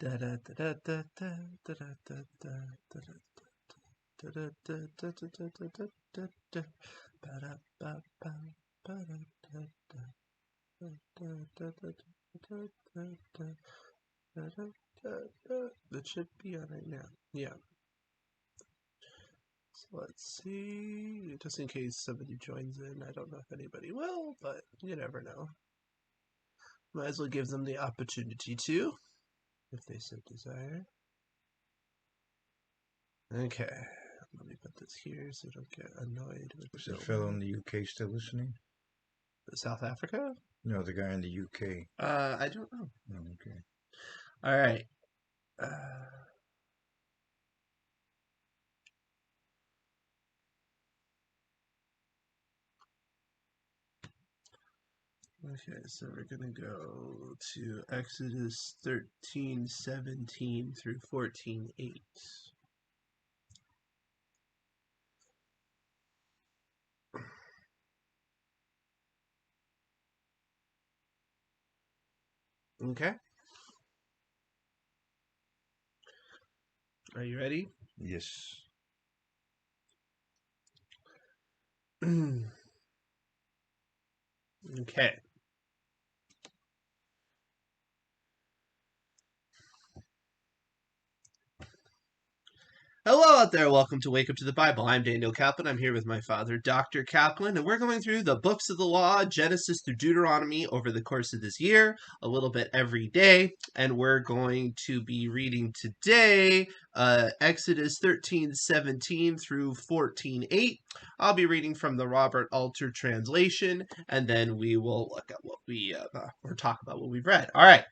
That should be on right now. Yeah. So let's see. Just in case somebody joins in. I don't know if anybody will, but you never know. Might as well give them the opportunity to, if they so desire. Okay. Let me put this here so I don't get annoyed with Was the fellow in the UK still listening? South Africa? No, the guy in the UK. I don't know. Oh, okay. All right. Okay, so we're going to go to Exodus 13:17 through 14:8. Okay. Are you ready? Yes. Okay. Hello out there. Welcome to Wake Up to the Bible. I'm Daniel Kaplan. I'm here with my father, Dr. Kaplan, and we're going through the books of the law, Genesis through Deuteronomy, over the course of this year, a little bit every day. And we're going to be reading today Exodus 13:17 through 14:8. I'll be reading from the Robert Alter translation, and then we will look at what we or talk about what we've read. All right.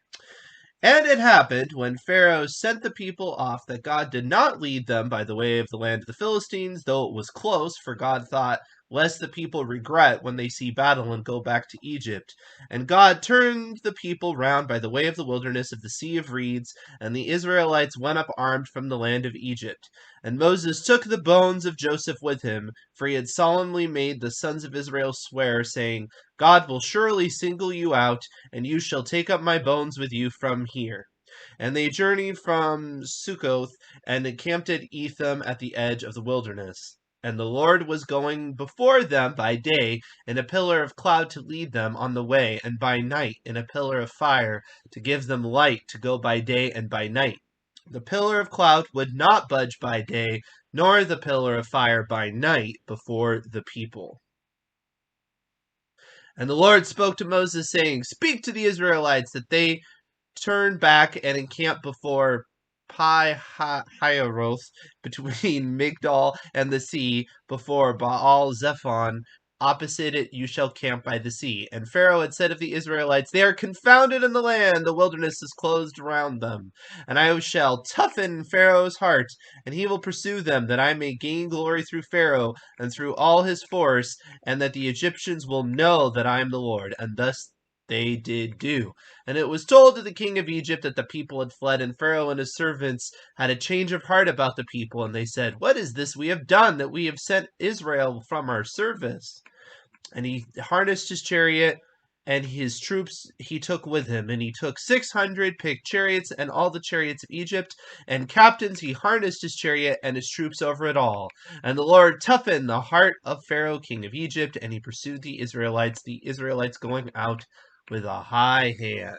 And it happened, when Pharaoh sent the people off, that God did not lead them by the way of the land of the Philistines, though it was close, for God thought, lest the people regret when they see battle and go back to Egypt. And God turned the people round by the way of the wilderness of the Sea of Reeds, and the Israelites went up armed from the land of Egypt. And Moses took the bones of Joseph with him, for he had solemnly made the sons of Israel swear, saying, God will surely single you out, and you shall take up my bones with you from here. And they journeyed from Succoth and encamped at Etham at the edge of the wilderness. And the Lord was going before them by day in a pillar of cloud to lead them on the way, and by night in a pillar of fire to give them light to go by day and by night. The pillar of cloud would not budge by day, nor the pillar of fire by night before the people. And the Lord spoke to Moses, saying, Speak to the Israelites that they turn back and encamp before Pi-hahiroth, between Migdol and the sea, before Baal-zephon. Opposite it you shall camp by the sea. And Pharaoh had said of the Israelites, They are confounded in the land, the wilderness is closed around them. And I shall toughen Pharaoh's heart, and he will pursue them, that I may gain glory through Pharaoh and through all his force, and that the Egyptians will know that I am the Lord. And thus they did do. And it was told to the king of Egypt that the people had fled, and Pharaoh and his servants had a change of heart about the people, and they said, What is this we have done, that we have sent Israel from our service? And he harnessed his chariot, and his troops he took with him, and he took 600 picked chariots, and all the chariots of Egypt, and captains he harnessed his chariot, and his troops over it all. And the Lord toughened the heart of Pharaoh king of Egypt, and he pursued the Israelites going out with a high hand.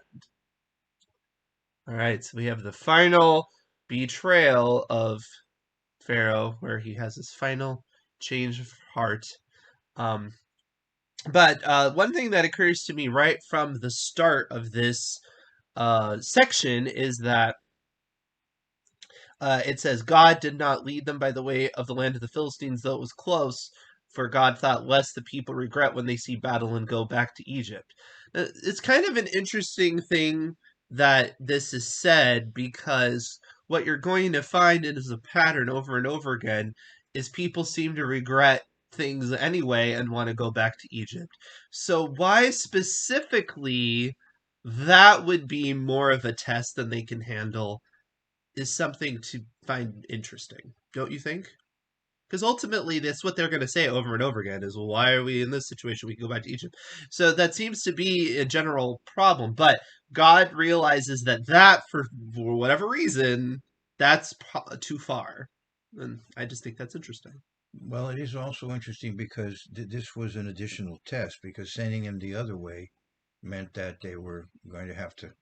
All right, so we have the final betrayal of Pharaoh, where he has his final change of heart. But one thing that occurs to me right from the start of this section is that it says, God did not lead them by the way of the land of the Philistines, though it was close, for God thought, lest the people regret when they see battle and go back to Egypt. It's kind of an interesting thing that this is said, because what you're going to find is a pattern over and over again is people seem to regret things anyway and want to go back to Egypt. So why specifically that would be more of a test than they can handle is something to find interesting, don't you think? Because ultimately, that's what they're going to say over and over again is, well, why are we in this situation? We can go back to Egypt. So that seems to be a general problem. But God realizes that for whatever reason, that's too far. And I just think that's interesting. Well, it is also interesting because this was an additional test because sending him the other way meant that they were going to have to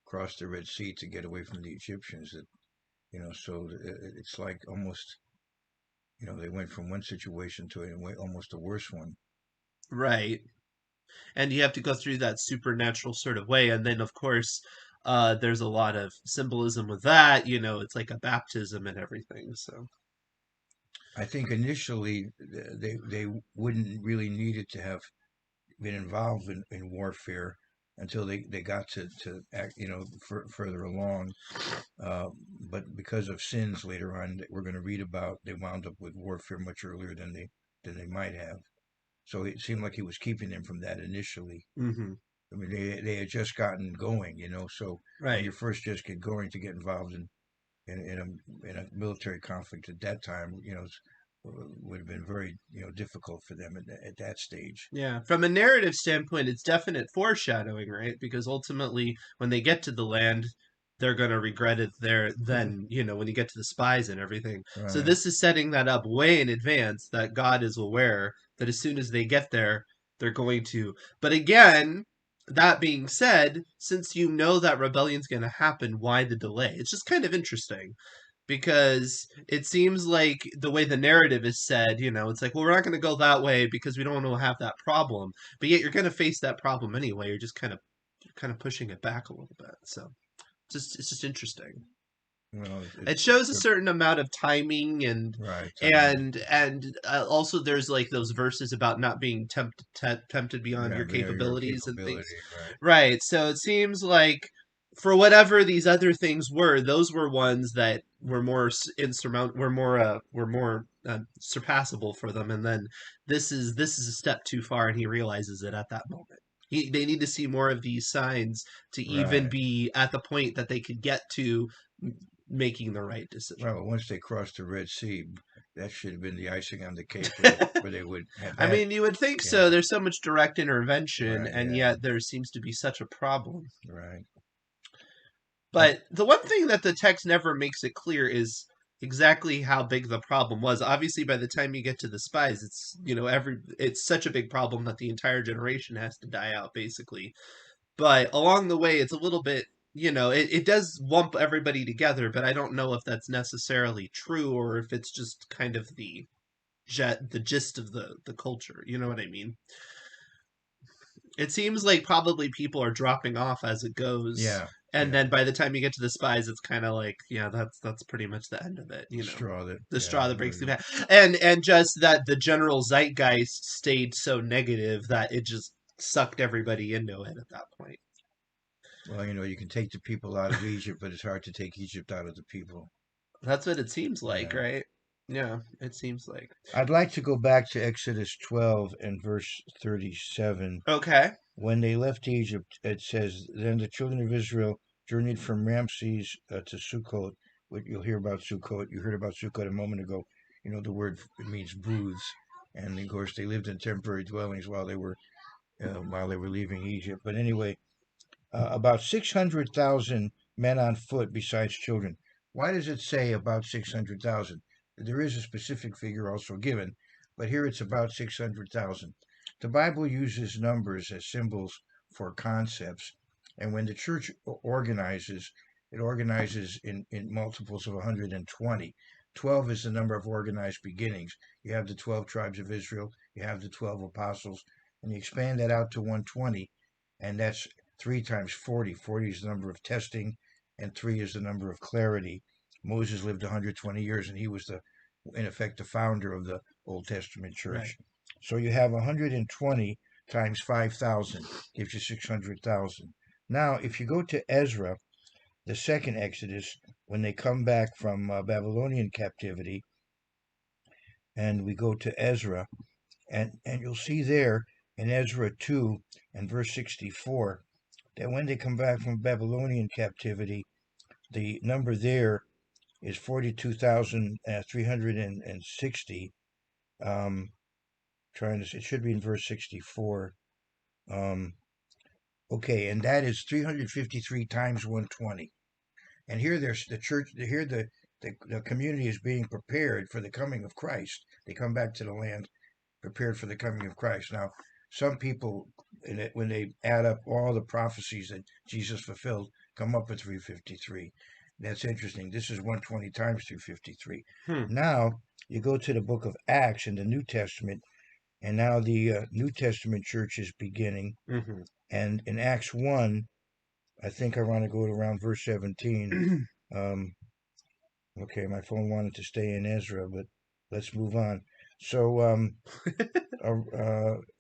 cross the Red Sea to get away from the Egyptians. That so it's like almost they went from one situation to almost a worse one. Right. And you have to go through that supernatural sort of way. And then, of course, there's a lot of symbolism with that. It's like a baptism and everything. So, I think initially they wouldn't really needed to have been involved in warfare until they got to act, further along. But because of sins later on that we're going to read about, they wound up with warfare much earlier than they might have. So it seemed like he was keeping them from that initially. hmm I mean, they had just gotten going, So when you right. first just get going to get involved in a military conflict at that time, would have been very difficult for them at that stage. Yeah, from a narrative standpoint, it's definite foreshadowing, right? Because ultimately, when they get to the land, they're going to regret it there then, when you get to the spies and everything. So Right, this is setting that up way in advance that God is aware that as soon as they get there, they're going to. But again, that being said, since you know that rebellion's going to happen, why the delay? It's just kind of interesting because it seems like the way the narrative is said, it's like, well, we're not going to go that way because we don't want to have that problem. But yet you're going to face that problem anyway. You're just kind of pushing it back a little bit. So it's just interesting. well, It it's shows a certain amount of timing and right timing. also there's like those verses about not being tempted beyond Yeah, your your capabilities and things. capability, right? Right. So it seems like for whatever these other things were, those were ones that were more were more surpassable for them. And then this is a step too far, and he realizes it at that moment. They need to see more of these signs to even Right. be at the point that they could get to making the right decision. Well, once they crossed the Red Sea, that should have been the icing on the cake where they would have I had. mean, you would think Yeah, so. There's so much direct intervention, right. and Yeah, yet there seems to be such a problem. right. I, But the one thing that the text never makes it clear is exactly how big the problem was. Obviously, by the time you get to the spies, it's such a big problem that the entire generation has to die out, basically. But along the way, it's a little bit, it does lump everybody together, but I don't know if that's necessarily true or if it's just kind of the gist of the culture. You know what I mean? It seems like probably people are dropping off as it goes, yeah, and yeah. then by the time you get to the spies, it's kind of like, yeah, that's pretty much the end of it. The straw that, The yeah, straw that breaks the really. back, and just that the general zeitgeist stayed so negative that it just sucked everybody into it at that point. Well, you can take the people out of Egypt, but it's hard to take Egypt out of the people. That's what it seems like, Yeah. right? Yeah, it seems like. I'd like to go back to Exodus 12 and verse 37. Okay. When they left Egypt, it says, Then the children of Israel journeyed from Ramses to Sukkot. What you'll hear about Sukkot, you heard about Sukkot a moment ago. The word it means booths, and of course they lived in temporary dwellings while they were leaving Egypt. But anyway, about 600,000 men on foot besides children. Why does it say about 600,000? There is a specific figure also given, but here it's about 600,000. The Bible uses numbers as symbols for concepts, and when the church organizes, it organizes in multiples of 120. 12 is the number of organized beginnings. You have the 12 tribes of Israel, you have the 12 apostles, and you expand that out to 120, and that's 3 times 40. 40 is the number of testing, and 3 is the number of clarity. Moses lived 120 years, and he was in effect, the founder of the Old Testament Right. church. So you have 120 times 5,000 gives you 600,000. Now, if you go to Ezra, the second Exodus, when they come back from Babylonian captivity, and we go to Ezra, and you'll see there in Ezra 2 and verse 64 that when they come back from Babylonian captivity, the number there is 42,360. Um, it should be in verse 64. Um, okay, and that is 353 times 120. And here there's the church. Here the community is being prepared for the coming of Christ. They come back to the land prepared for the coming of Christ. Now, some people, when they add up all the prophecies that Jesus fulfilled, come up with 353. That's interesting. This is 120 times 353. Hmm. Now, you go to the book of Acts in the New Testament, and now the New Testament church is beginning. Mm-hmm. And in Acts 1, I think I want to go to around verse 17. Um, okay, my phone wanted to stay in Ezra, but let's move on. So,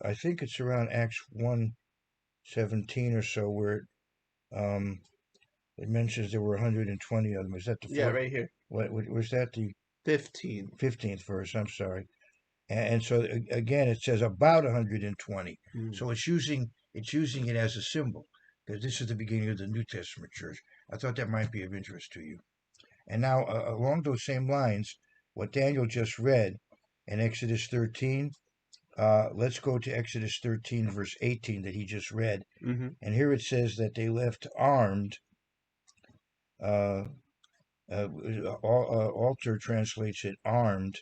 I think it's around Acts 1:17 or so where um, it mentions there were 120 of them. Is that the Yeah, fourth? right here. What was that? The 15. 15th verse. I'm sorry. And so again, it says about 120. Mm. So it's using it as a symbol because this is the beginning of the New Testament church. I thought that might be of interest to you. And now, along those same lines, what Daniel just read in Exodus 13. Let's go to Exodus 13, verse 18, that he just read. Mm-hmm. And here it says that they left armed. Uh, Alter translates it armed.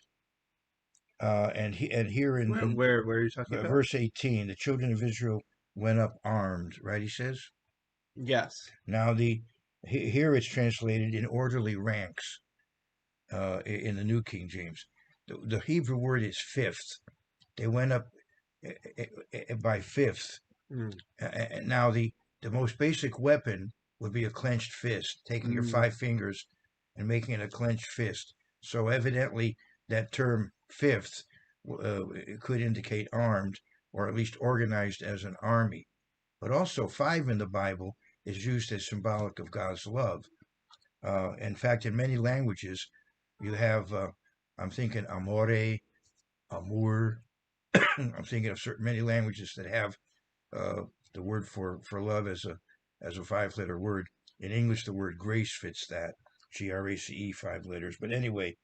And here in Where are you talking about? verse 18, the children of Israel went up armed, right? He says. Yes. Now, here it's translated in orderly ranks in the New King James. The Hebrew word is fifth. They went up by fifth. Mm. Now, the most basic weapon would be a clenched fist, taking your Mm. 5 fingers and making it a clenched fist. So evidently, that term fifth could indicate armed or at least organized as an army. But also, five in the Bible is used as symbolic of God's love. In fact, in many languages, you have, I'm thinking amore, amor. I'm thinking of many languages that have uh, the word for love as a 5 letter word. In English, the word grace fits that. GRACE, 5 letters. But anyway,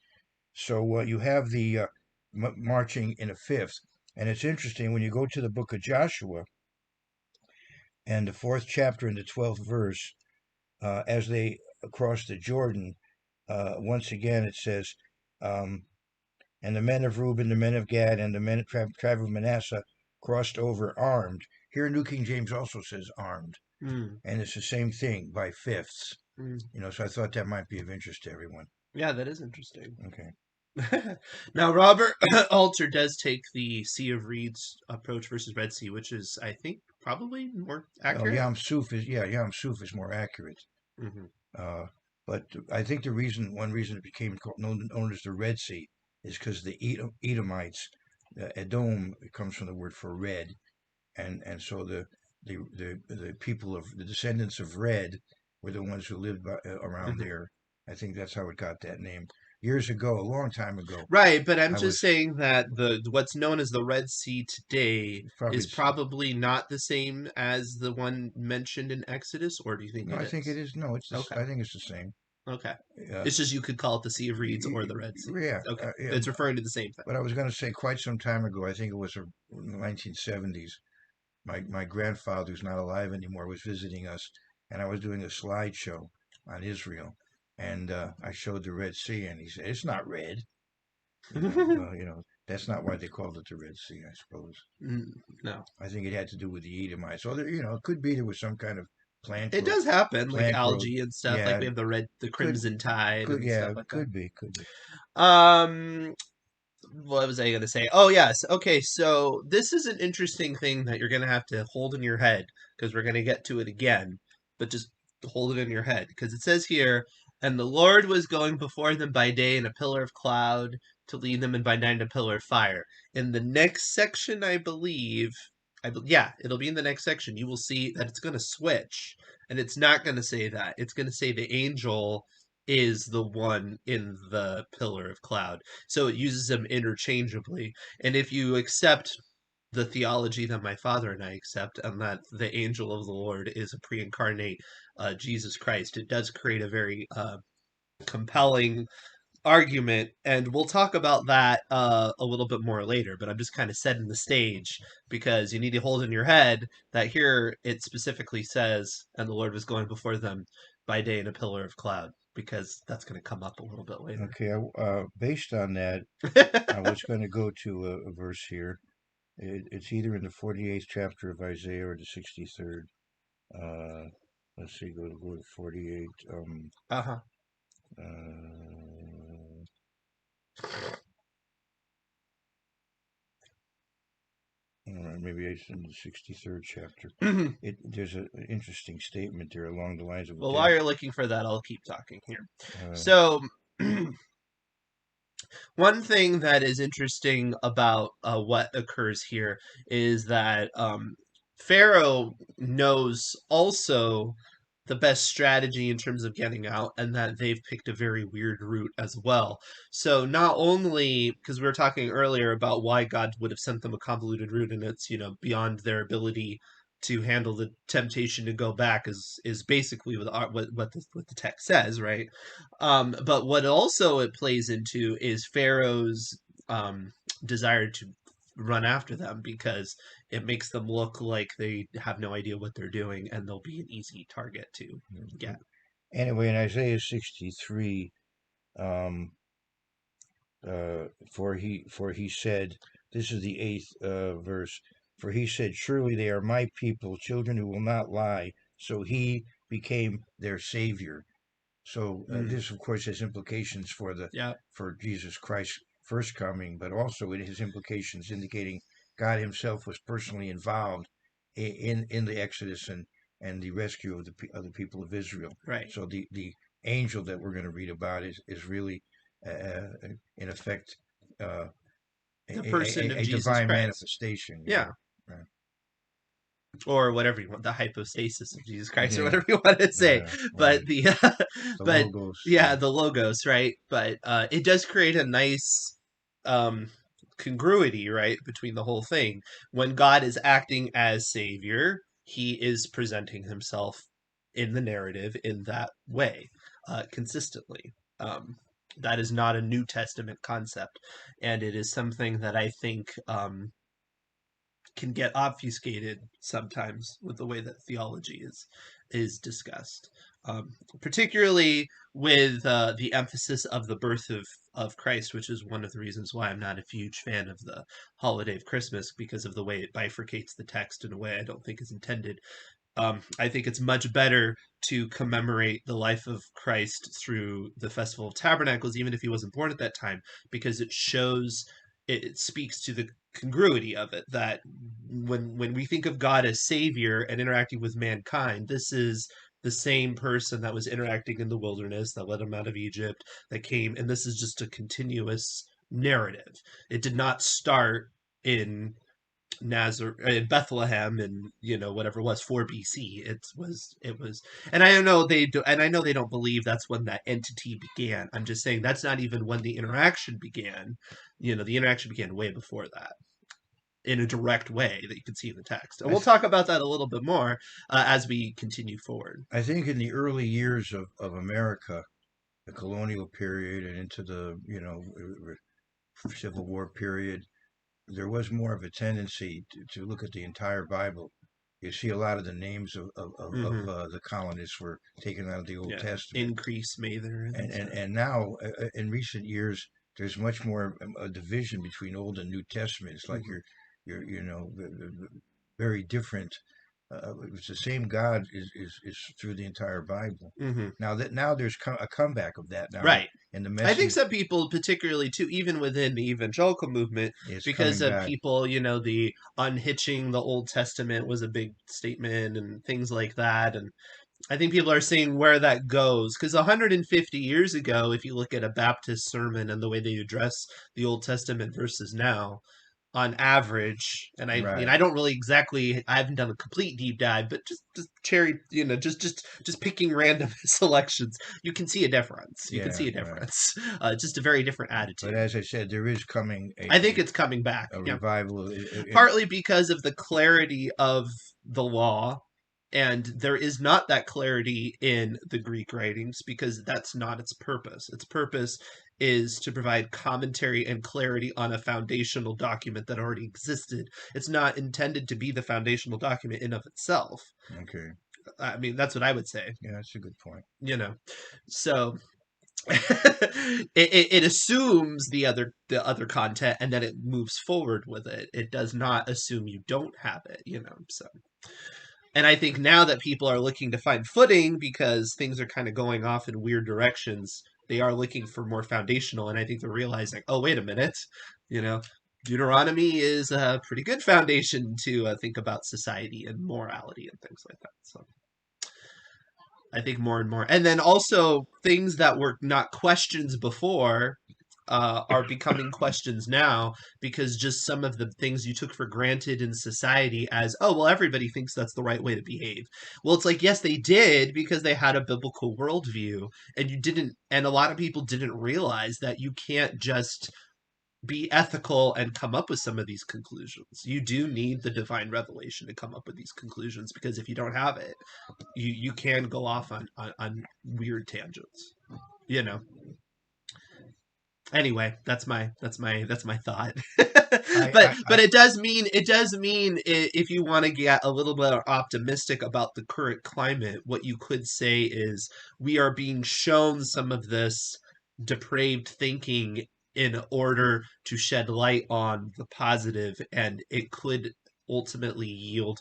so you have the marching in a fifth. And it's interesting when you go to the book of Joshua and the 4th chapter and the 12th verse, as they cross the Jordan, once again it says, um, and the men of Reuben, the men of Gad, and the men of tribe of Manasseh crossed over armed. Here, New King James also says armed, Mm. and it's the same thing by fifths. Mm. So I thought that might be of interest to everyone. Yeah, that is interesting. Okay. Now, Robert Alter does take the Sea of Reeds approach versus Red Sea, which is, I think, probably more Oh, accurate. Yam Suf is more accurate. Mm-hmm. Uh, but I think one reason it became known as the Red Sea is because the Edomites, Edom comes from the word for red, and so the people of the descendants of Red were the ones who lived around Mm-hmm. there. I think that's how it got that name. Years ago, a long time ago, Right, but I'm I just was saying that the what's known as the Red Sea today probably is probably not the same as the one mentioned in Exodus, or do you think no, it I think it is? is no, it's this. Okay, I think it's the same. okay. Uh, It's just you could call it the Sea of Reeds or the Red Sea. yeah, Okay, yeah. it's referring to the same thing. But I was going to say quite some time ago. I think it was in the 1970s. My grandfather, who's not alive anymore, was visiting us, and I was doing a slideshow on Israel, and I showed the Red Sea, and he said, "It's not red." Well, that's not why they called it the Red Sea, I suppose. No, I think it had to do with the Edomites. So it could be there was some kind of plant it growth, does happen, like plant growth. algae and stuff. Like Yeah, we have the could, Crimson Tide and yeah, stuff like that. could be. Um, what was I going to say? Oh, yes. Okay, so this is an interesting thing that you're going to have to hold in your head because we're going to get to it again, but just hold it in your head because it says here, and the Lord was going before them by day in a pillar of cloud to lead them, and by night in a pillar of fire. In the next section, I believe, yeah, it'll be in the next section. You will see that it's going to switch, and it's not going to say that. It's going to say the angel is the one in the pillar of cloud. So it uses them interchangeably. And if you accept the theology that my father and I accept, and that the angel of the Lord is a pre incarnate Jesus Christ, it does create a very compelling argument, and we'll talk about that a little bit more later, but I'm just kind of setting the stage because you need to hold in your head that here it specifically says, and the Lord was going before them by day in a pillar of cloud, because that's going to come up a little bit later. Okay, based on that, I was going to go to a verse here. It's either in the 48th chapter of Isaiah or the 63rd. Let's see, go to 48. Uh-huh. Uh, Maybe it's in the 63rd chapter. There's an interesting statement there along the lines of Well, while you're looking for that, I'll keep talking here. uh, So, one thing that is interesting about what occurs here is that Pharaoh knows also the best strategy in terms of getting out, and that they've picked a very weird route as well. So not only because we were talking earlier about why God would have sent them a convoluted route, and it's beyond their ability to handle the temptation to go back is basically what the text says, right? But what also it plays into is Pharaoh's desire to run after them because it makes them look like they have no idea what they're doing and they'll be an easy target to get. anyway, in Isaiah 63, um, for he said, this is the eighth verse. For he said, surely they are my people, children who will not lie. So he became their savior. So this, of course, has implications Yeah, for Jesus Christ's first coming, but also it has implications indicating God Himself was personally involved in the Exodus and the rescue of the people of Israel. right. So the angel that we're going to read about is really, in effect, uh, The person of a Jesus divine Christ. manifestation. Yeah. Right. Or whatever you want, the hypostasis of Jesus Christ, or Yeah, whatever you want to say. But right. the The but logos. yeah, the logos, right? But it does create a nice um congruity, right, between the whole thing. When God is acting as savior, he is presenting himself in the narrative in that way, consistently. That is not a New Testament concept, and it is something that I think can get obfuscated sometimes with the way that theology is discussed, particularly with the emphasis of the birth of Christ, which is one of the reasons why I'm not a huge fan of the holiday of Christmas because of the way it bifurcates the text in a way I don't think is intended. I think it's much better to commemorate the life of Christ through the Festival of Tabernacles, even if he wasn't born at that time, because it speaks to the congruity of it. That when we think of God as Savior and interacting with mankind, this is the same person that was interacting in the wilderness, that led him out of Egypt, that came, and this is just a continuous narrative. It did not start in Nazareth, in Bethlehem, and whatever it was 4 BC. It was, and I know they don't believe that's when that entity began. I'm just saying that's not even when the interaction began. The interaction began way before that in a direct way that you can see in the text, and I, we'll th- talk about that a little bit more as we continue forward. I think in the early years of America, the colonial period and into the Civil War period, there was more of a tendency to look at the entire Bible. You see a lot of the names Hmm. the colonists were taken out of the Old Yeah, Testament, increase Mather and stuff. and now in recent years there's much more a division between Old and New Testament. It's like Hmm. you're very different. It's the same God is through the entire Bible. Hmm. Now there's a comeback of that now, Right. and the I think message some people, particularly too, even within the evangelical movement, is because coming of back. people, the unhitching the Old Testament was a big statement and things like that. And I think people are seeing where that goes. Because 150 years ago, if you look at a Baptist sermon and the way they address the Old Testament versus now, on average, and I Right. don't really exactly, I haven't done a complete deep dive, but just cherry, just picking random selections, you can see a difference. You can Yeah, see a right. difference. Just a very different But attitude. as I said, there is coming I think it's coming back. a Yeah, revival. partly because of the clarity of the law, and there is not that clarity in the Greek writings because that's not its purpose. Its purpose is to provide commentary and clarity on a foundational document that already existed. It's not intended to be the foundational document in of itself. Okay. I mean, that's what I would say, Yeah, that's a good point. you know. So it assumes the other content and then it moves forward with it. It does not assume you don't have it, you know. So, and I think now that people are looking to find footing because things are kind of going off in weird directions, they are looking for more foundational. And I think they're realizing, oh, wait a minute, you know, Deuteronomy is a pretty good foundation to think about society and morality and things like that. So I think more and more. And then also things that were not questions before are becoming questions now because just some of the things you took for granted in society as, oh, well, everybody thinks that's the right way to behave. Well, it's like, yes, they did because they had a biblical worldview. And you didn't, and a lot of people didn't realize that you can't just be ethical and come up with some of these conclusions. You do need the divine revelation to come up with these conclusions because if you don't have it, you can go off on weird tangents, you know. Anyway, that's my thought. But I it does mean if you want to get a little bit optimistic about the current climate, what you could say is we are being shown some of this depraved thinking in order to shed light on the positive, and it could ultimately yield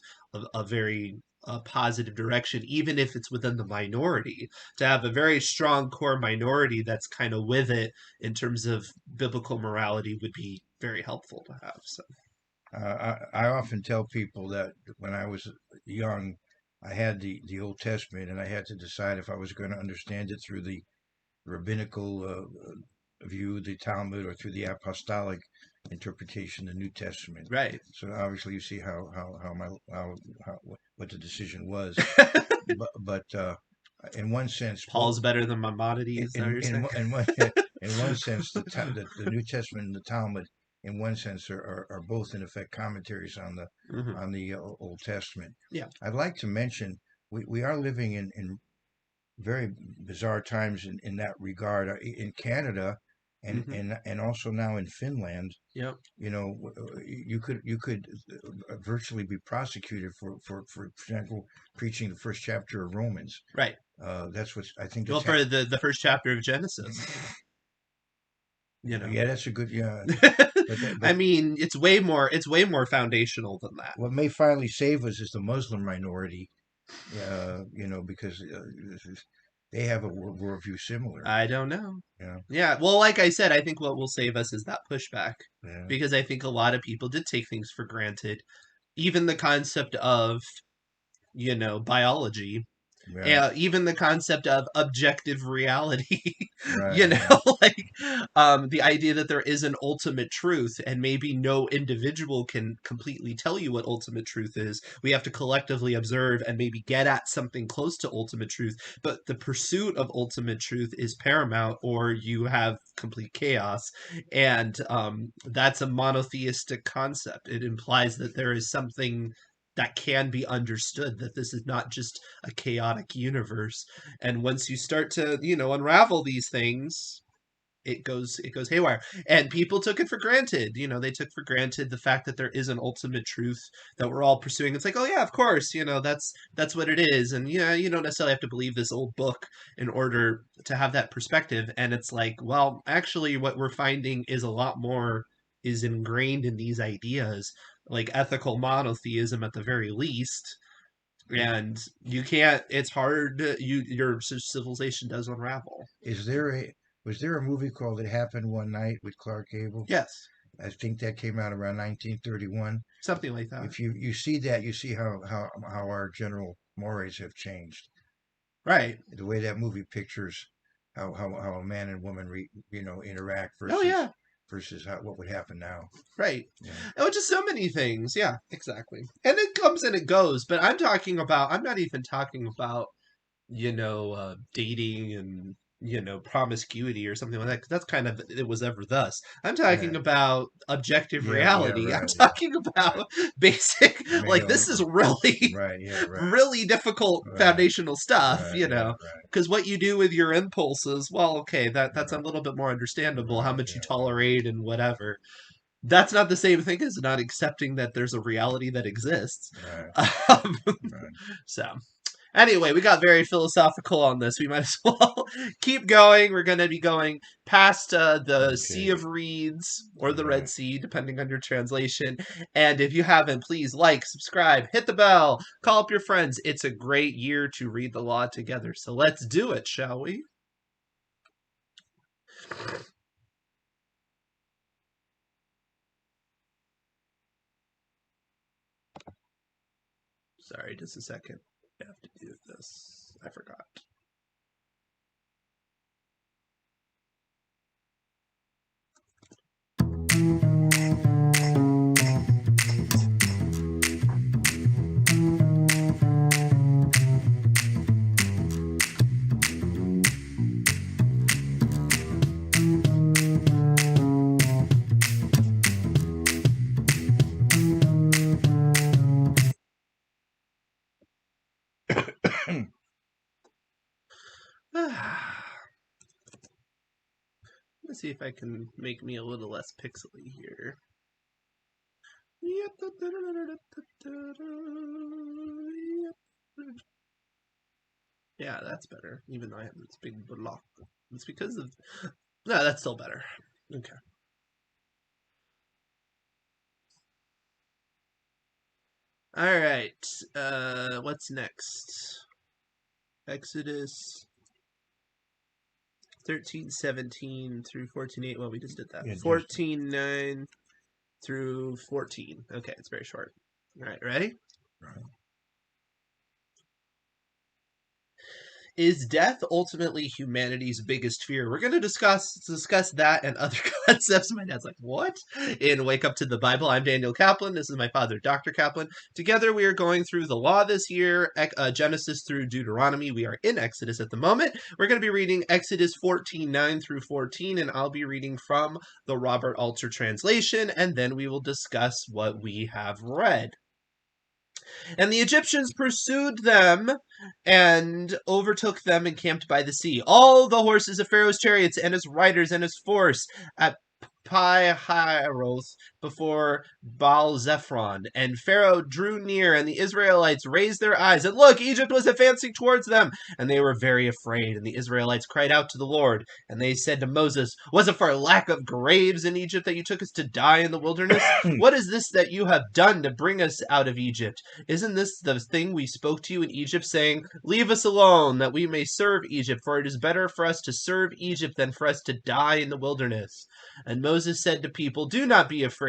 a very positive direction, even if it's within the minority. To have a very strong core minority that's kind of with it in terms of biblical morality would be very helpful to have. So, I often tell people that when I was young, I had the Old Testament, and I had to decide if I was going to understand it through the rabbinical view, the Talmud, or through the apostolic interpretation, the New Testament. right. So obviously, you see how what the decision was. But in one sense, both Paul's better than Maimonides, is that what you're saying? in one in one sense, the New Testament and the Talmud, in one sense, are both in effect commentaries Hmm. on the Old Testament. Yeah. I'd like to mention we are living in very bizarre times in that regard. In Canada Hmm. and also now in Finland, Yep. you know, you could virtually be prosecuted for example, preaching the first chapter of Romans. Right. That's what I think Well, that's for the first chapter of Genesis, you know. yeah, that's a good yeah. But I mean, it's way more foundational than that. what may finally save us is the Muslim minority, because they have a worldview similar. I don't know. Yeah, Yeah, well, like I said, I think what will save us is that pushback yeah, because I think a lot of people did take things for granted. Even the concept of, biology, yeah, even the concept of objective reality, right, yeah. like the idea that there is an ultimate truth and maybe no individual can completely tell you what ultimate truth is. We have to collectively observe and maybe get at something close to ultimate truth, but the pursuit of ultimate truth is paramount or you have complete chaos. And that's a monotheistic concept. It implies that there is something that can be understood, that this is not just a chaotic universe. And once you start to, unravel these things, it goes haywire. And people took it for granted. They took for granted the fact that there is an ultimate truth that we're all pursuing. It's like, oh yeah, of course, that's what it is. And yeah, you don't necessarily have to believe this old book in order to have that perspective. And it's like, well, actually what we're finding is a lot more is ingrained in these ideas, like ethical monotheism at the very least. And you can't, it's hard, your civilization does unravel. Is there a Was there a movie called It Happened One Night with Clark Gable? Yes, I think that came out around 1931. something like that. If you see that, you see how our general mores have changed. Right. The way that movie pictures how a man and woman interact Oh yeah. versus what would happen now. Right. Yeah. Oh, just so many things. Yeah, exactly. And it comes and it goes. But I'm not even talking about, dating and promiscuity or something like that, 'cause that's kind of it was ever thus. I'm talking Yeah. about objective Yeah. Yeah. reality. I'm Right. Yeah. talking Right. about basic, like, Male. this is really, Right. Yeah. Right. really difficult Right. foundational stuff, Right. Yeah. Right. because what you do with your impulses, well, okay, that's a Right. little bit more understandable, how Right. much you Yeah. tolerate and whatever. That's not the same thing as not accepting that there's a reality that exists. Right. Um, Right. so, anyway, we got very philosophical on this. We might as well keep going. We're going to be going past the Sea Okay. of Reeds or the Red Right. Sea, depending on your translation. And if you haven't, please like, subscribe, hit the bell, call up your friends. It's a great year to read the law together. So let's do it, shall we? Sorry, just a second. I have to do this. I forgot. Let's see if I can make me a little less pixely here. Yeah, that's better. Even though I have this big block. It's because of... No, that's still better. Okay. Alright. What's next? Exodus 13:17 through 14:8. Well, we just did that. Yeah. 14:9 through 14. Okay, it's very short. Alright, ready? Right. Is death ultimately humanity's biggest fear? We're going to discuss that and other concepts. My dad's like, what? In Wake Up to the Bible, I'm Daniel Kaplan. This is my father, Dr. Kaplan. Together, we are going through the law this year, Genesis through Deuteronomy. We are in Exodus at the moment. We're going to be reading Exodus 14:9 through 14, and I'll be reading from the Robert Alter translation, and then we will discuss what we have read. And the Egyptians pursued them and overtook them and camped by the sea. All the horses of Pharaoh's chariots and his riders and his force at Pi-hahiroth before Baal-zephon. And Pharaoh drew near, and the Israelites raised their eyes, and look, Egypt was advancing towards them, and they were very afraid. And the Israelites cried out to the Lord, and they said to Moses, was it for lack of graves in Egypt that you took us to die in the wilderness? What is this that you have done to bring us out of Egypt? Isn't this the thing we spoke to you in Egypt, saying, leave us alone, that we may serve Egypt, for it is better for us to serve Egypt than for us to die in the wilderness? And Moses said to people, do not be afraid.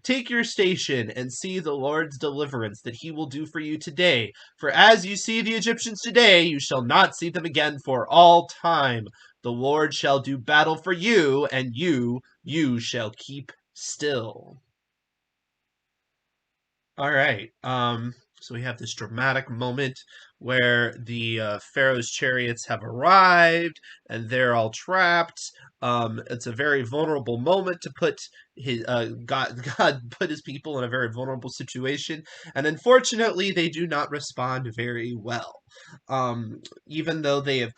Take your station and see the Lord's deliverance that he will do for you today. For as you see the Egyptians today, you shall not see them again for all time. The Lord shall do battle for you, and you shall keep still. All right. So we have this dramatic moment where the Pharaoh's chariots have arrived and they're all trapped. It's a very vulnerable moment to put his God put his people in a very vulnerable situation, and unfortunately, they do not respond very well. Even though they have,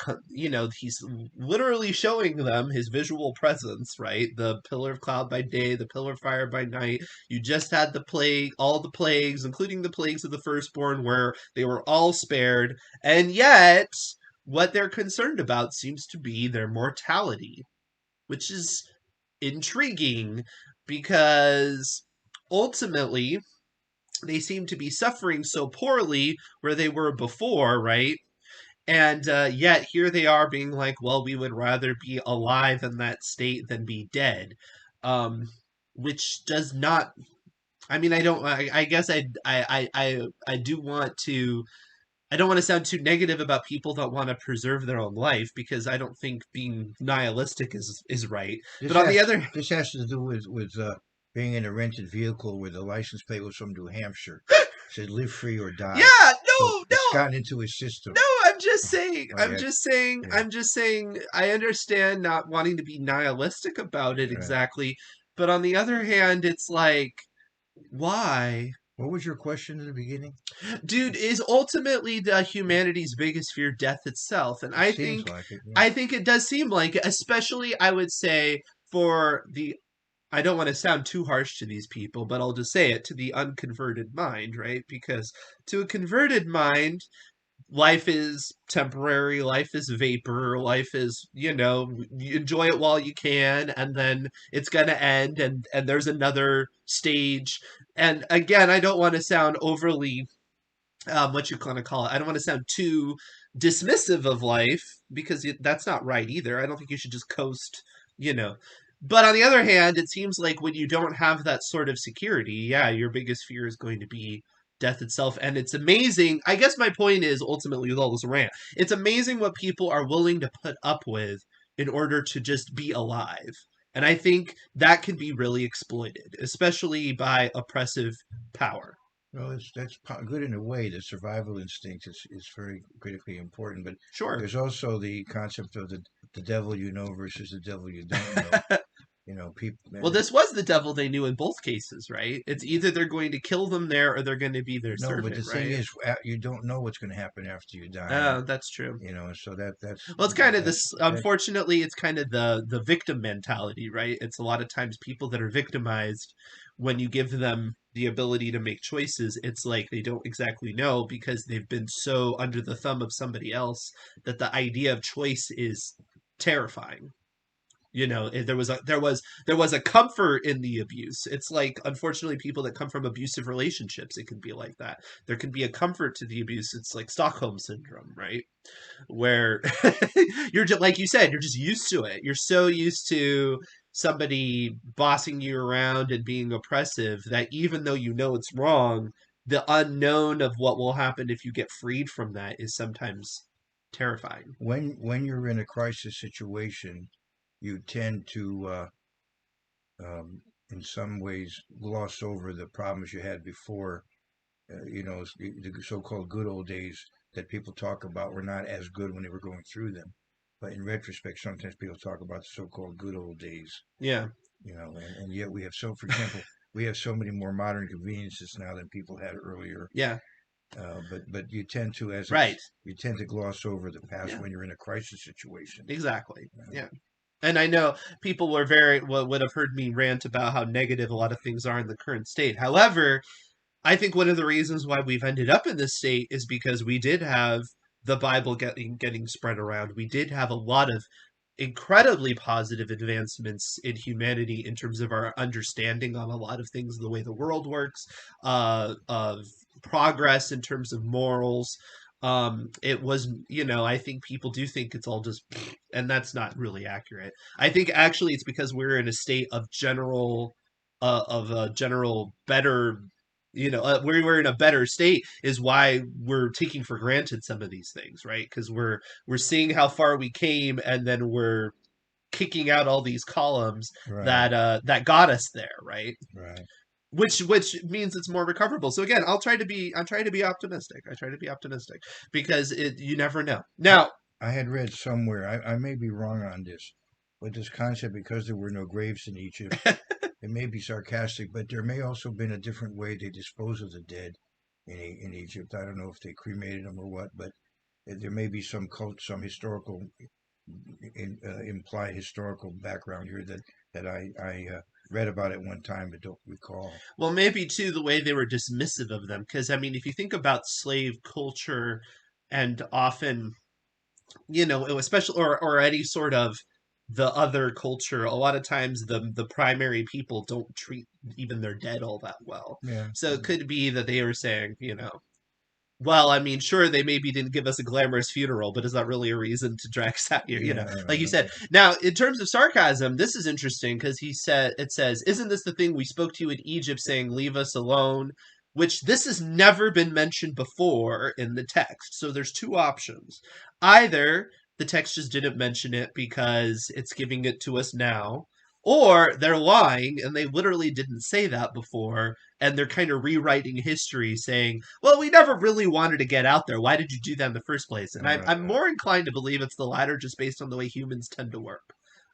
he's literally showing them his visual presence, right? The pillar of cloud by day, the pillar of fire by night. You just had the plague, all the plagues, including the plagues of the firstborn, where they were all spared, and yet what they're concerned about seems to be their mortality, which is intriguing because ultimately they seem to be suffering so poorly where they were before, right? And yet here they are being like, well, we would rather be alive in that state than be dead. Which does not, I mean, I guess I do want to, I don't want to sound too negative about people that want to preserve their own life, because I don't think being nihilistic is right. This But on the has other, this has to do with being in a rented vehicle where the license plate was from New Hampshire. It said live free or die. yeah, So no, it's gotten into his system. No, I'm just saying, Oh, yeah, yeah, I understand not wanting to be nihilistic about it right. exactly, but on the other hand, it's like, why? What was your question in the beginning? Dude, is ultimately the humanity's biggest fear death itself? And It seems like it. Yeah. I think it does seem like it, especially I would say for the I don't want to sound too harsh to these people, but I'll just say it to the unconverted mind, right? Because to a converted mind, life is temporary, life is vapor, life is, you enjoy it while you can, and then it's going to end, and there's another stage. And again, I don't want to sound overly what you kind of call it. I don't want to sound too dismissive of life because that's not right either. I don't think you should just coast, you know. But on the other hand, it seems like when you don't have that sort of security, yeah, your biggest fear is going to be death itself. And it's amazing. I guess my point is ultimately with all this rant, it's amazing what people are willing to put up with in order to just be alive. And I think that can be really exploited, especially by oppressive power. Well, good in a way. The survival instinct is very critically important, but Sure. there's also the concept of the devil you know versus the devil you don't know. You know, people. Well, this was the devil they knew in both cases, right? It's either they're going to kill them there or they're going to be their No, but the servant, thing right? is, you don't know what's going to happen after you die, and Oh, that's true. you know, so Well, it's kind of that this. that Unfortunately, it's kind of the victim mentality, right? It's a lot of times people that are victimized. When you give them the ability to make choices, it's like they don't exactly know because they've been so under the thumb of somebody else that the idea of choice is terrifying. There was a comfort in the abuse. It's like, unfortunately, people that come from abusive relationships, it can be like that. There can be a comfort to the abuse. It's like Stockholm syndrome, right? Where you're just, like you said, you're just used to it. You're so used to somebody bossing you around and being oppressive that even though you know it's wrong, the unknown of what will happen if you get freed from that is sometimes terrifying. when you're in a crisis situation, you tend to, in some ways, gloss over the problems you had before. You know, the so-called good old days that people talk about were not as good when they were going through them. But in retrospect, sometimes people talk about the so-called good old days. Yeah. You know, and yet we have for example, we have so many more modern conveniences now than people had earlier. Yeah. But you tend to, Right. you tend to gloss over the past Yeah. when you're in a crisis situation. Exactly. You know? Yeah. And I know people were very would have heard me rant about how negative a lot of things are in the current state. However, I think one of the reasons why we've ended up in this state is because we did have the Bible getting spread around. We did have a lot of incredibly positive advancements in humanity in terms of our understanding on a lot of things, the way the world works, of progress in terms of morals. It was, I think people do think it's all just, and that's not really accurate. I think actually it's because we're in a state of a general better, we're in a better state is why we're taking for granted some of these things, right? Because we're seeing how far we came, and then we're kicking out all these columns Right, that got us there, right? right. Which means it's more recoverable. So again, I try to be optimistic. I try to be optimistic because you never know. I, Now, I had read somewhere, I may be wrong on this, but this concept, because there were no graves in Egypt, it may be sarcastic, but there may also been a different way they dispose of the dead in Egypt. I don't know if they cremated them or what, but there may be some historical, implied historical background here that I read about at one time but don't recall. well, maybe too the way they were dismissive of them, because I mean, if you think about slave culture, and often, especially or any sort of the other culture, a lot of times the primary people don't treat even their dead all that well. Yeah, So it yeah, could be that they were saying, well, I mean, sure, they maybe didn't give us a glamorous funeral, but is that really a reason to drag us out here? yeah, Like you said. Now, in terms of sarcasm, this is interesting because it says, "Isn't this the thing we spoke to you in Egypt, saying, 'Leave us alone'?" Which this has never been mentioned before in the text. So there's two options. Either the text just didn't mention it because it's giving it to us now, Or they're lying and they literally didn't say that before, and they're kind of rewriting history saying, well, we never really wanted to get out there. Why did you do that in the first place? And I'm more inclined to believe it's the latter, just based on the way humans tend to work.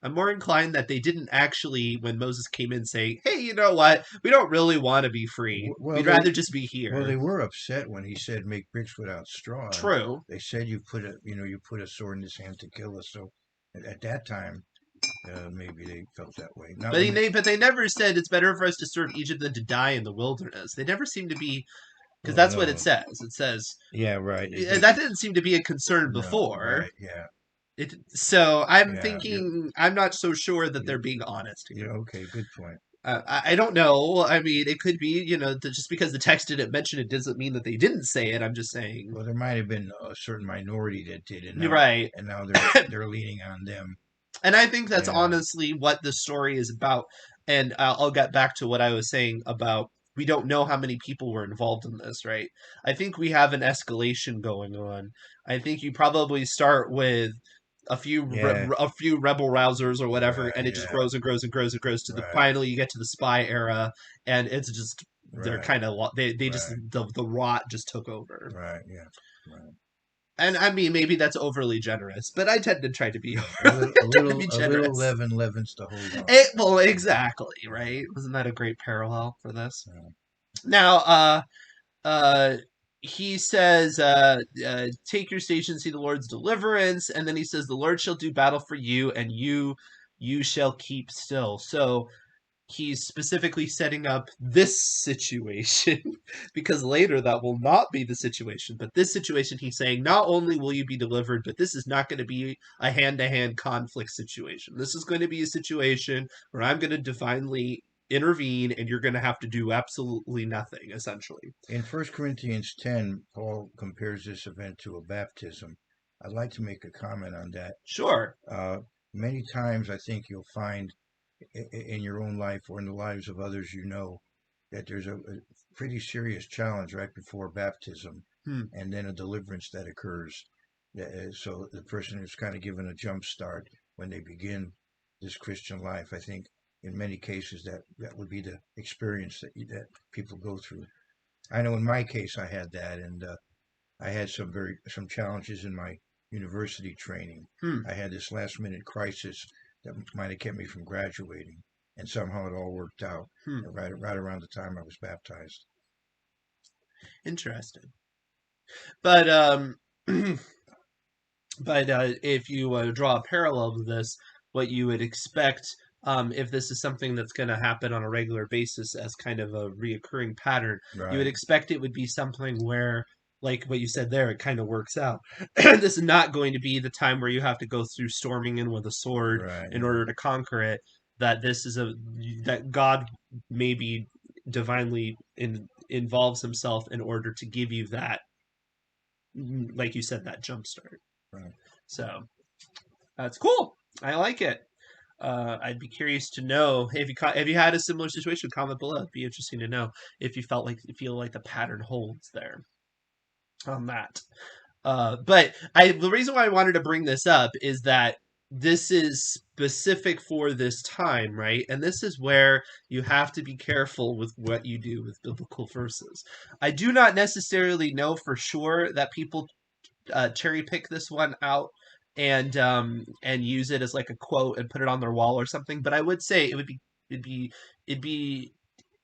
I'm more inclined that they didn't actually, when Moses came in, say, hey, you know what? We don't really want to be free. Well, We'd rather just be well, they here. were upset when he said, "Make bricks without straw." And True. they said, you put a sword in his hand to kill us." So at that time, maybe they felt that way. Not when But they never said it's better for us to serve Egypt than to die in the wilderness. They never seem to be, because well, that's what it no, says. It says yeah, right. that didn't seem to be a concern No, before. right, yeah, So I'm yeah. thinking I'm not so sure that You, they're being honest yeah. here. Okay, good point. I don't know. I mean, it could be, just because the text didn't mention it doesn't mean that they didn't say it. I'm just saying. Well, there might have been a certain minority that did, You're right. and now they're leaning on them. And I think that's Yeah, honestly what the story is about. And I'll get back to what I was saying about we don't know how many people were involved in this, right? I think we have an escalation going on. I think you probably start with yeah, a few rebel rousers or whatever, right, and it just yeah, grows and grows and grows and grows to the right, finally you get to the spy era, and it's just they're right, kind of they just right, the rot just took over. right, yeah, right. And I mean, maybe that's overly generous, but I tend to try to be A little, a tend to little, be a little generous. leaven leavens the whole lump. Well, Yeah, exactly, yeah, right? Wasn't that a great parallel for this? yeah. Now, uh, he says, take your station, see the Lord's deliverance, and then he says, the Lord shall do battle for you, and you shall keep still. So he's specifically setting up this situation because later that will not be the situation. But this situation, he's saying, not only will you be delivered, but this is not going to be a hand to hand conflict situation. This is going to be a situation where I'm going to divinely intervene and you're going to have to do absolutely nothing, essentially. In 1 Corinthians 10, Paul compares this event to a baptism. I'd like to make a comment on that. Sure. Uh, Many times, I think you'll find in your own life or in the lives of others that there's a pretty serious challenge right before baptism, Hmm. and then a deliverance that occurs. So the person is kind of given a jump start when they begin this Christian life. I think in many cases that would be the experience that people go through. I know in my case I had that, and I had some challenges in my university training. Hmm. I had this last minute crisis that might have kept me from graduating, and somehow it all worked out Hmm. right around the time I was baptized. Interesting. But but if you draw a parallel to this, what you would expect, if this is something that's going to happen on a regular basis as kind of a reoccurring pattern, you would Right, expect it would be something where, like what you said there, it kind of works out. This is not going to be the time where you have to go through storming in with a sword right, in yeah, order to conquer it. That this is that God maybe divinely involves himself in order to give you that, like you said, that jump start. right. So that's cool. I like it. I'd be curious to know have you had a similar situation. Comment below. It'd be interesting to know if you feel like the pattern holds there on that. But the reason why I wanted to bring this up is that this is specific for this time, right? And this is where you have to be careful with what you do with biblical verses. I do not necessarily know for sure that people cherry pick this one out and use it as like a quote and put it on their wall or something. But I would say it'd be it'd be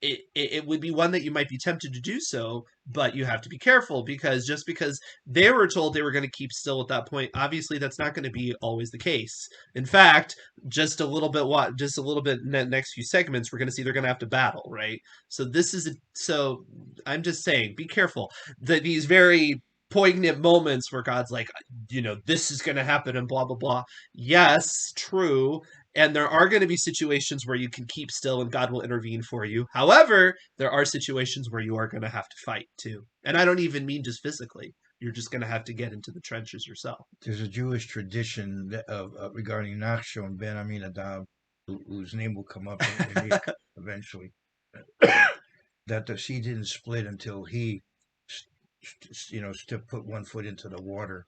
it would be one that you might be tempted to do so, but you have to be careful because just because they were told they were going to keep still at that point, obviously that's not going to be always the case. In fact, just a little bit in the next few segments, we're going to see they're going to have to battle, right? So I'm just saying, be careful that these very poignant moments where God's like, this is going to happen and blah blah blah. Yes, true, and there are going to be situations where you can keep still and God will intervene for you. However, there are situations where you are going to have to fight too. And I don't even mean just physically. You're just going to have to get into the trenches yourself. There's a Jewish tradition regarding Nachshon and Ben Aminadab, whose name will come up in eventually, that the sea didn't split until he, put one foot into the water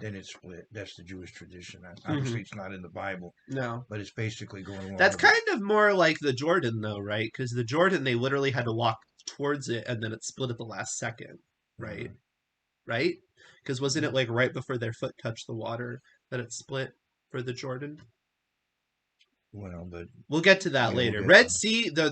then it's split. That's the Jewish tradition. Obviously, it's not in the Bible, No. but it's basically going along. That's with it. kind of more like the Jordan, though, right? Because the Jordan, they literally had to walk towards it, and then it split at the last second, right? Right? Because wasn't it like right before their foot touched the water that it split for the Jordan? Well, but We'll get to that yeah, we'll later. get Red to Sea, the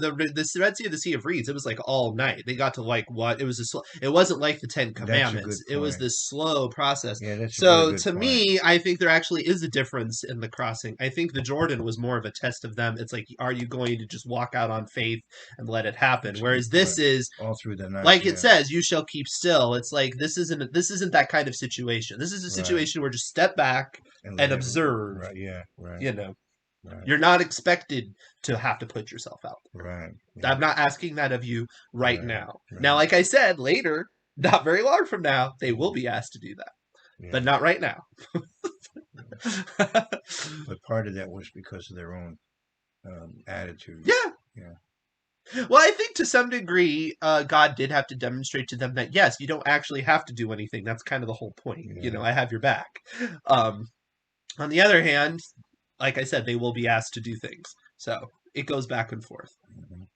Red Sea of the Sea of Reeds. It was like all night. They got to like what? It was it wasn't like the Ten That's a Commandments. good It was point. this slow process. Yeah, that's a very So good to point. me, I think there actually is a difference in the crossing. I think the Jordan was more of a test of them. It's like, are you going to just walk out on faith and let it happen? Whereas this is All through the night. like it Yeah, says, you shall keep still. It's like this isn't that kind of situation. This is a right. situation where just step back And and let it. observe. Right. Yeah. Right. You know, Right. you're not expected to have to put yourself out there. Right. Yeah. I'm not asking that of you right Right. now. Right. Now, like I said, later, not very long from now, they will be asked to do that, Yeah. but not right now. But part of that was because of their own attitude. Yeah. Yeah. Well, I think to some degree, God did have to demonstrate to them that, yes, you don't actually have to do anything. That's kind of the whole point. Yeah. You know, I have your back. On the other hand, like I said, they will be asked to do things. So it goes back and forth. Mhm.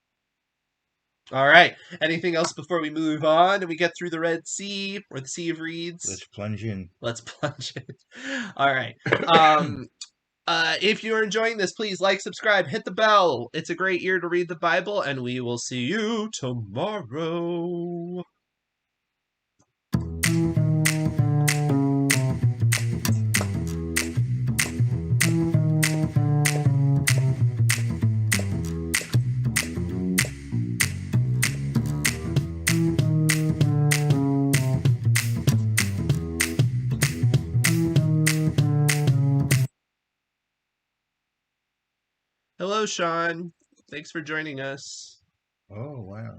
All right. Anything else before we move on? Do we get through the Red Sea or the Sea of Reeds? Let's plunge in. Let's plunge in. All right. If you're enjoying this, please like, subscribe, hit the bell. It's a great year to read the Bible, and we will see you tomorrow. Hello, Sean. Thanks for joining us. Oh, wow.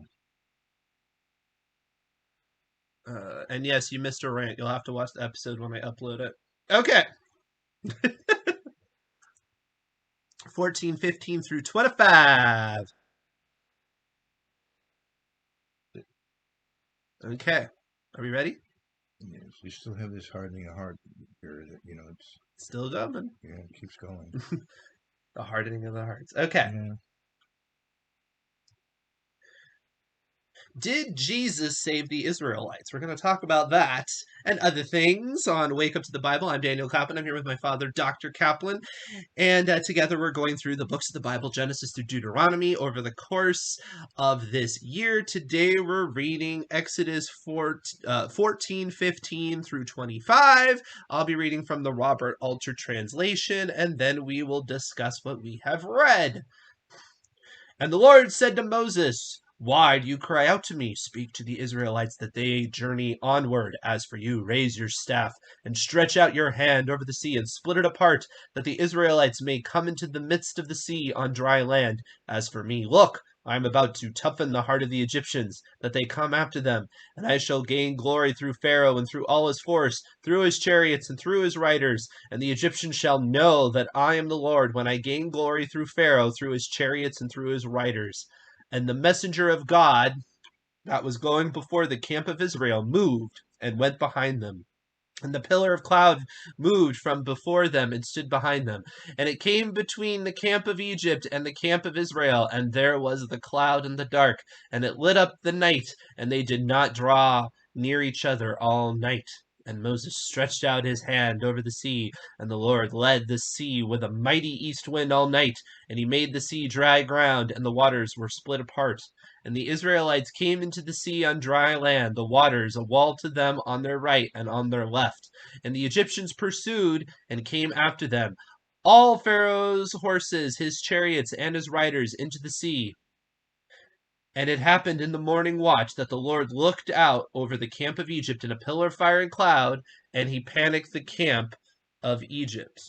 And yes, you missed a rant. You'll have to watch the episode when I upload it. Okay. 14:15 through 25. Okay. Are we ready? Yes, we still have this hardening of heart here that, it's Still going. yeah, it keeps going. The hardening of the hearts. Okay. Yeah. Did Jesus save the Israelites? We're going to talk about that and other things on Wake Up to the Bible. I'm Daniel Kaplan. I'm here with my father, Dr. Kaplan. And together we're going through the books of the Bible, Genesis through Deuteronomy, over the course of this year. Today we're reading Exodus 14:15 through 25. I'll be reading from the Robert Alter translation, and then we will discuss what we have read. And the Lord said to Moses, "Why do you cry out to me? Speak to the Israelites that they journey onward. As for you, raise your staff and stretch out your hand over the sea and split it apart, that the Israelites may come into the midst of the sea on dry land. As for me, look, I am about to toughen the heart of the Egyptians, that they come after them, and I shall gain glory through Pharaoh and through all his force, through his chariots and through his riders. And the Egyptians shall know that I am the Lord when I gain glory through Pharaoh, through his chariots and through his riders." And the messenger of God that was going before the camp of Israel moved and went behind them. And the pillar of cloud moved from before them and stood behind them. And it came between the camp of Egypt and the camp of Israel. And there was the cloud in the dark. And it lit up the night. And they did not draw near each other all night. And Moses stretched out his hand over the sea, and the Lord led the sea with a mighty east wind all night, and he made the sea dry ground, and the waters were split apart. And the Israelites came into the sea on dry land, the waters a wall to them on their right and on their left. And the Egyptians pursued and came after them, all Pharaoh's horses, his chariots, and his riders into the sea. And it happened in the morning watch that the Lord looked out over the camp of Egypt in a pillar of fire and cloud, and he panicked the camp of Egypt.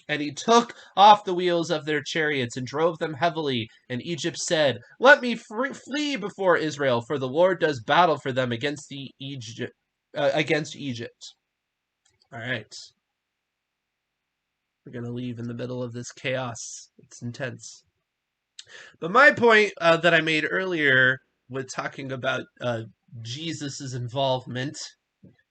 And he took off the wheels of their chariots and drove them heavily. And Egypt said, "Let me flee before Israel, for the Lord does battle for them against Egypt. All right. We're going to leave in the middle of this chaos. It's intense. But my point that I made earlier with talking about Jesus' involvement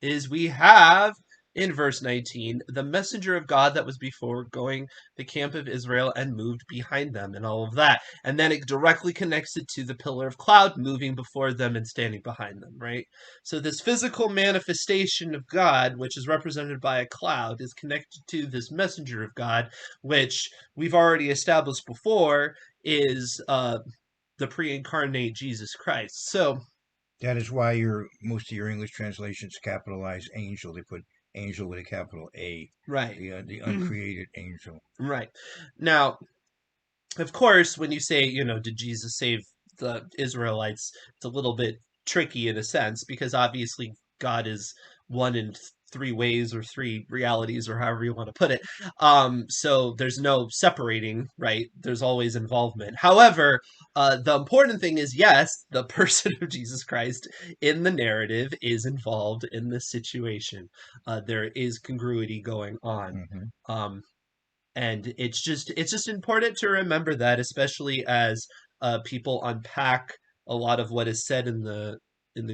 is we have in verse 19, the messenger of God that was before going the camp of Israel and moved behind them and all of that. And then it directly connects it to the pillar of cloud moving before them and standing behind them, right? So this physical manifestation of God, which is represented by a cloud, is connected to this messenger of God, which we've already established before is the pre-incarnate Jesus Christ. So That is why most of your English translations capitalize angel. They put angel with a capital A, right. the uncreated angel. Right. Now, of course, when you say, did Jesus save the Israelites, it's a little bit tricky in a sense because obviously God is one in three ways or three realities or however you want to put it. So there's no separating, right? There's always involvement. However, the important thing is, yes, the person of Jesus Christ in the narrative is involved in this situation. There is congruity going on. Hmm. Um, and it's just important to remember that, especially as people unpack a lot of what is said in the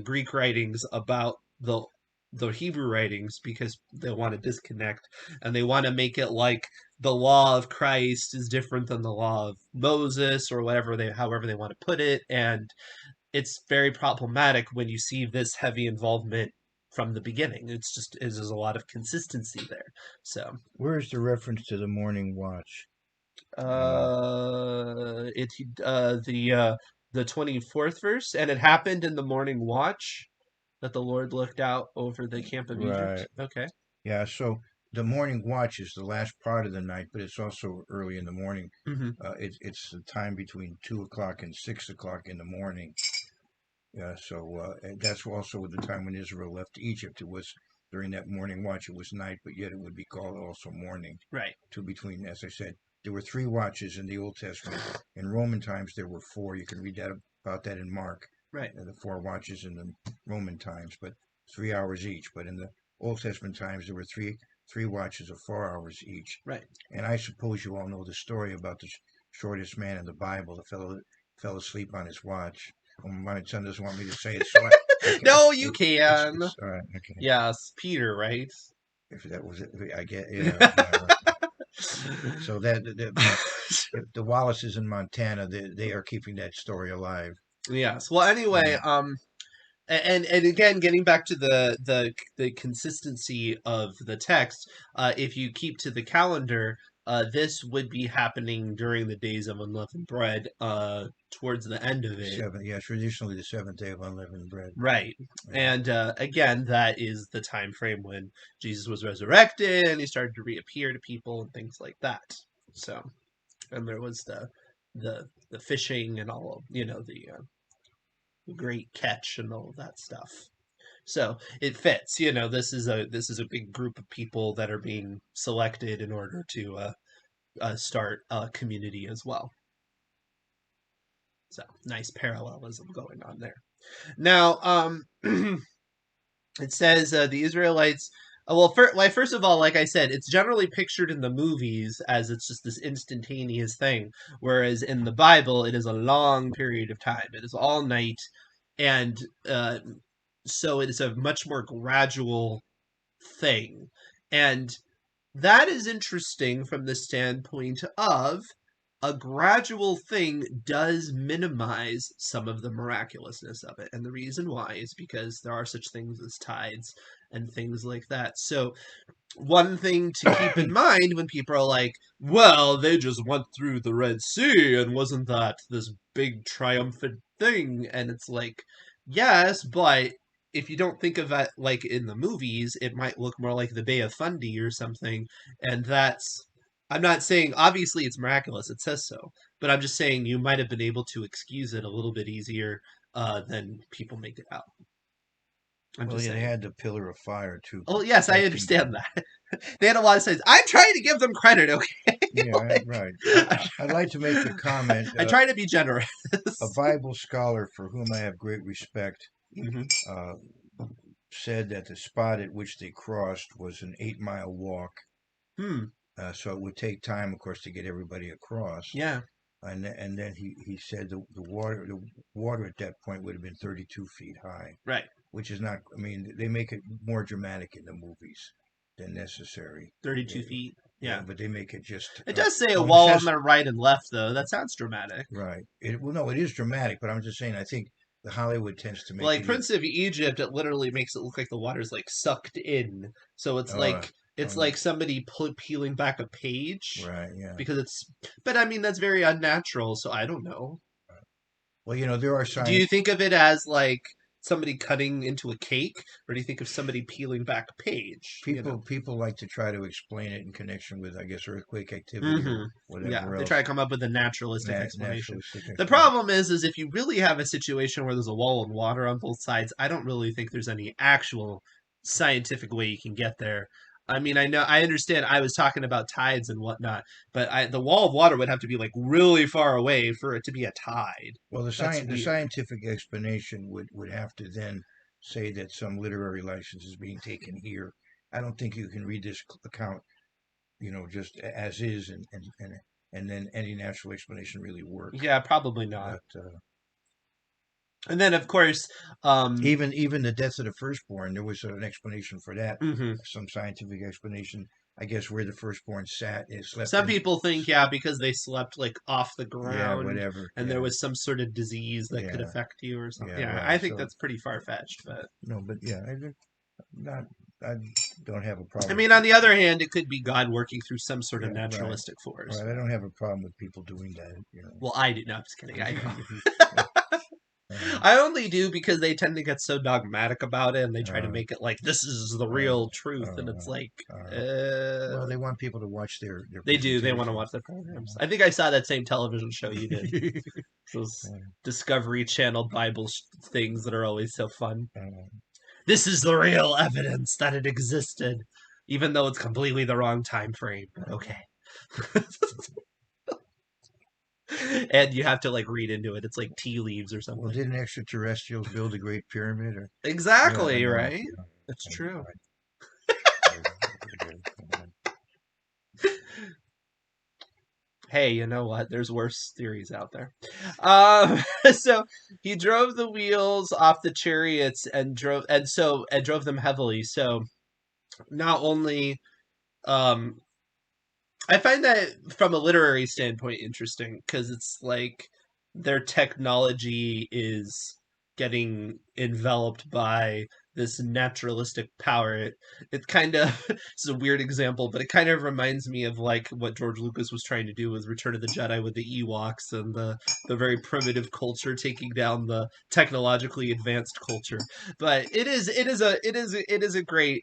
Greek writings about the Hebrew writings, because they want to disconnect and they want to make it like the law of Christ is different than the law of Moses or whatever however they want to put it. And it's very problematic when you see this heavy involvement from the beginning. There's a lot of consistency there. So Where is the reference to the morning watch? it the 24th verse, and it happened in the morning watch that the Lord looked out over the camp of Egypt. Right. Okay. Yeah. So the morning watch is the last part of the night, but it's also early in the morning. Hmm. It's the time between 2 o'clock and 6 o'clock in the morning. Yeah, so and that's also the time when Israel left Egypt. It was during that morning watch. It was night, but yet it would be called also morning. Right. Between, as I said, there were three watches in the Old Testament. In Roman times, there were four. You can read about that in Mark. Right. The four watches in the Roman times, but 3 hours each. But in the Old Testament times, there were three watches of 4 hours each. Right. And I suppose you all know the story about the shortest man in the Bible, the fellow that fell asleep on his watch. My son doesn't want me to say it, so okay. No, you can. It's all right. Okay, Yes, Peter, right? if that was it, I get, yeah, yeah. So that the Wallaces in Montana, they are keeping that story alive. Yes. Well, anyway, Yeah. and again, getting back to the consistency of the text, if you keep to the calendar, this would be happening during the days of unleavened bread, towards the end of it. Traditionally the seventh day of unleavened bread. Right. Yeah. And again, that is the time frame when Jesus was resurrected and he started to reappear to people and things like that. So, and there was the fishing and all of, the great catch and all of that stuff. So it fits. This is a big group of people that are being selected in order to start a community as well. So nice parallelism going on there. Now, it says the Israelites. First of all, like I said, it's generally pictured in the movies as it's just this instantaneous thing, whereas in the Bible, it is a long period of time. It is all night, and uh, so it is a much more gradual thing. And that is interesting from the standpoint of a gradual thing does minimize some of the miraculousness of it. And the reason why is because there are such things as tides and things like that. So one thing to keep in mind when people are like, well, they just went through the Red Sea and wasn't that this big triumphant thing? And it's like, yes, but if you don't think of it like in the movies, it might look more like the Bay of Fundy or something. And I'm not saying, obviously, it's miraculous, it says so, but I'm just saying you might have been able to excuse it a little bit easier than people make it out. I'm Well, just yeah, they saying. had the pillar of fire too, Oh, yes, I protecting understand them. that. They had a lot of signs. I'm trying to give them credit, okay? Yeah, Like, right. I'm I'd like to make a comment. I try to be generous. A Bible scholar for whom I have great respect Hmm. uh, said that the spot at which they crossed was an 8 mile walk. Hmm. So it would take time, of course, to get everybody across. Yeah. And then he said the water at that point would have been 32 feet high, Right. which is not. I mean, they make it more dramatic in the movies. than necessary. 32 feet. Yeah. But they make it just. It does say a Well, it wall on says the right and left, though. That sounds dramatic. right. Well, no, it is dramatic, but I'm just saying. I think the Hollywood tends to make Like it. Prince of Egypt, it literally makes it look like the water's like sucked in. So Oh, it's oh, like somebody peeling back a page right. Yeah. because it's. But I mean, that's very unnatural. So I don't know. Well, there are Do signs. you think of it as like somebody cutting into a cake, or do you think of somebody peeling back a page? People like to try to explain it in connection with, I guess, earthquake activity or Yeah, whatever they else. try to come up with a naturalistic explanation. Naturalistic The explanation. problem is if you really have a situation where there's a wall and water on both sides, I don't really think there's any actual scientific way you can get there. I mean, I understand. I was talking about tides and whatnot, but the wall of water would have to be like really far away for it to be a tide. Well, That's the weird. scientific explanation would have to then say that some literary license is being taken here. I don't think you can read this account, just as is, and then any natural explanation really work. Yeah, probably not. But And then, of course, even the death of the firstborn, there was an explanation for that, mhm. some scientific explanation. I guess where the firstborn sat, it slept Some in. people think, yeah, because they slept like off the Yeah, ground whatever. and there Yeah, was some sort of disease that could yeah, affect you or something. yeah. Yeah, Right. I think So that's pretty far fetched, but no, but yeah, not. I don't have a I problem with mean, on the other hand, it could be God working through some sort of yeah, right. naturalistic force. Right. I don't have a problem with people doing that. Well, I do. No, I'm just kidding. I know. uh, I only do because they tend to get so dogmatic about it and they try to uh, make it like this is the uh, real truth, and it's uh, like, well, they want people to watch their they do. They want to presentation. watch the programs. I think I saw that same television show you did. Uh, Those Discovery Channel Bible things that are always so fun. uh, This is the real evidence that it existed, even though it's completely the wrong time frame. But okay. And you have to like read into it. It's like tea leaves or well, something. didn't extraterrestrials build the Great Pyramid? Or yeah, I Exactly, know. right? That's I true. Hey, you know what? There's worse theories out there. So he drove the wheels off the chariots and drove them heavily. So not only um I find that from a literary standpoint interesting because it's like their technology is getting enveloped by this naturalistic power. It kind of it's a weird example, but it kind of reminds me of like what George Lucas was trying to do with Return of the Jedi with the Ewoks and the very primitive culture taking down the technologically advanced culture. But it is a great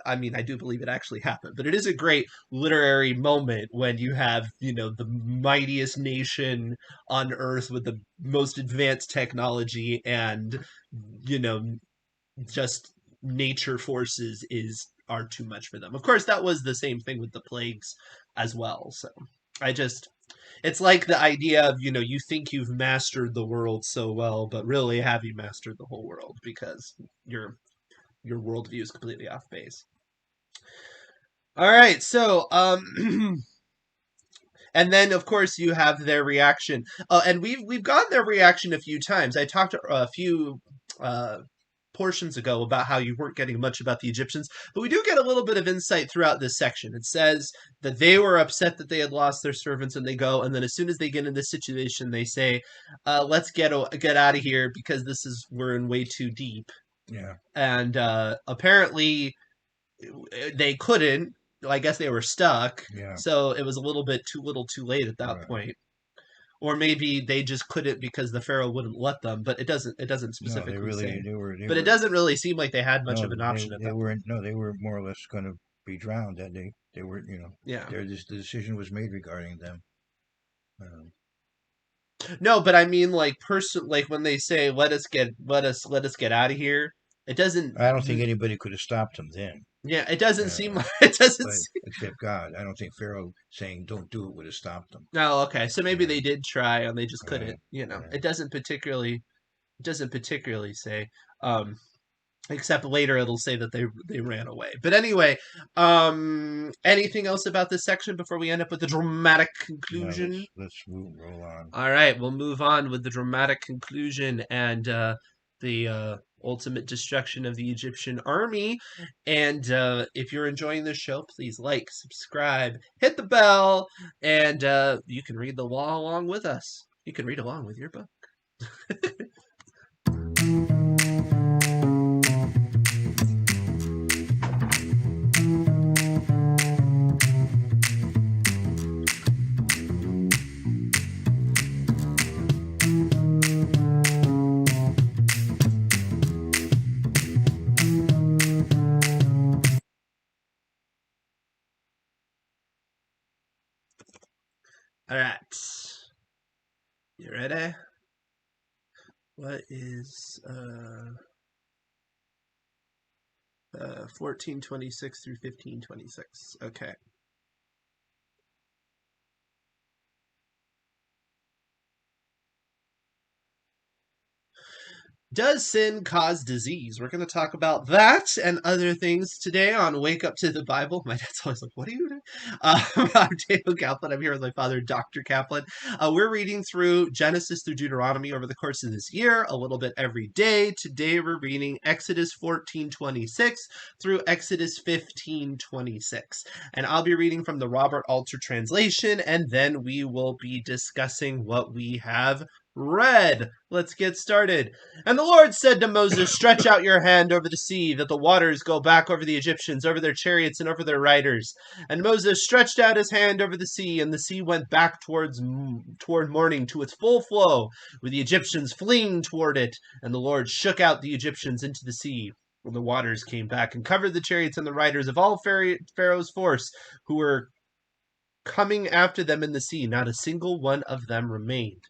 I mean, I do believe it actually happened, but it is a great literary moment when you have, the mightiest nation on earth with the most advanced technology and, you know, just nature forces are too much for them. Of course, that was the same thing with the plagues as well. So I just it's like the idea of, you think you've mastered the world so well, but really have you mastered the whole world because your worldview is completely off base. All right, so and then of course you have their reaction. And we've gotten their reaction a few times. I talked a few uh, portions ago about how you weren't getting much about the Egyptians, but we do get a little bit of insight throughout this section. It says that they were upset that they had lost their servants, and they go, and then as soon as they get in this situation, they say, "Let's get out of here because we're in way too deep." yeah, And apparently they couldn't. I guess they were stuck, yeah. so it was a little bit too little, too late at that Right. point. Or maybe they just couldn't because the pharaoh wouldn't let them. But it doesn't No, specifically say. they But it were doesn't really seem like they had much no, of an option at they that point. weren't. No, they were more or less going to be drowned. That they were, Yeah. the decision was made regarding them. Um, No, but I mean, like like when they say let us get out of here. It doesn't. I don't think anybody could have stopped them then. Yeah, it doesn't seem Uh, like it doesn't. but except God, I don't think Pharaoh saying "Don't do it" would have stopped them. No, okay. So maybe Uh, they did try and they just uh, couldn't. uh, It doesn't particularly say. Um, except later it'll say that they ran away. But anyway, anything else about this section before we end up with the dramatic no, conclusion? let's roll on. All right, we'll move on with the dramatic conclusion and the ultimate destruction of the Egyptian army. And if you're enjoying this show, please like, subscribe, hit the bell, and you can read the law along with us. You can read along with your book. All right. You ready? What is 1426 through 1526? Okay. Does sin cause disease? We're going to talk about that and other things today on Wake Up to the Bible. My dad's always like, what are you doing? I'm Daniel Kaplan. I'm here with my father, Dr. Kaplan. We're reading through Genesis through Deuteronomy over the course of this year, a little bit every day. Today we're reading Exodus 14:26 through Exodus 15:26. And I'll be reading from the Robert Alter translation, and then we will be discussing what we have read. Let's get started. And the Lord said to Moses, stretch out your hand over the sea, that the waters go back over the Egyptians, over their chariots, and over their riders. And Moses stretched out his hand over the sea, and the sea went back toward morning to its full flow, with the Egyptians fleeing toward it. And the Lord shook out the Egyptians into the sea. And the waters came back and covered the chariots and the riders of all Pharaoh's force, who were coming after them in the sea. Not a single one of them remained.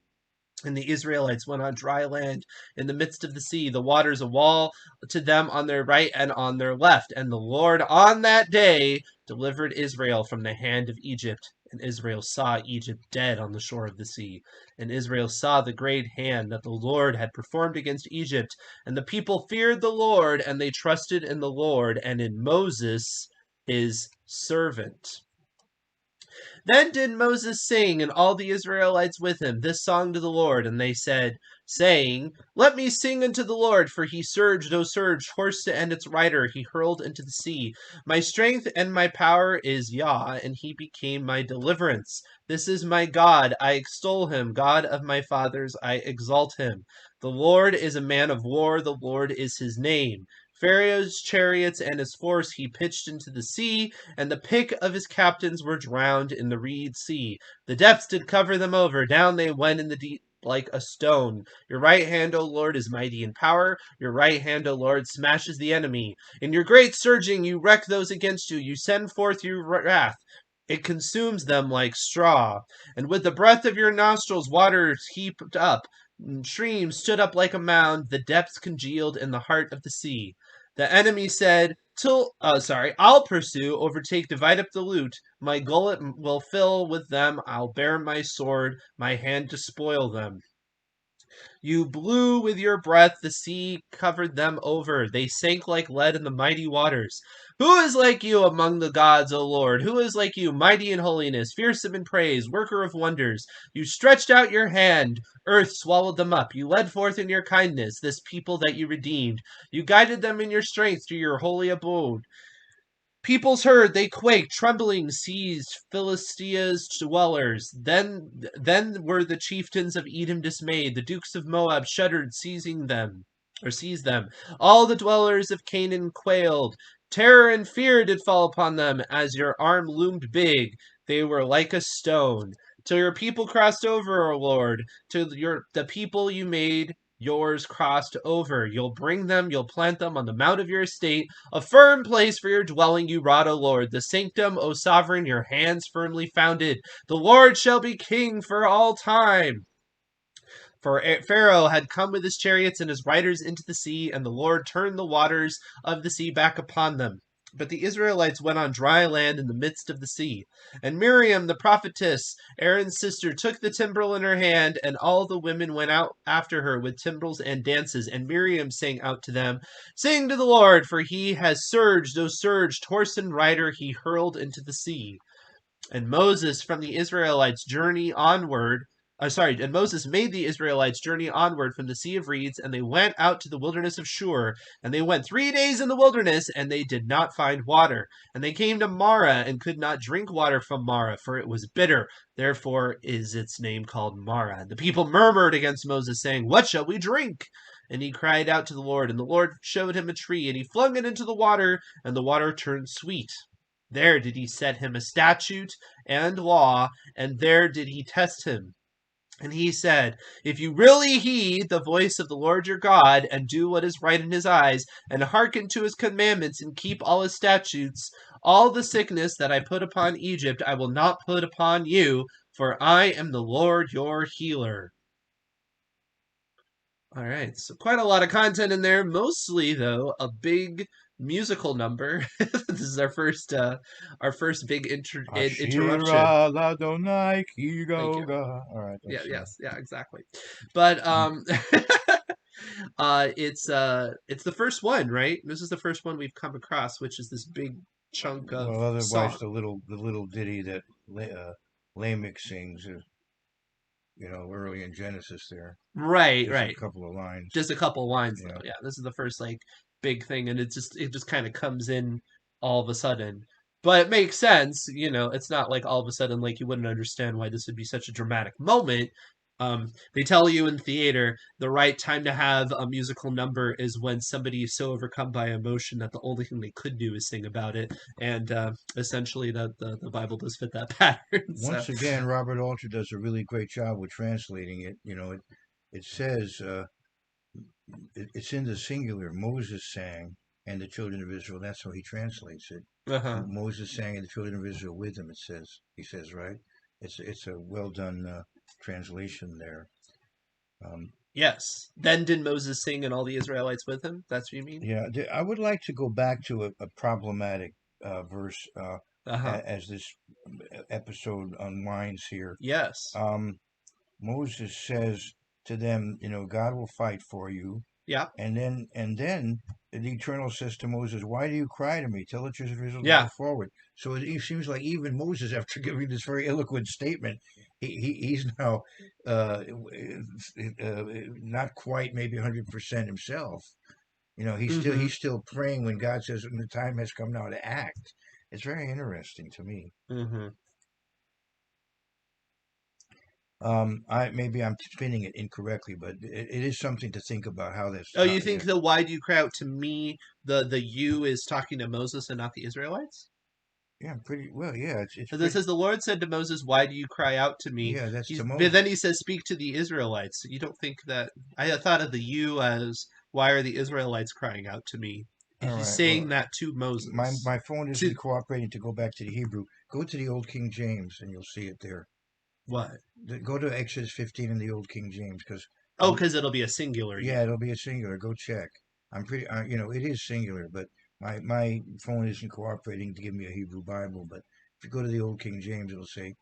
And the Israelites went on dry land in the midst of the sea, the waters a wall to them on their right and on their left. And the Lord on that day delivered Israel from the hand of Egypt. And Israel saw Egypt dead on the shore of the sea. And Israel saw the great hand that the Lord had performed against Egypt. And the people feared the Lord, and they trusted in the Lord and in Moses, his servant. Then did Moses sing, and all the Israelites with him, this song to the Lord. And they said, saying, let me sing unto the Lord, for he surged, horse and its rider, he hurled into the sea. My strength and my power is Yah, and he became my deliverance. This is my God, I extol him, God of my fathers, I exalt him. The Lord is a man of war, the Lord is his name. Pharaoh's chariots and his force he pitched into the sea, and the pick of his captains were drowned in the reed sea. The depths did cover them over, down they went in the deep like a stone. Your right hand, O Lord, is mighty in power. Your right hand, O Lord, smashes the enemy. In your great surging you wreck those against you. You send forth your wrath. It consumes them like straw. And with the breath of your nostrils waters heaped up. Streams stood up like a mound. The depths congealed in the heart of the sea. The enemy said, I'll pursue, overtake, divide up the loot. My gullet will fill with them. I'll bear my sword, my hand to spoil them. You blew with your breath, the sea covered them over. They sank like lead in the mighty waters. Who is like you among the gods, O Lord? Who is like you, mighty in holiness, fearsome in praise, worker of wonders? You stretched out your hand, earth swallowed them up. You led forth in your kindness this people that you redeemed. You guided them in your strength to your holy abode. Peoples heard, they quaked, trembling seized Philistia's dwellers. Then were the chieftains of Edom dismayed. The dukes of Moab shuddered, seized them. All the dwellers of Canaan quailed. Terror and fear did fall upon them, as your arm loomed big. They were like a stone. Till your people crossed over, O Lord, the people you made yours crossed over. You'll bring them, you'll plant them on the mount of your estate, a firm place for your dwelling you wrought, O Lord. The sanctum, O sovereign, your hands firmly founded. The Lord shall be king for all time. For Pharaoh had come with his chariots and his riders into the sea, and the Lord turned the waters of the sea back upon them. But the Israelites went on dry land in the midst of the sea. And Miriam, the prophetess, Aaron's sister, took the timbrel in her hand, and all the women went out after her with timbrels and dances. And Miriam sang out to them, sing to the Lord, for he has surged, horse and rider he hurled into the sea. And Moses from the Israelites journey onward And Moses made the Israelites journey onward from the Sea of Reeds, and they went out to the wilderness of Shur. And they went 3 days in the wilderness, and they did not find water. And they came to Marah, and could not drink water from Marah, for it was bitter. Therefore is its name called Marah. The people murmured against Moses, saying, "What shall we drink?" And he cried out to the Lord, and the Lord showed him a tree, and he flung it into the water, and the water turned sweet. There did he set him a statute and law, and there did he test him. And he said, "If you really heed the voice of the Lord your God, and do what is right in his eyes, and hearken to his commandments, and keep all his statutes, all the sickness that I put upon Egypt I will not put upon you, for I am the Lord your healer." All right, so quite a lot of content in there. Mostly, though, a big musical number. This is our first big interruption. Ashira Ladonai Thank you. Kigoga. All right. Yeah, That's, yes, yeah, exactly. But mm, it's the first one, right? This is the first one we've come across, which is this big chunk of well, otherwise song. the little ditty that Lamech sings, early in Genesis there. Right, Just a right. couple of lines. Just a couple lines Yeah. though. Yeah, this is the first like big thing, and it just kind of comes in all of a sudden. But it makes sense, it's not like all of a sudden like you wouldn't understand why this would be such a dramatic moment. They tell you in theater the right time to have a musical number is when somebody is so overcome by emotion that the only thing they could do is sing about it, and essentially the Bible does fit that pattern. So, Once again, Robert Alter does a really great job with translating it. It says it's in the singular. Moses sang, and the children of Israel. That's how he translates it. uh-huh. Moses sang, and the children of Israel with him. He says, right? It's a well done translation there. Yes. Then did Moses sing and all the Israelites with him? That's what you mean? Yeah, I would like to go back to a problematic verse Uh-huh. as this episode unwinds here. Yes. Moses says to them, God will fight for you. Yeah. And then the Eternal says to Moses, "Why do you cry to me? Tell the children of Israel to go Yeah. forward." So it seems like even Moses, after giving this very eloquent statement, he's now not quite maybe 100% himself. Mm-hmm. He's still praying when God says the time has come now to act. It's very interesting to me. Mm-hmm. Maybe I'm spinning it incorrectly, but it is something to think about how this. Oh, you think Yeah, the "why do you cry out to me," the you is talking to Moses and not the Israelites? yeah, pretty well. Yeah, it's Because it pretty. says the Lord said to Moses, "Why do you cry out to me?" Yeah, that's to But then Moses. he says, "Speak to the Israelites." You don't think that I thought of the you as why are the Israelites crying out to me? All He's right. saying Well, that to Moses. my phone To isn't cooperating to go back to the Hebrew. Go to the Old King James, and you'll see it there. what? Go to Exodus 15 in the Old King James, because Oh, because it'll be a singular yeah, you. it'll be a singular. Go check. I'm pretty. It is singular, but my phone isn't cooperating to give me a Hebrew Bible. But if you go to the Old King James, it'll say,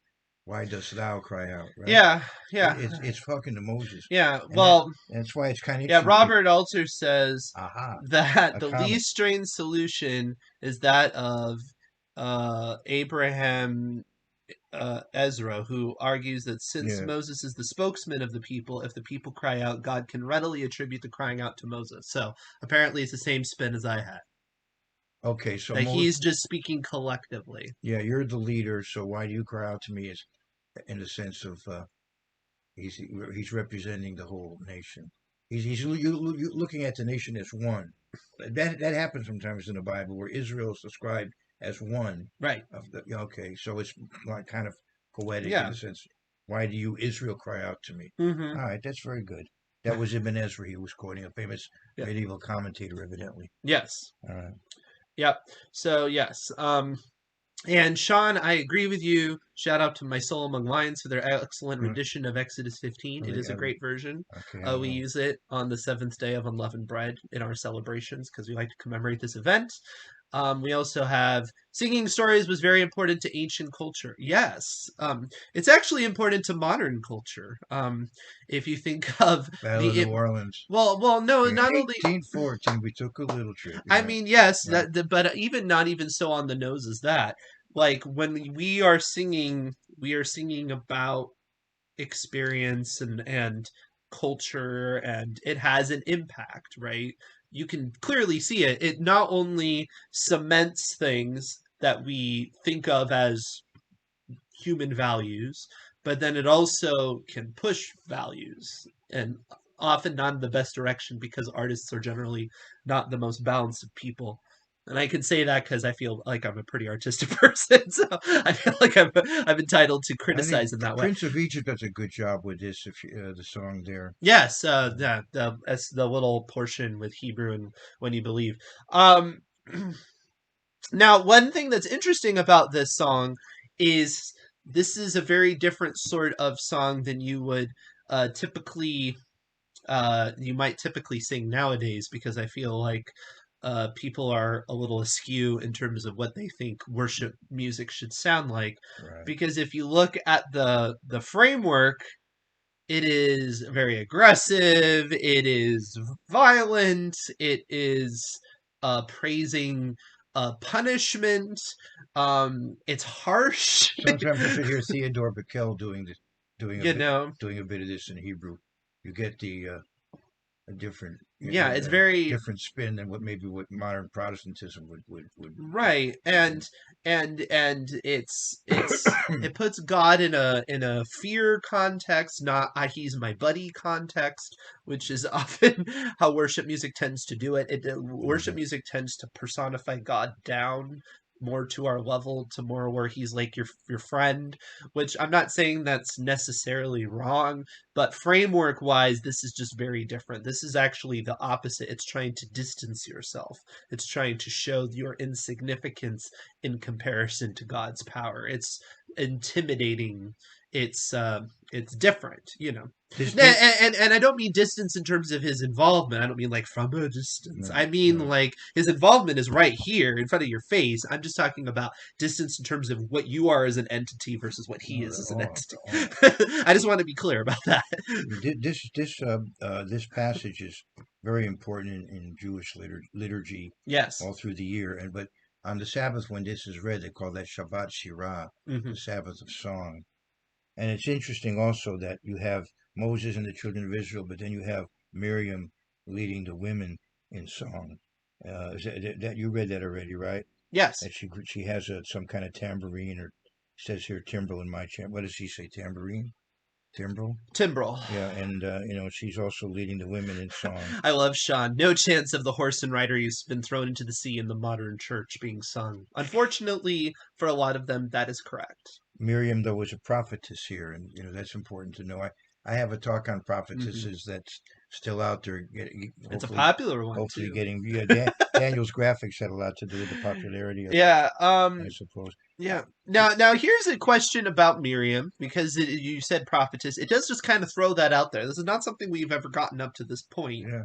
"Why dost thou cry out?" Right? Yeah, yeah, It's talking to Moses, yeah. and Well, that's why it's kind of yeah. interesting. Robert Alter says Aha, that a the comment. least strange solution is that of Abraham Ezra, who argues that since Yeah. Moses is the spokesman of the people, if the people cry out, God can readily attribute the crying out to Moses. So apparently, it's the same spin as I had. Okay, so That he's just speaking collectively. yeah, you're the leader, so why do you cry out to me? Is in the sense of he's representing the whole nation. He's you looking at the nation as one. That happens sometimes in the Bible where Israel is described as one. Right. Yeah, okay, so it's like kind of poetic in Yeah. the sense, why do you Israel cry out to me? Mm-hmm. All right, that's very good. That was Ibn Ezra. He was quoting a famous Yeah. medieval commentator, evidently. Yes. All right. Yep. So yes. And Sean, I agree with you. Shout out to My Soul Among Lions for their excellent Mm, rendition of Exodus 15. It is a great version. okay, I We will. use it on the seventh day of unleavened bread in our celebrations because we like to commemorate this event. We also have singing stories was very important to ancient culture. Yes, it's actually important to modern culture. If you think of Battle of the New Orleans. no, In not only 1814, we took a little trip. I Yeah, mean, yes, right. but even not even so on the nose as that. Like when we are singing about experience and culture, and it has an impact, right? You can clearly see it. It not only cements things that we think of as human values, but then it also can push values, and often not in the best direction because artists are generally not the most balanced of people. And I can say that because I feel like I'm a pretty artistic person, so I feel like I'm entitled to I think criticize in that way. Prince of Egypt does a good job with this. If the song there, Yes, uh, that's the little portion with Hebrew and when you believe. Um, Now, one thing that's interesting about this song is this is a very different sort of song than you would typically you might typically sing nowadays, because I feel like people are a little askew in terms of what they think worship music should sound like. right? Because if you look at the framework, it is very aggressive. It is violent. It is praising punishment. It's harsh. Sometimes you should hear Theodore Bickel doing a you bit, know, doing a bit of this in Hebrew. You get the a different, yeah, it's very different spin than what modern Protestantism right, would. and it puts God in a fear context, not he's my buddy context, which is often how worship music tends to do it. Worship Mhm. music tends to personify God down more to our level, to more where he's like your friend, which I'm not saying that's necessarily wrong, but framework wise, this is just very different. This is actually the opposite. It's trying to distance yourself. It's trying to show your insignificance in comparison to God's power. It's intimidating. It's different, you know. This, And, this, and I don't mean distance in terms of his involvement. I don't mean like from a distance. I no, mean no, like his involvement is right here in front of your face. I'm just talking about distance in terms of what you are as an entity versus what he no, is as an oh, entity. oh. I just want to be clear about that. This passage is very important in Jewish liturgy Yes. all through the year. And but on the Sabbath when this is read, they call that Shabbat Shirah, Hmm. the Sabbath of song. And it's interesting also that you have Moses and the children of Israel, but then you have Miriam leading the women in song. That you read that already, right? Yes. That she has some kind of tambourine, or it says here timbrel in my chant. What does he say? Tambourine, timbrel. Timbrel. Yeah, and she's also leading the women in song. I love Sean. No chance of the horse and rider who's been thrown into the sea in the modern church being sung. Unfortunately, for a lot of them, that is correct. Miriam, though, was a prophetess here, and that's important to know. I have a talk on Hmm. prophetesses that's still out there, It's a hopefully popular one too. getting. Yeah, Daniel's graphics had a lot to do with the popularity of it, Yeah. I suppose. Yeah. Uh, Now here's a question about Miriam, because you said prophetess. It does just kind of throw that out there. This is not something we've ever gotten up to this point. yeah,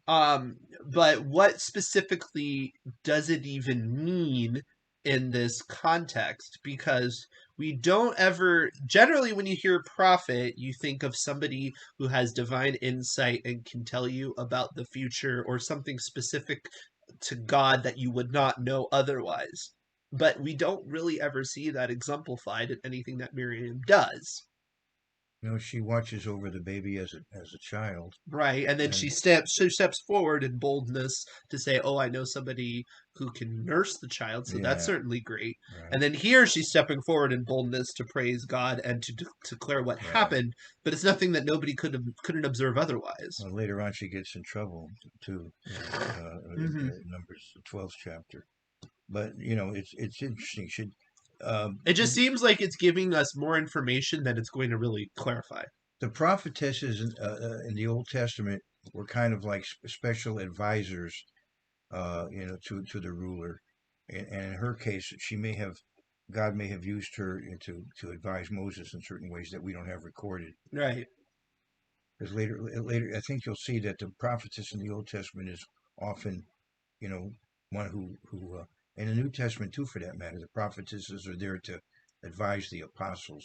Um, but what specifically does it even mean in this context? Because we don't ever, generally, when you hear prophet, you think of somebody who has divine insight and can tell you about the future or something specific to God that you would not know otherwise. But we don't really ever see that exemplified in anything that Miriam does. she watches over the baby as a child, Right, and then and she steps forward in boldness to say, "Oh, I know somebody who can nurse the child," so that's yeah, certainly great. right, And then here she's stepping forward in boldness to praise God and to declare what right. happened, but it's nothing that nobody couldn't observe otherwise. Well, later on, she gets in trouble too. Hmm. In Numbers, the 12th chapter. But it's interesting. Should It just seems like it's giving us more information than it's going to really clarify. the prophetesses in the Old Testament were kind of like special advisors, to the ruler. And in her case, God may have used her to advise Moses in certain ways that we don't have recorded. Right. Because later, I think you'll see that the prophetess in the Old Testament is often, one who in the New Testament too, for that matter, the prophetesses are there to advise the apostles,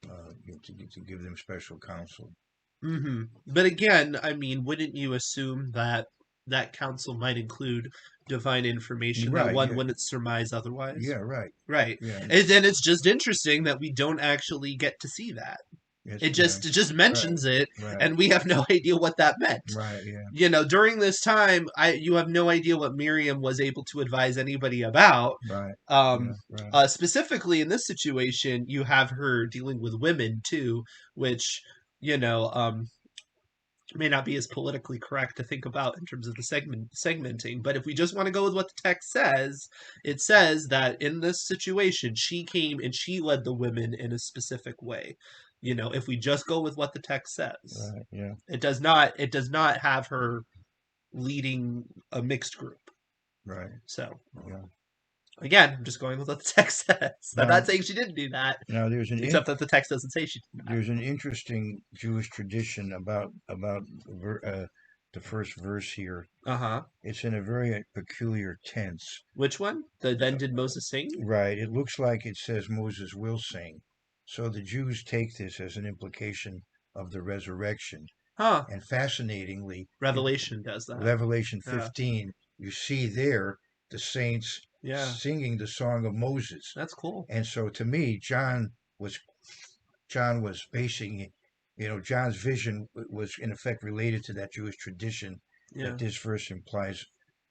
to give them special counsel. But again, I mean, wouldn't you assume that that counsel might include divine information that Right? one Yeah. wouldn't surmise otherwise? Yeah. Right. Right. Yeah. And then it's just interesting that we don't actually get to see that. It's, It yeah. just Right. mentions it, Right. and we have no idea what that meant. Right. Yeah. During this time, you have no idea what Miriam was able to advise anybody about. Right. Um, Yeah. Right. Specifically in this situation, you have her dealing with women too, which you know um, may not be as politically correct to think about in terms of the segmenting. But if we just want to go with what the text says, it says that in this situation, she came and she led the women in a specific way. If we just go with what the text says, Right. Yeah. it does not have her leading a mixed group. Right. So Yeah. again, I'm just going with what the text says. I'm Now, not saying she didn't do that, now except that the text doesn't say she did that. there's an interesting Jewish tradition about the first verse here. Uh-huh. It's in a very peculiar tense. Which one? The then did Moses sing? Right. It looks like it says Moses will sing. So the Jews take this as an implication of the resurrection. Huh. And fascinatingly, in Revelation does that. Revelation Yeah. 15, you see there the saints Yeah. singing the song of Moses. That's cool. And so to me, John was basing, John's vision was in effect related to that Jewish tradition Yeah. that this verse implies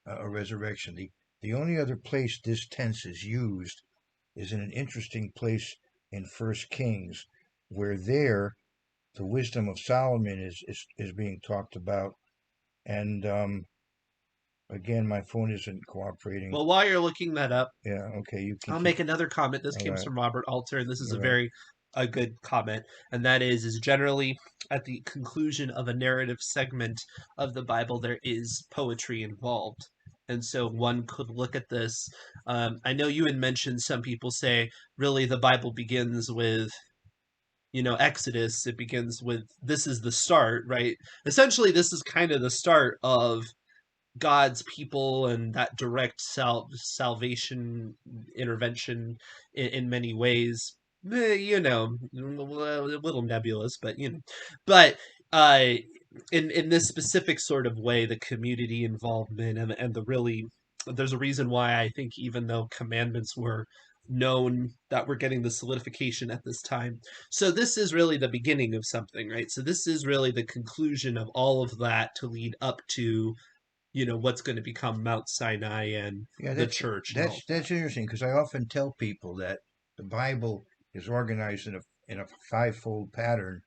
a resurrection. The only other place this tense is used is in an interesting place in First Kings, where there the wisdom of Solomon is being talked about. And again, my phone isn't cooperating. Well, while you're looking that up, Yeah, okay, you can I'll keep. make another comment. This All comes right, from Robert Alter, and this is all a right. very a good comment, and that is generally at the conclusion of a narrative segment of the Bible, there is poetry involved. And so one could look at this. I know you had mentioned some people say, really, the Bible begins with Exodus. It begins with this is the start, right? Essentially, this is kind of the start of God's people and that direct salvation intervention in many ways. A little nebulous, but but uh, in this specific sort of way, the community involvement and the really there's a reason why I think even though commandments were known that we're getting the solidification at this time. So this is really the beginning of something, right? So this is really the conclusion of all of that to lead up to what's going to become Mount Sinai and Yeah, the that's church and all that's of that. that's interesting because I often tell people that the Bible is organized in a fivefold pattern,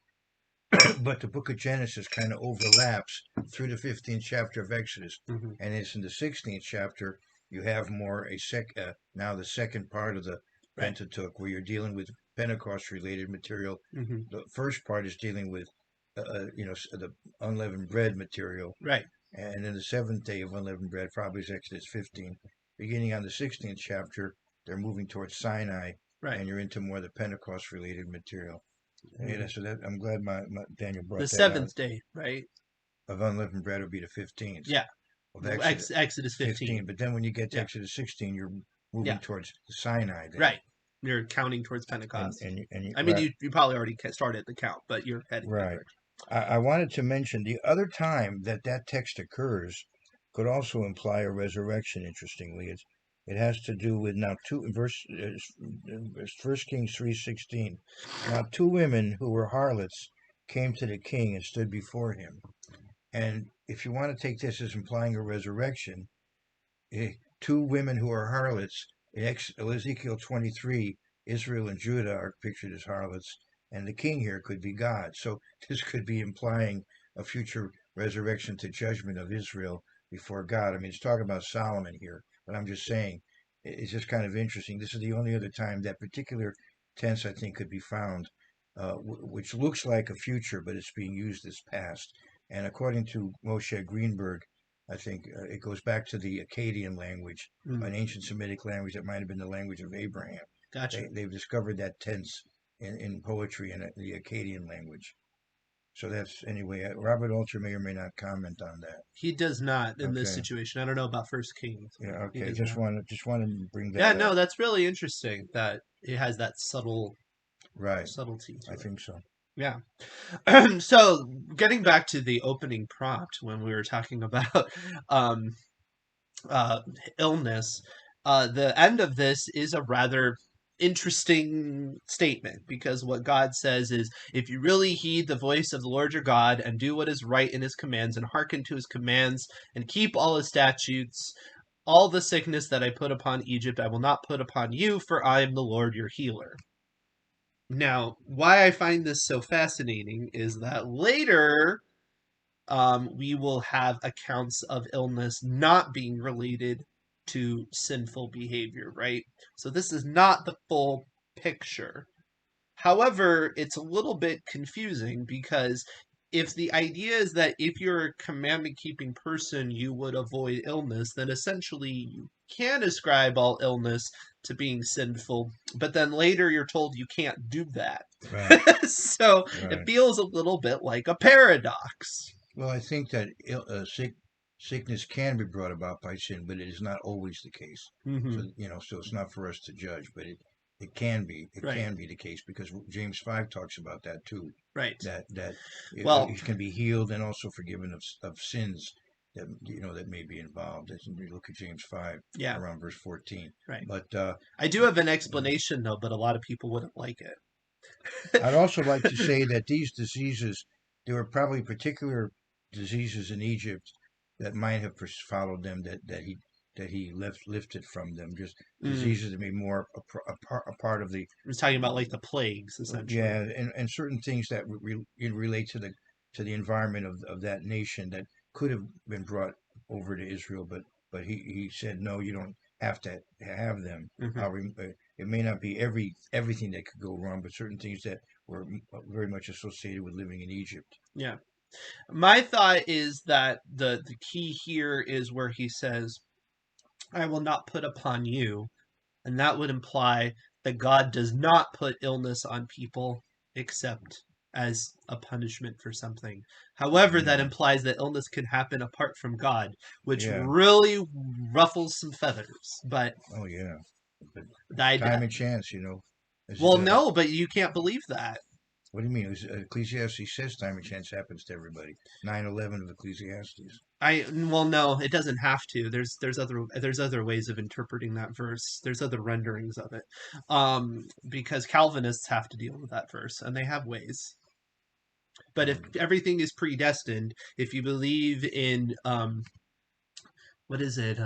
but the book of Genesis kind of overlaps through the 15th chapter of Exodus, Hmm. and it's in the 16th chapter you have more now the second part of the Right. Pentateuch where you're dealing with Pentecost related material. Hmm. The first part is dealing with the unleavened bread material, Right. and then the seventh day of unleavened bread probably is Exodus 15. Beginning on the 16th chapter, they're moving towards Sinai, Right. and you're into more of the Pentecost related material. Hmm. Yeah, so that I'm glad my Daniel The brought that out. seventh day, right? Of unleavened bread would be the 15th Yeah. of Exodus Exodus 15. 15. But then when you get to Yeah. Exodus 16, you're Yeah. moving towards Sinai then, Right. You're counting towards and Pentecost. and and I mean, right, you probably already started the count, but you're heading that right. direction. I wanted to mention the other time that text occurs could also imply a resurrection. Interestingly, it has to do with now two verse First Kings 3:16. Now two women who were harlots came to the king and stood before him. And if you want to take this as implying a resurrection, two women who are harlots in Ezekiel 23, Israel and Judah are pictured as harlots, and the king here could be God. So this could be implying a future resurrection to judgment of Israel before God. I mean, it's talking about Solomon here, but I'm just saying it's just kind of interesting. This is the only other time that particular tense I think could be found, which looks like a future, but it's being used as past. And according to Moshe Greenberg, I think it goes back to the Akkadian language, Mm, an ancient Semitic language that might have been the language of Abraham. gotcha. They've discovered that tense in poetry in the Akkadian language. So that's anyway. Robert Alter may or may not comment on that. He does not in this Okay. situation. I don't know about First Kings, but Yeah. he Okay. does Just not. wanted to bring Yeah, that no, up. that's really interesting that it has that Right. subtlety I to it. think so. Yeah. So getting back to the opening prompt when we were talking about um, uh, illness, the end of this is a rather interesting statement, because what God says is, if you really heed the voice of the Lord your God and do what is right in his commands and hearken to his commands and keep all his statutes, all the sickness that I put upon Egypt I will not put upon you, for I am the Lord your healer. Now, why I find this so fascinating is that later we will have accounts of illness not being related to sinful behavior, right? So this is not the full picture. However, it's a little bit confusing, because if the idea is that if you're a commandment keeping person, you would avoid illness, then essentially you can ascribe all illness to being sinful, but then later you're told you can't do that. Right, So it right. feels a little bit like a paradox. Well, I think that sickness can be brought about by sin, but it is not always the case. Hmm. So so it's not for us to judge, but it can be Right, the case, because James 5 talks about that too. right. That Well, it can be healed and also forgiven of sins that that may be involved. As you look at James 5 yeah, around verse 14. right. But I do have an explanation though, but a lot of people wouldn't like it. I'd also like to say that these diseases, there were probably particular diseases in Egypt that might have followed them, that he lifted from them. Just Mm, diseases that may be more a part of the I was talking about like the plagues, essentially. yeah, and certain things that relate to the environment of that nation that could have been brought over to Israel, but he said no, you don't have to have them. Hmm. It may not be everything that could go wrong, but certain things that were very much associated with living in Egypt. Yeah. My thought is that the key here is where he says, I will not put upon you. And that would imply that God does not put illness on people except as a punishment for something. However, that Mm, implies that illness can happen apart from God, which yeah. really ruffles some feathers. But Oh yeah. But I, time and chance, Is, well, no, but you can't believe that. what do you mean? Ecclesiastes says time and chance happens to everybody. 9:11 of Ecclesiastes. Well, no, it doesn't have to. There's other ways of interpreting that verse. There's other renderings of it, because Calvinists have to deal with that verse, and they have ways. But if Um, everything is predestined, if you believe in what is it,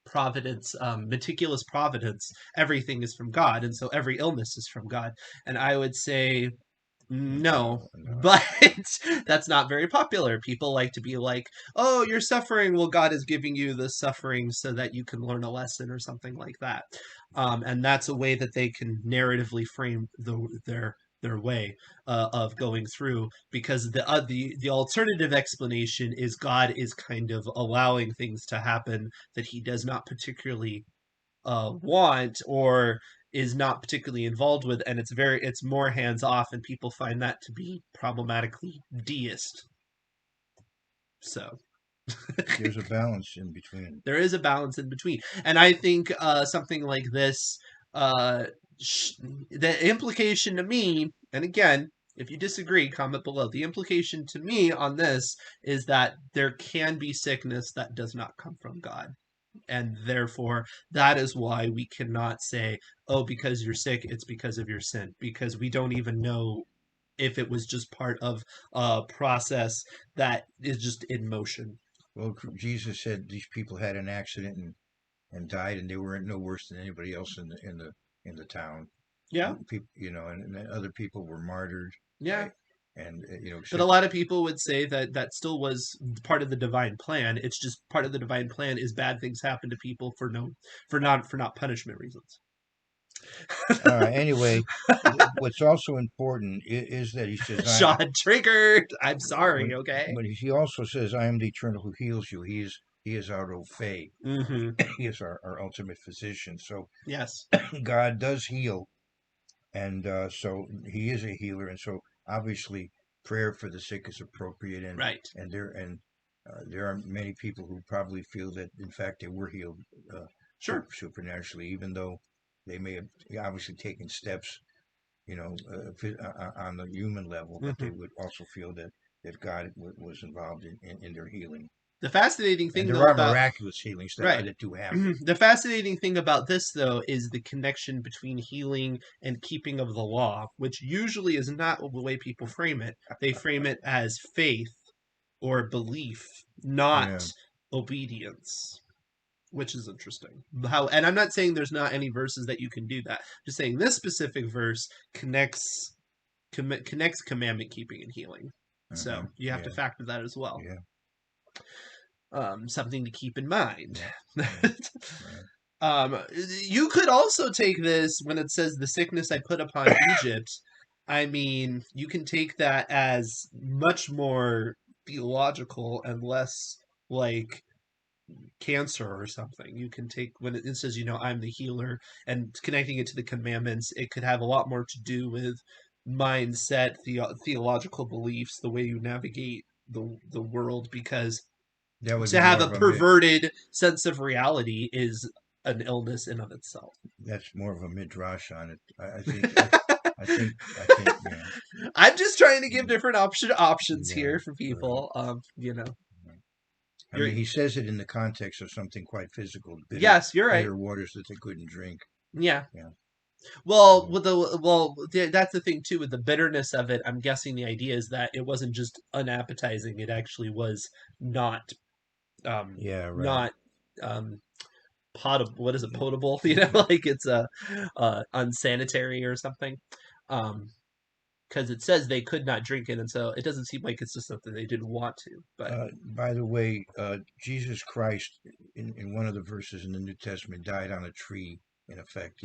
providence, meticulous providence, everything is from God, and so every illness is from God. And I would say no, no, no. but that's not very popular. People like to be like, "Oh, you're suffering. Well, God is giving you the suffering so that you can learn a lesson," or something like that. And that's a way that they can narratively frame their way of going through, because the alternative explanation is God is kind of allowing things to happen that He does not particularly want, or is not particularly involved with, and it's more hands off, and people find that to be problematically deist. So There's a balance in between. there is a balance in between, and I think something like this, uh, the implication to me, and again, if you disagree, comment below. The implication to me on this is that there can be sickness that does not come from God, and therefore that is why we cannot say, oh, because you're sick it's because of your sin, because we don't even know if it was just part of a process that is just in motion. Well, Jesus said these people had an accident and died, and they were no worse than anybody else in the town. Yeah, People, and other people were martyred, yeah. right? And But a except lot of people would say that that still was part of the divine plan. It's just part of the divine plan is bad things happen to people for not punishment reasons. anyway, what's also important is that he says, Sean triggered. I'm when sorry. Okay. but he also says, I am the eternal who heals you. He is our Ophe. Mm-hmm. He is our ultimate physician. So Yes. God does heal, and so he is a healer, and so obviously prayer for the sick is appropriate, Right. and there are many people who probably feel that in fact they were healed uh, Sure. supernaturally, even though they may have obviously taken steps, on the human level, but they Mm-hmm. would also feel that God was involved in their healing. The fascinating And thing, there though, are about miraculous healings right. that do happen. The fascinating thing about this, though, is the connection between healing and keeping of the law, which usually is not the way people frame it. They frame it as faith or belief, not Yeah. obedience, which is interesting. And I'm not saying there's not any verses that you can do that. Just saying this specific verse connects commandment keeping and healing. So you have to Yeah. factor that as well. Yeah. Something to keep in mind. Yeah. Right. You could also take this when it says the sickness I put upon Egypt. I mean, you can take that as much more theological and less like cancer or something. You can take when it says, I'm the healer, and connecting it to the commandments, it could have a lot more to do with mindset, theological beliefs, the way you navigate the world, because That would to be have more a of a perverted sense of reality is an illness in of itself. that's more of a midrash on it. I think yeah. I'm just trying to give different options Yeah. here for Right. people. Right. I You're mean, he says it in the context of something quite physical, yes, you're right. bitter waters that they couldn't drink. Yeah. Yeah. Well, Mm. that's the thing too with the bitterness of it. I'm guessing the idea is that it wasn't just unappetizing; it actually was not, Yeah. Right. not um, potable. What is it? Mm. Potable? Like it's unsanitary or something. Um, because it says they could not drink it, and so it doesn't seem like it's just something they didn't want to. But By the way, Jesus Christ, in one of the verses in the New Testament, died on a tree. In effect,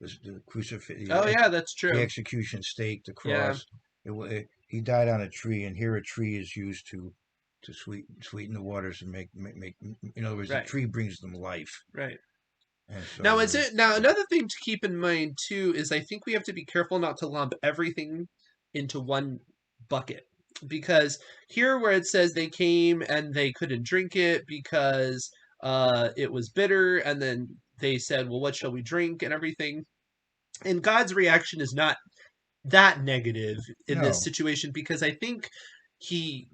the crucifix, oh yeah, that's the true. execution stake, the Yeah, cross. He died on a tree, and here a tree is used to sweeten the waters and make. In other words, the right, tree brings them life, right. and Now, so is it now another thing to keep in mind too is I think we have to be careful not to lump everything into one bucket, because here where it says they came and they couldn't drink it because it was bitter, and then they said, well, what shall we drink and everything, and God's reaction is not that negative in this no, situation, because I think he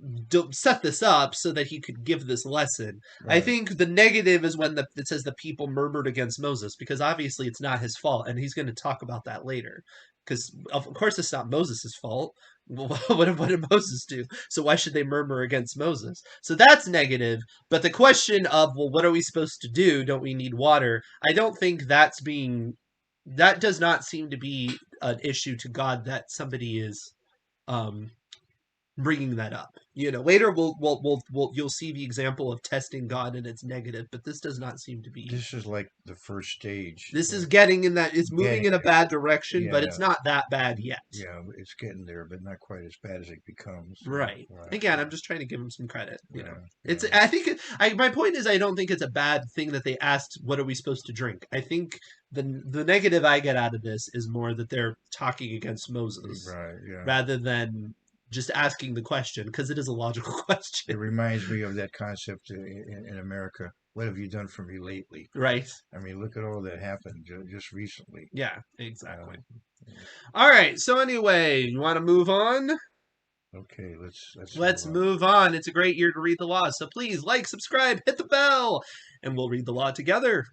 set this up so that he could give this lesson. I right, think the negative is when it says the people murmured against Moses, because obviously it's not his fault, and he's going to talk about that later. Because of course it's not Moses' fault. What did Moses do? So why should they murmur against Moses? So that's negative. But the question of, well, what are we supposed to do? Don't we need water? I don't think that does not seem to be an issue to God that somebody is um, bringing that up. Later you'll see the example of testing God and it's negative, but this does not seem to be. this is like the first stage. This is getting in that it's moving Getting, in a bad direction, but yeah, it's not that bad yet. yeah, it's getting there, but not quite as bad as it becomes. Right. Right, Again, I'm right, just trying to give him some credit. right, It's. right. I think. My point is, I don't think it's a bad thing that they asked, "What are we supposed to drink?" I think the negative I get out of this is more that they're talking against Moses Right, yeah. rather than just asking the question, because it is a logical It question. reminds me of that concept in America. What have you done for me lately? Right. I mean, look at all that happened just recently. Yeah. Uh, Exactly. All right. So anyway, you want to move on? okay, let's move Let's on. move on. It's a great year to read the law. So please like, subscribe, hit the bell, and we'll read the law together.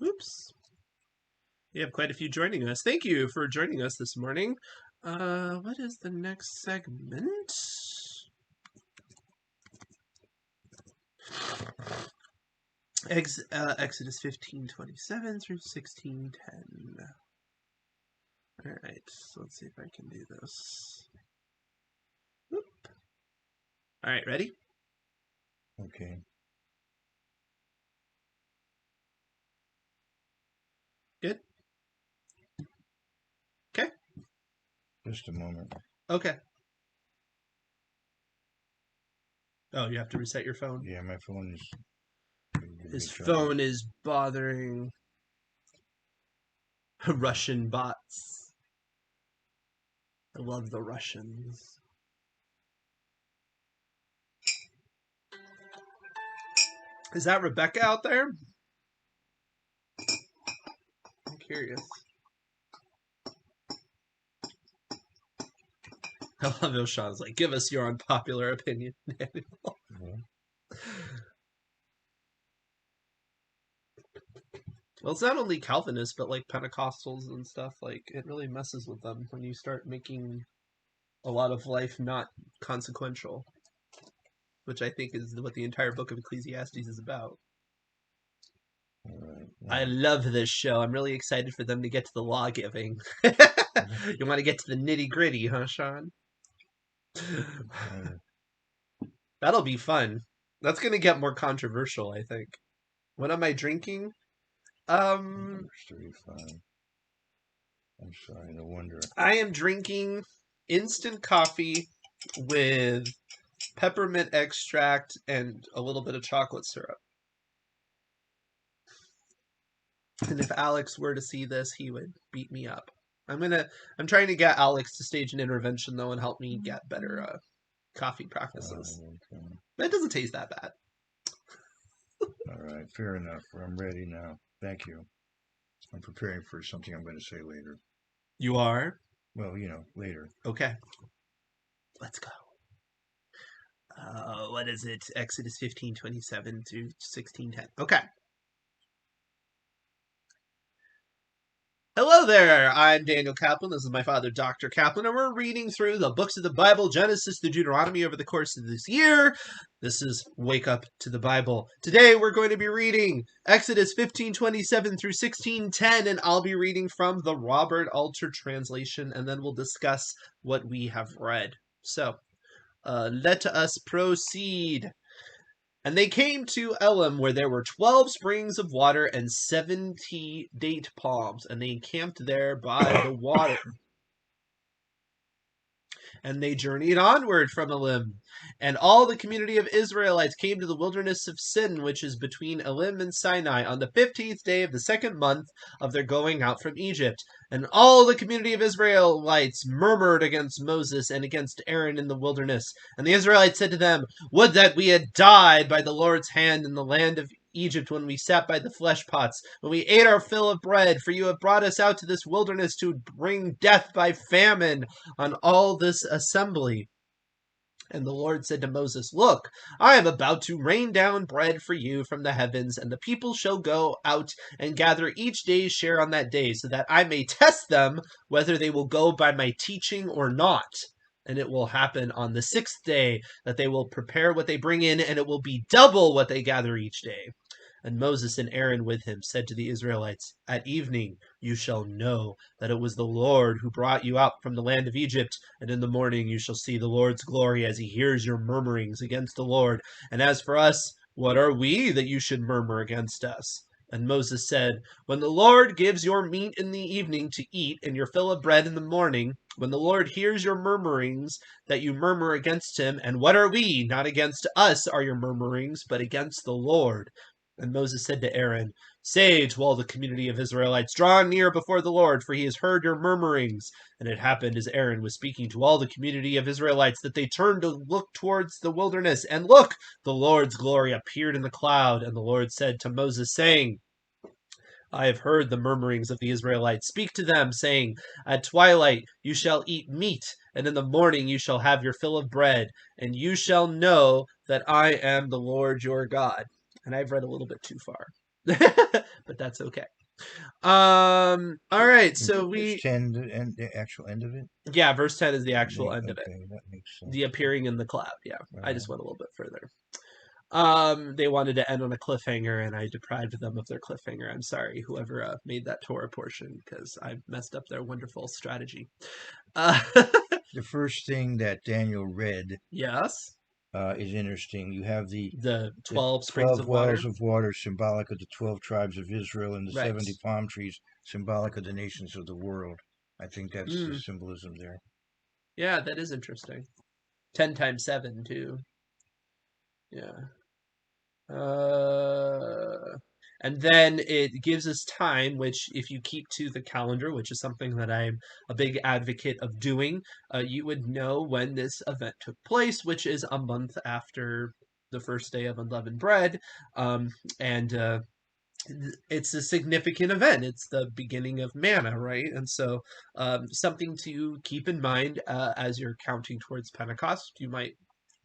Oops. We have quite a few joining us. Thank you for joining us this morning. What is the next segment? Exodus 15:27 through 16:10. All right, so let's see if I can do this. Whoop. All right, ready? Okay. Good. Okay. Just a moment. Okay. Oh, you have to reset your phone. Yeah, my phone is His each other. phone is bothering Russian bots. I love the Russians. Is that Rebecca out there? I'm curious. I love how Sean's like, give us your unpopular opinion. Well, it's not only Calvinists, but like Pentecostals and stuff. Like, it really messes with them when you start making a lot of life not consequential, which I think is what the entire book of Ecclesiastes is about. Right. I love this show. I'm really excited for them to get to the law giving. You want to get to the nitty gritty, huh, Sean? That'll be fun. That's going to get more controversial, I think. What am I drinking? Number 35. I'm sorry, no wonder. I am drinking instant coffee with peppermint extract and a little bit of chocolate syrup. And if Alex were to see this, he would beat me up. I'm trying to get Alex to stage an intervention though and help me get better coffee practices. Okay. But it doesn't taste that bad. All right, fair enough. I'm ready now. Thank you. I'm preparing for something I'm going to say later. You are? Well, later. Okay. Let's go. What is it? Exodus 15:27 through 16:10. Okay. Hello there, I'm Daniel Kaplan. This is my father, Dr. Kaplan, and we're reading through the books of the Bible, Genesis to Deuteronomy, over the course of this year. This is Wake Up to the Bible. Today we're going to be reading Exodus 15:27 through 16:10, and I'll be reading from the Robert Alter translation, and then we'll discuss what we have read. So, let us proceed. And they came to Elim, where there were 12 springs of water and 70 date palms, and they encamped there by the water. And they journeyed onward from Elim. And all the community of Israelites came to the wilderness of Sin, which is between Elim and Sinai, on the 15th day of the second month of their going out from Egypt. And all the community of Israelites murmured against Moses and against Aaron in the wilderness. And the Israelites said to them, "Would that we had died by the Lord's hand in the land of Egypt when we sat by the flesh pots, when we ate our fill of bread, for you have brought us out to this wilderness to bring death by famine on all this assembly." And the Lord said to Moses, "Look, I am about to rain down bread for you from the heavens, and the people shall go out and gather each day's share on that day, so that I may test them whether they will go by my teaching or not. And it will happen on the sixth day that they will prepare what they bring in, and it will be double what they gather each day." And Moses and Aaron with him said to the Israelites, "At evening you shall know that it was the Lord who brought you out from the land of Egypt, and in the morning you shall see the Lord's glory as he hears your murmurings against the Lord. And as for us, what are we that you should murmur against us?" And Moses said, "When the Lord gives your meat in the evening to eat, and your fill of bread in the morning, when the Lord hears your murmurings, that you murmur against him, and what are we? Not against us are your murmurings, but against the Lord." And Moses said to Aaron, "Say to all the community of Israelites, draw near before the Lord, for he has heard your murmurings." And it happened as Aaron was speaking to all the community of Israelites that they turned to look towards the wilderness. And look, the Lord's glory appeared in the cloud. And the Lord said to Moses, saying, "I have heard the murmurings of the Israelites. Speak to them, saying, at twilight you shall eat meat, and in the morning you shall have your fill of bread, and you shall know that I am the Lord your God." And I've read a little bit too far, but that's okay. All right, so Verse 10, the actual end of it? Yeah, verse 10 is the actual end of it. That makes sense. The appearing in the cloud, yeah. Right. I just went a little bit further. They wanted to end on a cliffhanger, and I deprived them of their cliffhanger. I'm sorry, whoever made that Torah portion, because I messed up their wonderful strategy. The first thing that Daniel read, yes, is interesting. You have the 12 springs of water. wells of water, symbolic of the 12 tribes of Israel, and the Right. 70 palm trees, symbolic of the nations of the world. I think that's the symbolism there. Yeah, that is interesting. 10 times 7, too. Yeah. Uh, and then it gives us time, which, if you keep to the calendar, which is something that I'm a big advocate of doing, you would know when this event took place, which is a month after the first day of unleavened bread. And it's a significant event. It's the beginning of Manna, right? And so, something to keep in mind as you're counting towards Pentecost. You might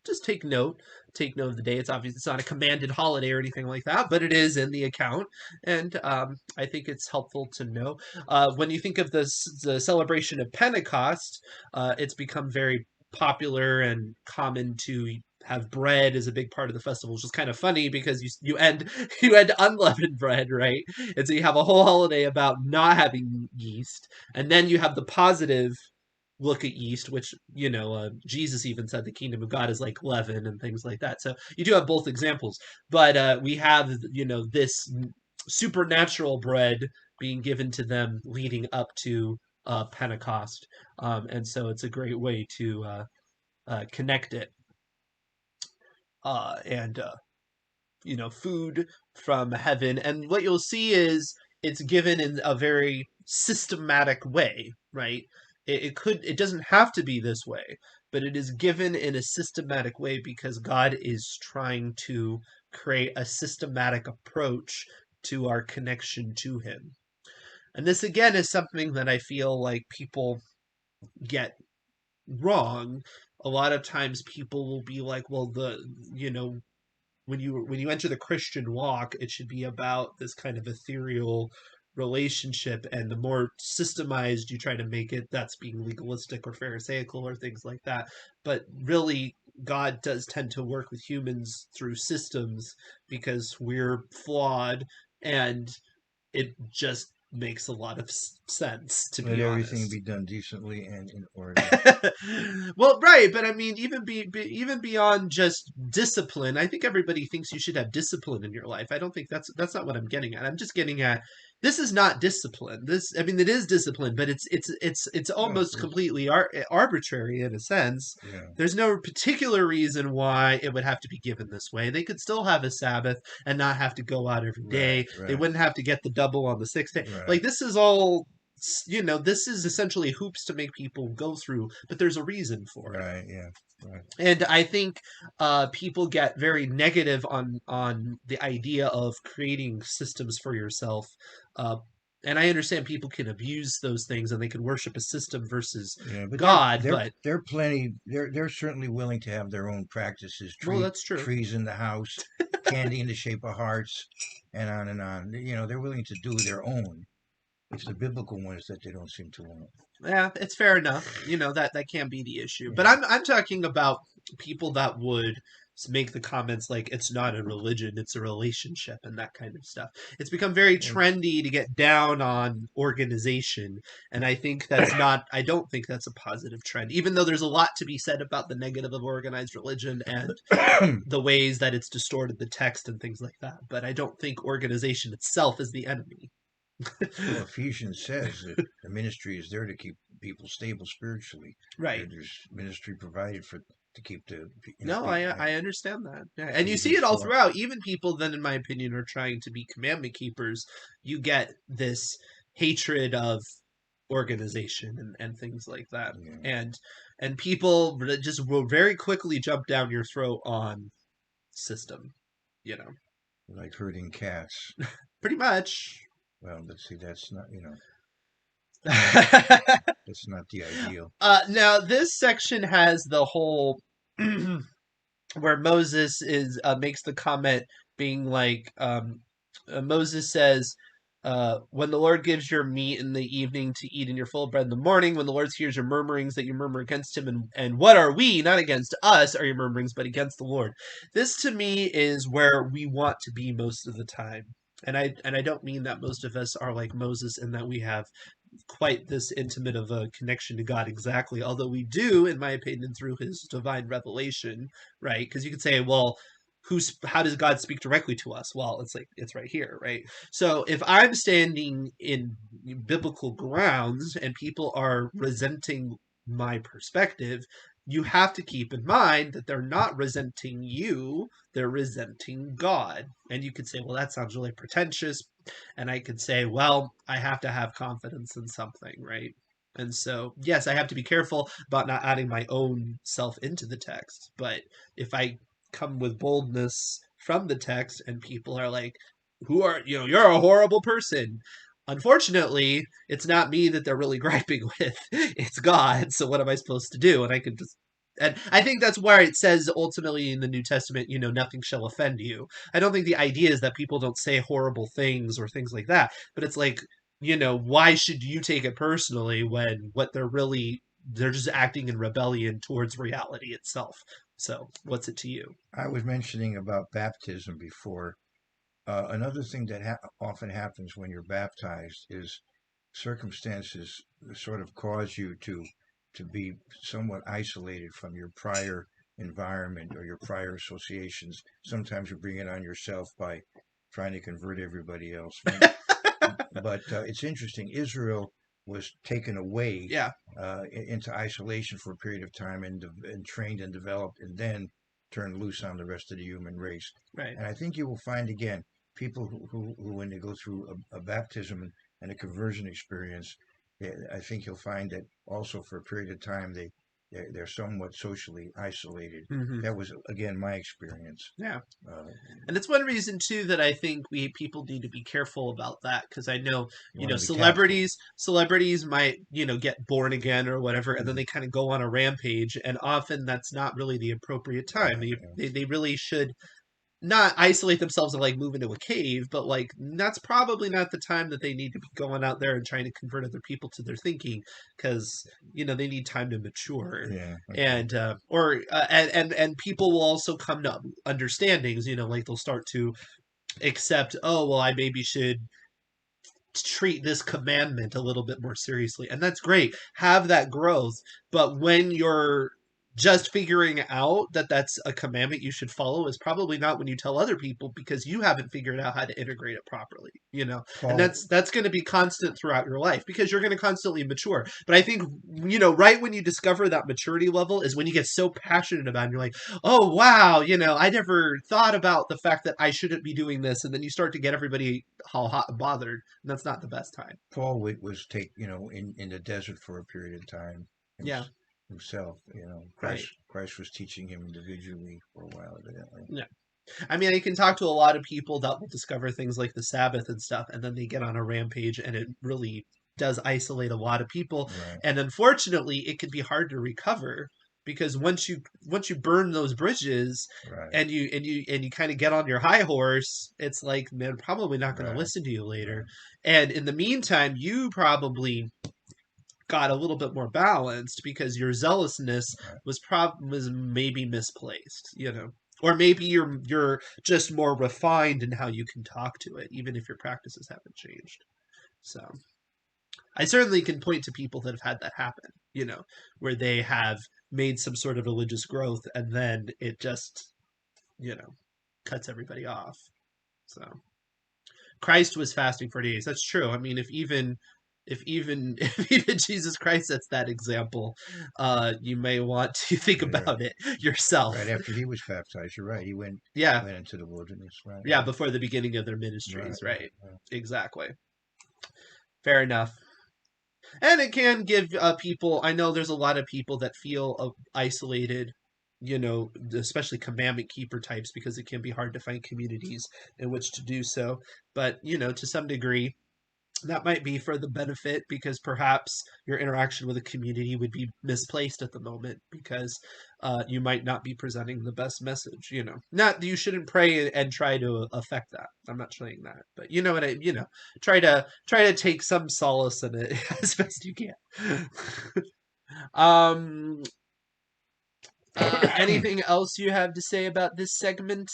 just take note of the day. It's obvious it's not a commanded holiday or anything like that, but it is in the account, and I think it's helpful to know. When you think of the celebration of Pentecost, it's become very popular and common to have bread as a big part of the festival, which is kind of funny because you end you end unleavened bread, right? And so you have a whole holiday about not having yeast, and then you have the positive look at yeast, which, Jesus even said the kingdom of God is like leaven and things like that. So you do have both examples, but we have this supernatural bread being given to them leading up to Pentecost, and so it's a great way to connect it, and food from heaven. And what you'll see is it's given in a very systematic way, right? It doesn't have to be this way, but it is given in a systematic way because God is trying to create a systematic approach to our connection to Him. And this again is something that I feel like people get wrong. A lot of times people will be like, well, you know, when you enter the Christian walk, it should be about this kind of ethereal relationship, and the more systemized you try to make it, that's being legalistic or pharisaical or things like that. But really, God does tend to work with humans through systems because we're flawed, and it just makes a lot of sense, to Let be everything honest. be done decently and in order. Well, right, but I mean, even beyond just discipline, I think everybody thinks you should have discipline in your life. I don't think that's not what I'm getting at. I'm just getting at, this is not discipline. I mean, it is discipline, but it's No, of almost course. completely arbitrary in a sense. Yeah. There's no particular reason why it would have to be given this way. They could still have a Sabbath and not have to go out every Right. day. They Right. wouldn't have to get the double on the sixth day. Right. Like, this is all, this is essentially hoops to make people go through, but there's a reason for it. Right. Yeah. Right. And I think people get very negative on the idea of creating systems for yourself. Uh, and I understand people can abuse those things and they can worship a system versus Yeah, but they're God, they're but they're plenty. They're certainly willing to have their own practices. well, that's true. Trees in the house, candy in the shape of hearts, and on and on. They're willing to do their own. It's the biblical ones that they don't seem to want. Yeah, it's fair enough. That can be the issue. But Yeah. I'm talking about people that would make the comments like it's not a religion, it's a relationship and that kind of stuff. It's become very Well, trendy to get down on organization, and I don't think that's a positive trend. Even though there's a lot to be said about the negative of organized religion and the ways that it's distorted the text and things like that, but I don't think organization itself is the enemy. well, Ephesians says that the ministry is there to keep people stable spiritually. Right. There's ministry provided for to keep the No, people. I understand that. Yeah. And you see Ephesians it all 4. throughout. Even people that, in my opinion, are trying to be commandment keepers, you get this hatred of organization and things like that. Yeah. And people just will very quickly jump down your throat on system, you know. Like herding cats. Pretty much. Well, let's see. That's not. uh, That's not the ideal. now this section has the whole where Moses is makes the comment being like, Moses says, when the Lord gives your meat in the evening to eat and your full bread in the morning, when the Lord hears your murmurings that you murmur against him, and what are we? Not against us are your murmurings, but against the Lord. This to me is where we want to be most of the time. And I don't mean that most of us are like Moses and that we have quite this intimate of a connection to God exactly, although we do, in my opinion, through his divine revelation, right? Because you could say, well, how does God speak directly to us? Well, it's like it's right here, right? So if I'm standing in biblical grounds and people are resenting my perspective, you have to keep in mind that they're not resenting you, they're resenting God. And you could say, well, that sounds really pretentious. And I could say, well, I have to have confidence in something, right? And so, yes, I have to be careful about not adding my own self into the text. But if I come with boldness from the text and people are like, who are, you're a horrible person. Unfortunately, it's not me that they're really griping with. It's God. So what am I supposed to do? And I can just, and I think that's where it says ultimately in the New Testament, nothing shall offend you. I don't think the idea is that people don't say horrible things or things like that, but it's like, why should you take it personally when what they're just acting in rebellion towards reality itself. So what's it to you? I was mentioning about baptism before. Another thing that often happens when you're baptized is circumstances sort of cause you to be somewhat isolated from your prior environment or your prior associations. Sometimes you bring it on yourself by trying to convert everybody else. But it's interesting. Israel was taken away Yeah. into isolation for a period of time and trained and developed, and then turned loose on the rest of the human race. Right. And I think you will find again people who when they go through a baptism and a conversion experience, I think you'll find that also for a period of time they're somewhat socially isolated. Mm-hmm. That was again my experience. Yeah. And it's one reason too that I think people need to be careful about that, because I know celebrities might get born again or whatever, and then they kind of go on a rampage, and often that's not really the appropriate time. They really should not isolate themselves and like move into a cave, but like that's probably not the time that they need to be going out there and trying to convert other people to their thinking, because they need time to mature. Yeah. And and people will also come to understandings, like they'll start to accept, oh well, I maybe should treat this commandment a little bit more seriously, and that's great. Have that growth, but when you're just figuring out that that's a commandment you should follow is probably not when you tell other people, because you haven't figured out how to integrate it properly. And Paul, that's going to be constant throughout your life, because you're going to constantly mature. But I think right when you discover that maturity level is when you get so passionate about it, and you're like, oh wow, I never thought about the fact that I shouldn't be doing this, and then you start to get everybody all hot and bothered, and that's not the best time. Paul was in the desert for a period of time. Yeah. Himself, Christ was teaching him individually for a while, evidently. Yeah. I mean, I can talk to a lot of people that will discover things like the Sabbath and stuff, and then they get on a rampage, and it really does isolate a lot of people. Right. And unfortunately, it can be hard to recover, because once you burn those bridges, right. and you kind of get on your high horse, it's like, man, I'm probably not going to listen to you later. Right. And in the meantime, you probably got a little bit more balanced, because your zealousness was maybe misplaced, or maybe you're just more refined in how you can talk to it, even if your practices haven't changed. So I certainly can point to people that have had that happen, where they have made some sort of religious growth, and then it just cuts everybody off. So Christ was fasting 40 days. That's true. I mean, if even Jesus Christ sets that example, you may want to think about it yourself. Right after he was baptized, you're right. He went into the wilderness, right? Yeah, before the beginning of their ministries, right? Exactly. Fair enough. And it can give people, I know there's a lot of people that feel isolated, especially commandment keeper types, because it can be hard to find communities in which to do so. But, to some degree, that might be for the benefit, because perhaps your interaction with a community would be misplaced at the moment, because you might not be presenting the best message. Not that you shouldn't pray and try to affect that. I'm not saying that, but try to take some solace in it as best you can. Anything else you have to say about this segment?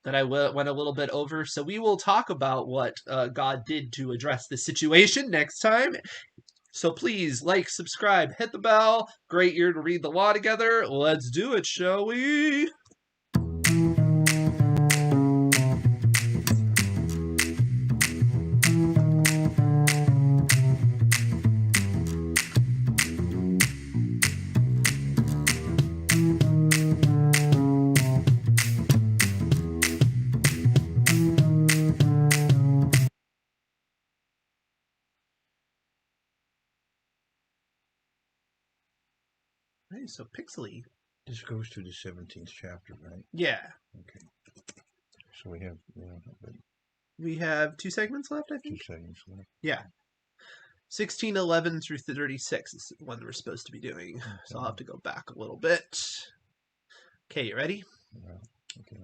That I went a little bit over. So we will talk about what God did to address this situation next time. So please like, subscribe, hit the bell. Great year to read the law together. Let's do it, shall we? Hey, so pixely. This goes to the 17th chapter, right? Yeah. Okay. So we have We have 2 segments left, I 2 think. seconds left. Yeah. 1611 through 36 is the one we're supposed to be doing. So I'll have to go back a little bit. Okay, you ready? Yeah. Okay.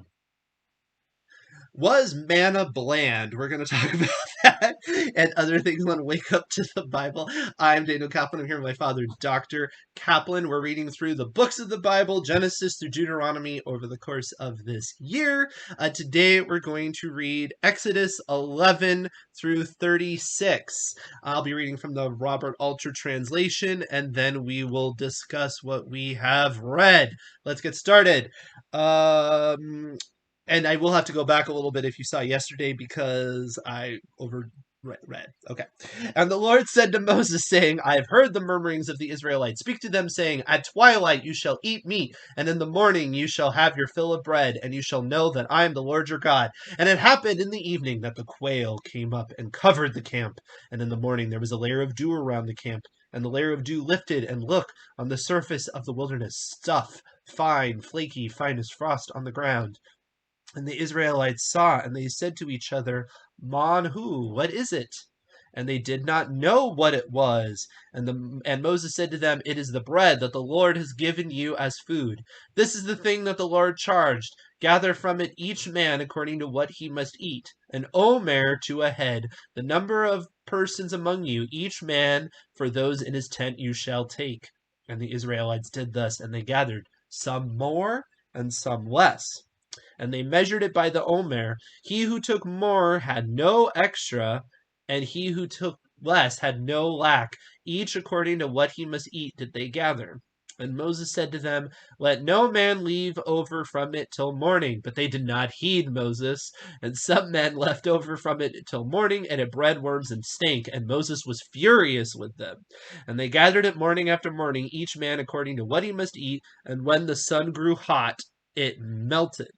Was manna bland? We're going to talk about that and other things on Wake Up to the Bible. I'm Daniel Kaplan. I'm here with my father, Dr. Kaplan. We're reading through the books of the Bible, Genesis through Deuteronomy, over the course of this year. Today, we're going to read Exodus 11 through 36. I'll be reading from the Robert Alter translation, and then we will discuss what we have read. Let's get started. And I will have to go back a little bit if you saw yesterday because I overread. Okay. And the Lord said to Moses, saying, I have heard the murmurings of the Israelites. Speak to them, saying, At twilight you shall eat meat, and in the morning you shall have your fill of bread, and you shall know that I am the Lord your God. And it happened in the evening that the quail came up and covered the camp. And in the morning there was a layer of dew around the camp. And the layer of dew lifted, and look, on the surface of the wilderness, stuff, fine, flaky, fine as frost on the ground. And the Israelites saw, and they said to each other, Manhu, what is it? And they did not know what it was. And Moses said to them, It is the bread that the Lord has given you as food. This is the thing that the Lord charged. Gather from it each man according to what he must eat, an omer to a head, the number of persons among you, each man for those in his tent you shall take. And the Israelites did thus, and they gathered, some more and some less. And they measured it by the omer. He who took more had no extra, and he who took less had no lack. Each according to what he must eat did they gather. And Moses said to them, Let no man leave over from it till morning. But they did not heed Moses. And some men left over from it till morning, and it bred worms and stank. And Moses was furious with them. And they gathered it morning after morning, each man according to what he must eat. And when the sun grew hot, it melted.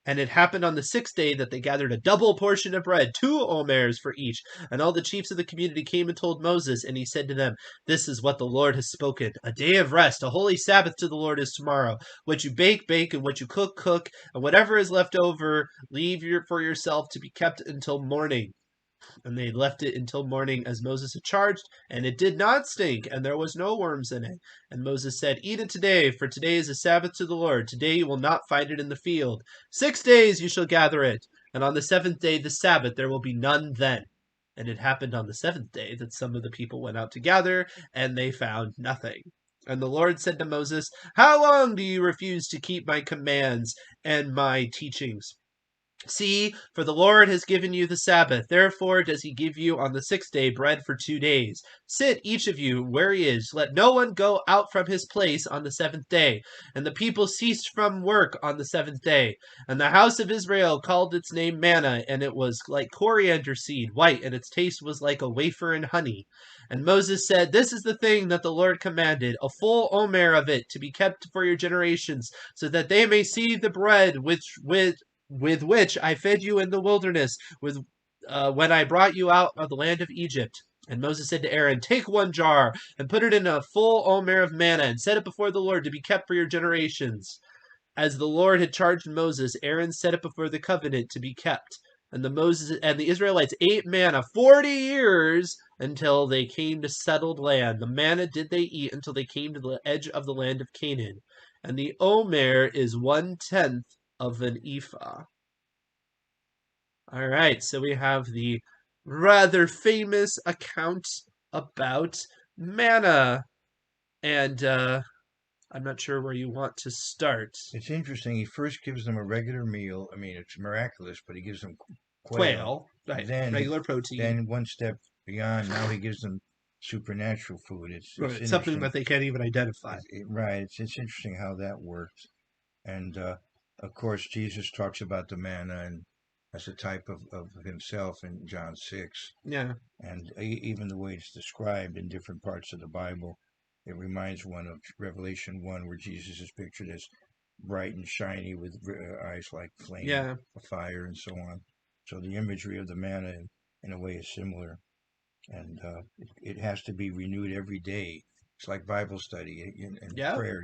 And it happened on the 6th day that they gathered a double portion of bread, 2 omers for each. And all the chiefs of the community came and told Moses, and he said to them, This is what the Lord has spoken. A day of rest, a holy Sabbath to the Lord is tomorrow. What you bake, bake, and what you cook, cook. And whatever is left over, leave for yourself to be kept until morning. And they left it until morning as Moses had charged, and it did not stink, and there was no worms in it. And Moses said, Eat it today, for today is a Sabbath to the Lord. Today you will not find it in the field. 6 days you shall gather it, and on the 7th day, the Sabbath, there will be none then. And it happened on the 7th day that some of the people went out to gather, and they found nothing. And the Lord said to Moses, How long do you refuse to keep my commands and my teachings? See, for the Lord has given you the Sabbath. Therefore does he give you on the 6th day bread for 2 days. Sit, each of you, where he is. Let no one go out from his place on the 7th day. And the people ceased from work on the 7th day. And the house of Israel called its name Manna, and it was like coriander seed, white, and its taste was like a wafer and honey. And Moses said, This is the thing that the Lord commanded, a full omer of it to be kept for your generations, so that they may see the bread with which I fed you in the wilderness, when I brought you out of the land of Egypt. And Moses said to Aaron, Take 1 jar, and put it in a full omer of manna, and set it before the Lord to be kept for your generations. As the Lord had charged Moses, Aaron set it before the covenant to be kept. And the Israelites ate manna 40 years until they came to settled land. The manna did they eat until they came to the edge of the land of Canaan. And the omer is 1/10 of an ephah. All right, so we have the rather famous account about manna, and I'm not sure where you want to start. It's interesting. He first gives them a regular meal. I mean, it's miraculous, but he gives them Quail, right? Then, Regular protein. Then one step beyond, now he gives them supernatural food. It's Right, something that they can't even identify. Right. It's interesting how that works. And of course, Jesus talks about the manna and as a type of himself in John 6. Yeah. And even the way it's described in different parts of the Bible, it reminds one of Revelation 1, where Jesus is pictured as bright and shiny with eyes like flame, Yeah. fire, and so on. So the imagery of the manna, in a way, is similar. And it has to be renewed every day It's like Bible study and Yeah. prayer.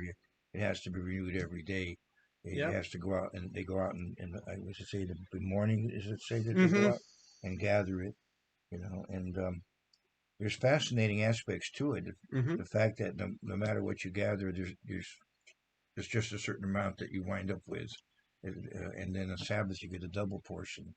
It has to be renewed every day. It Yeah. has to go out, and they go out and I was to say the morning. Is it say that they go Mm-hmm. out and gather it? And there's fascinating aspects to it. Mm-hmm. The fact that no matter what you gather, there's just a certain amount that you wind up with, and then on Sabbath you get a double portion.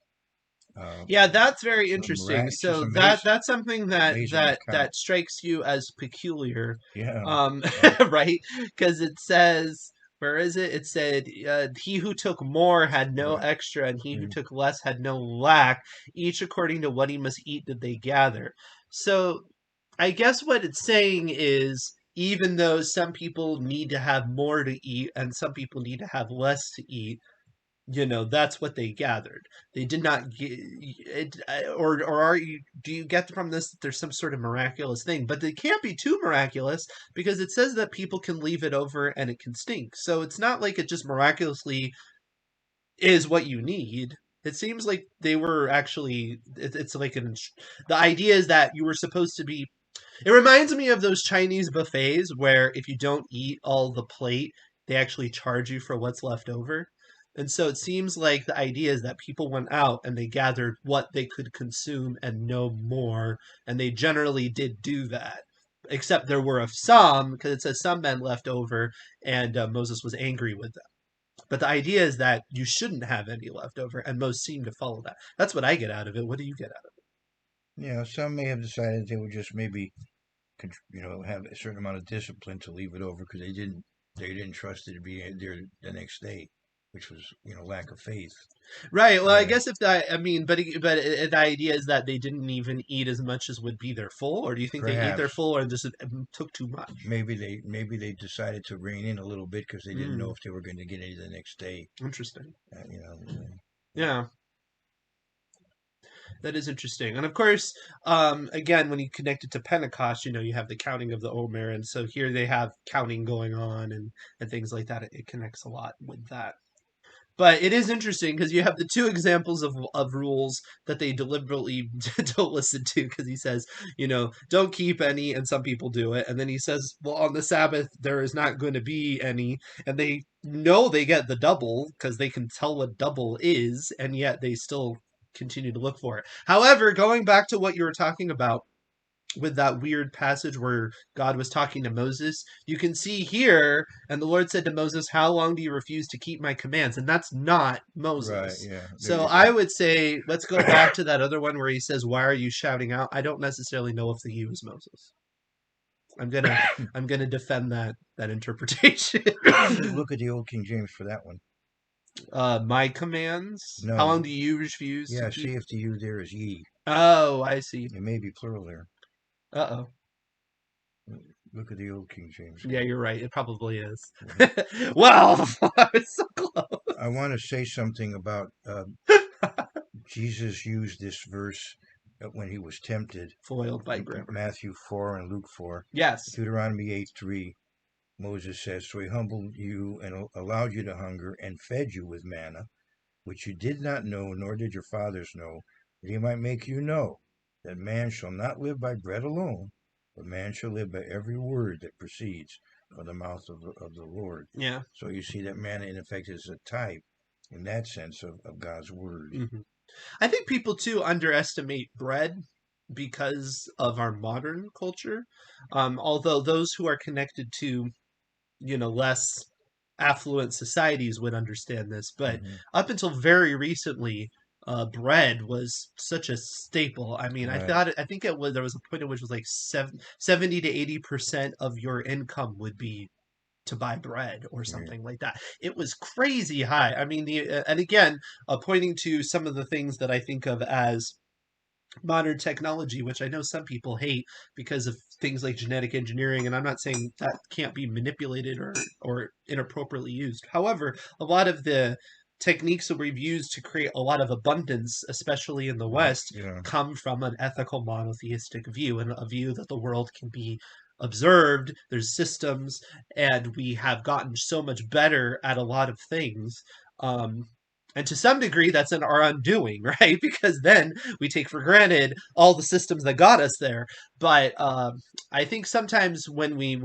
Uh, Yeah, that's very so interesting. it's just So that amazing, that's something that amazing that account. that strikes you as peculiar, Yeah, um, right. right? Because it says, where is it? It said, "He who took more had no Right. extra, and he who Mm, took less had no lack. Each according to what he must eat did they gather." So I guess what it's saying is, even though some people need to have more to eat and some people need to have less to eat, that's what they gathered. They did not get it. Or are you, do you get from this that there's some sort of miraculous thing? But it can't be too miraculous, because it says that people can leave it over and it can stink, so it's not like it just miraculously is what you need. It seems like they were actually, it's like the idea is that you were supposed to be, it reminds me of those Chinese buffets where if you don't eat all the plate, they actually charge you for what's left over. And so it seems like the idea is that people went out and they gathered what they could consume and no more. And they generally did do that. Except there were some, because it says some men left over, and Moses was angry with them. But the idea is that you shouldn't have any left over, and most seem to follow that. That's what I get out of it. What do you get out of some may have decided they would just maybe have a certain amount of discipline to leave it over because they didn't trust it to be there the next day, which was lack of faith. it? Right. Well, I Yeah, guess if that, I mean, the idea is that they didn't even eat as much as would be their full, or do you think they ate their perhaps full and just took too much? maybe they decided to rein in a little bit because they didn't know Mm, if they were going to get any the next day. interesting. Yeah. Yeah, that is interesting. And of course, again, when you connect it to Pentecost, you have the counting of the Omer, and so here they have counting going on, and things like that. It connects a lot with that. But it is interesting because you have the two examples of rules that they deliberately don't listen to, because he says, don't keep any, and some people do it. And then he says, well, on the Sabbath, there is not going to be any. And they know they get the double because they can tell what double is, and yet they still continue to look for it. However, going back to what you were talking about, with that weird passage where God was talking to Moses, you can see here, and the Lord said to Moses, "How long do you refuse to keep my commands?" And that's not Right. Moses. Yeah. So I would say, let's go back to that other one where he says, "Why are you shouting out?" I don't necessarily know if he was Moses. I'm gonna I'm gonna defend that interpretation. Look at the old King James for that one. My commands. How No. long do you refuse to Yeah. keep? See if the you there is ye. Oh, I see. It may be plural there. Uh oh. Look at the old King James Yeah, again. you're right. It probably is. Mhm. Well, I was so close. I want to say something about Jesus used this verse when he was tempted. Foiled by grammar. Matthew 4 and Luke 4. Yes. Deuteronomy 8:3. Moses says, "So he humbled you and allowed you to hunger and fed you with manna, which you did not know, nor did your fathers know, that he might make you know that man shall not live by bread alone, but man shall live by every word that proceeds from the mouth of the Lord." Yeah. So you see that manna, in effect, is a type, in that sense, of God's word. hmm I think people too underestimate bread because of our modern culture. Although those who are connected to, less affluent societies would understand this, but Hmm. up until very recently, bread was such a staple. I mean, Right. I think it was, there was a point at which it was like 70 to 80% of your income would be to buy bread or Yeah. something like that. It was crazy high. I mean, and again, pointing to some of the things that I think of as modern technology, which I know some people hate because of things like genetic engineering, and I'm not saying that can't be manipulated or inappropriately used. However, a lot of the techniques that we've used to create a lot of abundance, especially in the West, Yeah. come from an ethical monotheistic view, and a view that the world can be observed, there's systems, and we have gotten so much better at a lot of things. Um, And to some degree, that's in our undoing, right? Because then we take for granted all the systems that got us there. But I think sometimes when we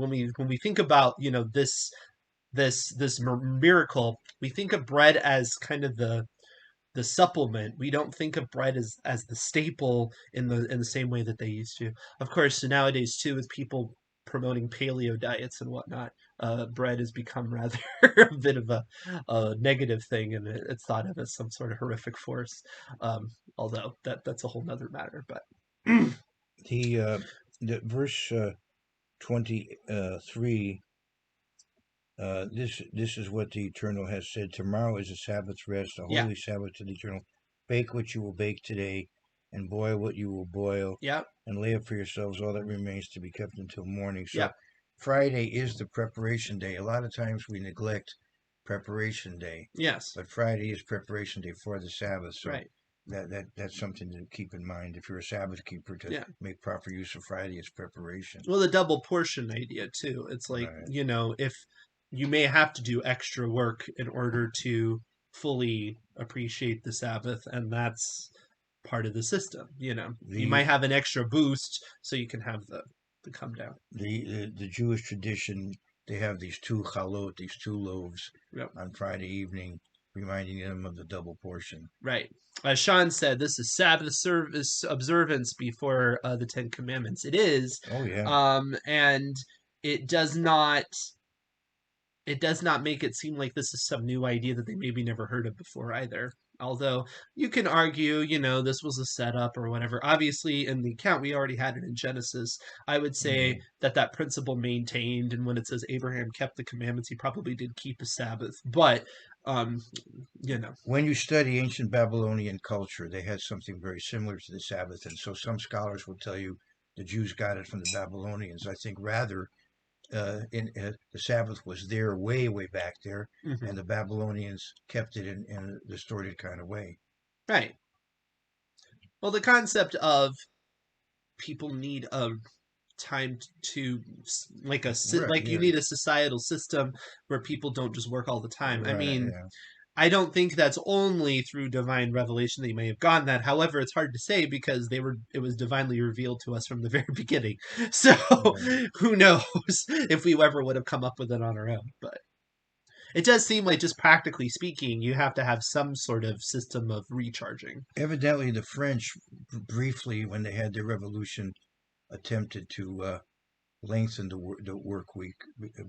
think about this miracle, we think of bread as kind of the supplement. We don't think of bread as the staple in the same way that they used to. Of course, nowadays too, with people promoting paleo diets and whatnot, bread has become rather a bit of a negative thing, and it's thought of as some sort of horrific force. Although that's a whole nother matter. But The the verse 23. This is what the Eternal has said. Tomorrow is a Sabbath's rest, a yeah, holy Sabbath to the Eternal. Bake what you will bake today, and boil what you will boil, yeah, and lay up for yourselves all that remains to be kept until morning. yeah, So Friday is the preparation day. A lot of times we neglect preparation day, yes, but Friday is preparation day for the Sabbath. So right, that's something to keep in mind if you're a Sabbath keeper, to yeah. make proper use of Friday as preparation. Well, the double portion idea too. It's like, Right. if you may have to do extra work in order to fully appreciate the Sabbath, and that's part of the system. You might The have an extra boost so you can have the come down. the Jewish tradition, they have these two chalot, these two loaves Yep. on Friday evening, reminding them of the double portion. Right. As Sean said, this is Sabbath service observance before the Ten Commandments. It is, Oh yeah, and it does not it does not make it seem like this is some new idea that they maybe never heard of before either. Although you can argue, this was a setup or whatever. Obviously, in the account, we already had it in Genesis. I would yeah. say that principle maintained, and when it says Abraham kept the commandments, he probably did keep a Sabbath. But, um, you know, When you study ancient Babylonian culture, they had something very similar to the Sabbath, and so some scholars will tell you the Jews got it from the Babylonians. I think rather, the Sabbath was there way back there, mhm. and the Babylonians kept it in a distorted kind of way. Right. Well, the concept of people need a time to Right. like you Yeah. need a societal system where people don't just work all the time. I Right. mean, Yeah. I don't think that's only through divine revelation that you may have gotten that. However, it's hard to say because it was divinely revealed to us from the very beginning. So Right. who knows if we ever would have come up with it on our own. But it does seem like, just practically speaking, you have to have some sort of system of recharging. Evidently, the French briefly, when they had their revolution, attempted to lengthen the work week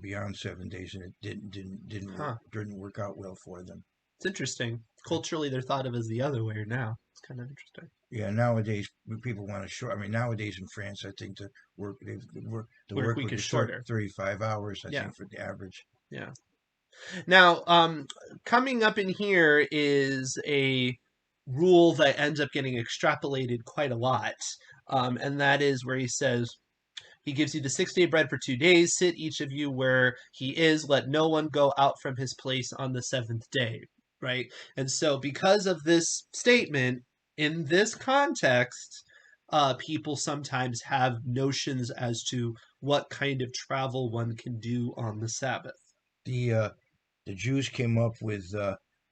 beyond 7 days, and it Huh. didn't work out well for them. It's interesting. Culturally, they're thought of as the other way now. It's kind of interesting. Yeah, nowadays people want to short. I mean, nowadays in France, I think the Work work week week is is shorter. 35 hours. I Yeah, think for the average. yeah. Now, coming up in here is a rule that ends up getting extrapolated quite a lot. And that is where he says, he gives you the 6 day bread for 2 days. Sit each of you where he is. Let no one go out from his place on the seventh day. Right. And so, because of this statement, in this context, people sometimes have notions as to what kind of travel one can do on the Sabbath. The uh, the Jews came up with,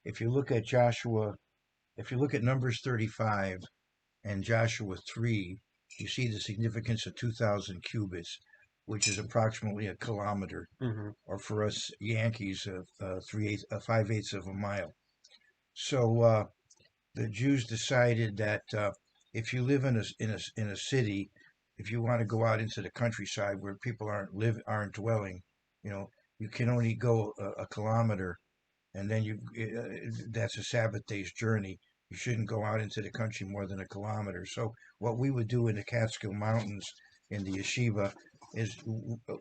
if you look at Joshua, if you look at Numbers 35 and Joshua 3, you see the significance of 2,000 cubits, which is approximately a kilometer, Hmm. or for us Yankees, 5/8 of a mile. So the Jews decided that if you live in a city, if you want to go out into the countryside where people aren't dwelling, you know, you can only go a kilometer, and then that's a Sabbath day's journey. You shouldn't go out into the country more than a kilometer. So what we would do in the Catskill Mountains in the yeshiva is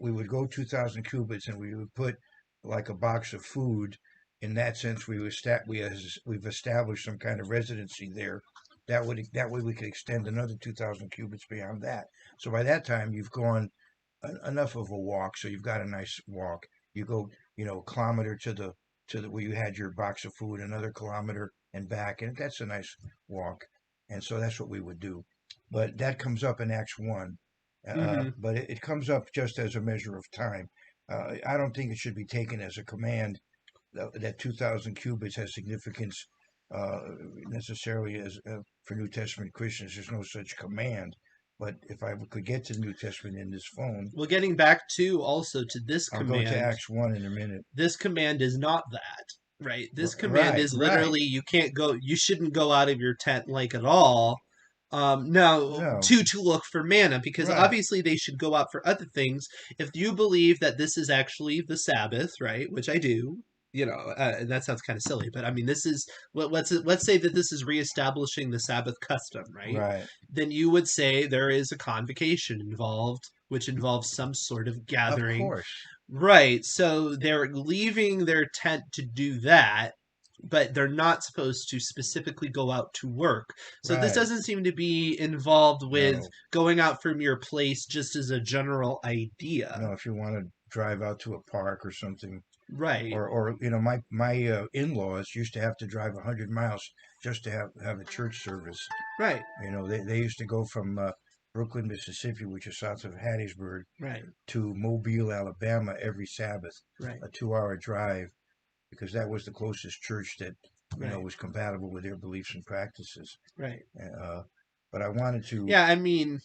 we would go 2,000 cubits, and we would put like a box of food. In that sense, we've established some kind of residency there. That way we could extend another 2,000 cubits beyond that. So by that time, you've gone enough of a walk, so you've got a nice walk. You go, a kilometer to the where you had your box of food, another kilometer and back, and that's a nice walk. And so that's what we would do. But that comes up in Acts 1. Hmm. But it comes up just as a measure of time. I don't think it should be taken as a command that 2,000 cubits has significance uh, necessarily as for New Testament Christians. There's no such command. But if I could get to the New Testament in this phone, Well, getting back to also to this I'll go to command, Acts 1 in a minute. this command is not that, right? This command Right, is right. literally you shouldn't go out of your tent like at all. No, No, to look for manna, because right, obviously they should go out for other things. If you believe that this is actually the Sabbath, right, which I do, and that sounds kind of silly, but I mean this is let's say that this is reestablishing the Sabbath custom, right? right. Then you would say there is a convocation involved, which involves some sort of Of gathering. course. Right. So they're leaving their tent to do that, but they're not supposed to specifically go out to work. So this Right. doesn't seem to be involved with No, going out from your place just as a general idea. no. If you want to drive out to a park or something, Right. or my in-laws used to have to drive 100 miles just to have a church service. Right. They used to go from Brooklyn, Mississippi, which is south of Hattiesburg, Right. to Mobile, Alabama every Sabbath, Right. a 2-hour drive, because that was the closest church that Right. was compatible with their beliefs and practices. Right. Uh, but I wanted to, Yeah, I mean,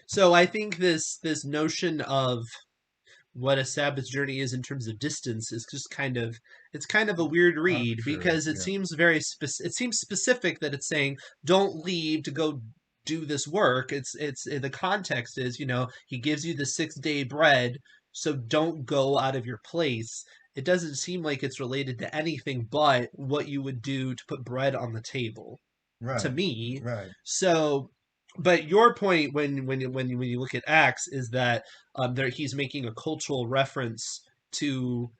so I think this notion of what a Sabbath journey is in terms of distance is just it's kind of a weird read, arbitrary. because it Yeah, seems it seems specific that it's saying don't leave to go do this work. It's the context is, he gives you the 6-day bread, so don't go out of your place. It doesn't seem like it's related to anything but what you would do to put bread on the table, to right, me. right. So, but your point when you look at Acts is that there he's making a cultural reference to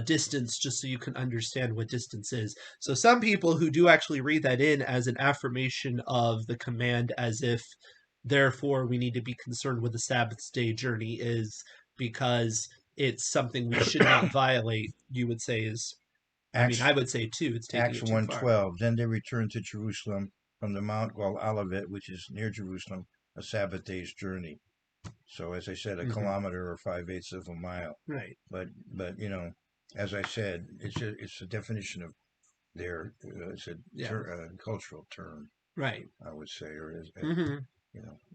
distance, just so you can understand what distance is. So some people who do actually read that in as an affirmation of the command, as if therefore we need to be concerned with the Sabbath day journey, is because it's something we should not violate. You would say is, I mean, Acts I would say too, it's taking Acts it too far. 1:12. Then they returned to Jerusalem from the mount called Olivet, which is near Jerusalem, a Sabbath day's journey. So as I said, a Hmm. kilometer or 5/8 of a mile. Right. But as I said, it's a definition of their it's a Yeah. cultural term, Right. I would say, or is Hmm.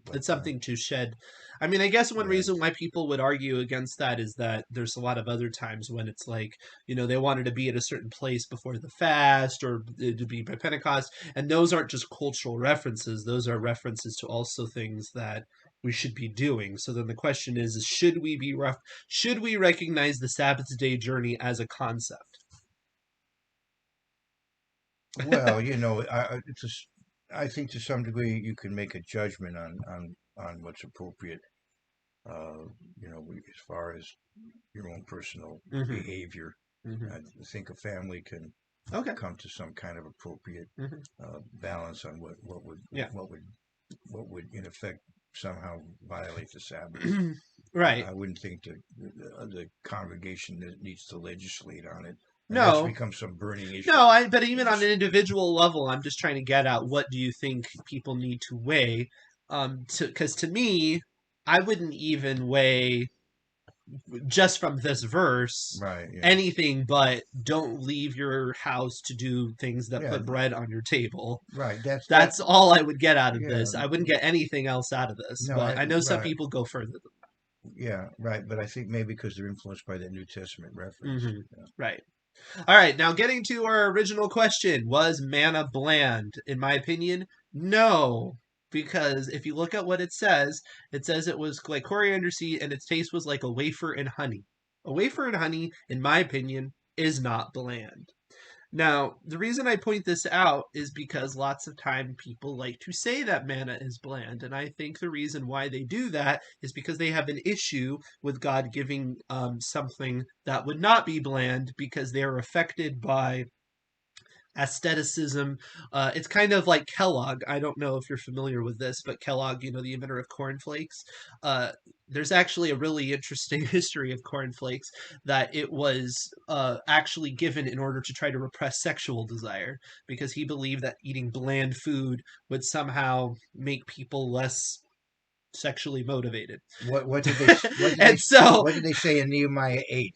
but It's something to shed. I mean, I guess one right, reason why people would argue against that is that there's a lot of other times when it's like, they wanted to be at a certain place before the fast, or to be by Pentecost. And those aren't just cultural references, those are references to also things that we should be doing. So then the question is should we recognize the Sabbath day journey as a concept? well, I think to some degree you can make a judgment on what's appropriate. Uh, as far as your own personal Hmm. behavior. Hmm. I think a family can Okay. come to some kind of appropriate Hmm. balance on what would Yeah. in effect somehow violate the Sabbath. Right. I wouldn't think that the congregation needs to legislate on it unless it No. becomes some burning issue. No, but even on an individual level, I'm just trying to get at what do you think people need to weigh? Because to me, I wouldn't even weigh, just from this verse, Right? Yeah. anything but don't leave your house to do things that Yeah. put bread on your table. Right. That. That's all I would get out of Yeah. this. I wouldn't get anything else out of this. No. But I know some Right. people go further Yeah. Right. But I think maybe because they're influenced by that New Testament than reference. that. Yeah. Right. All right, now getting to our original question, was manna bland? In my opinion, no. Because if you look at what it says it was like coriander seed and its taste was like a wafer and honey. A wafer and honey, in my opinion, is not bland. Now, the reason I point this out is because lots of time people like to say that manna is bland, and I think the reason why they do that is because they have an issue with God giving something that would not be bland, because they are affected by aestheticism. It's kind of like Kellogg. I don't know if you're familiar with this, but Kellogg, the inventor of cornflakes, uh, there's actually a really interesting history of cornflakes, that it was actually given in order to try to repress sexual desire, because he believed that eating bland food would somehow make people less sexually motivated. What did they And so what did they say in Nehemiah 8?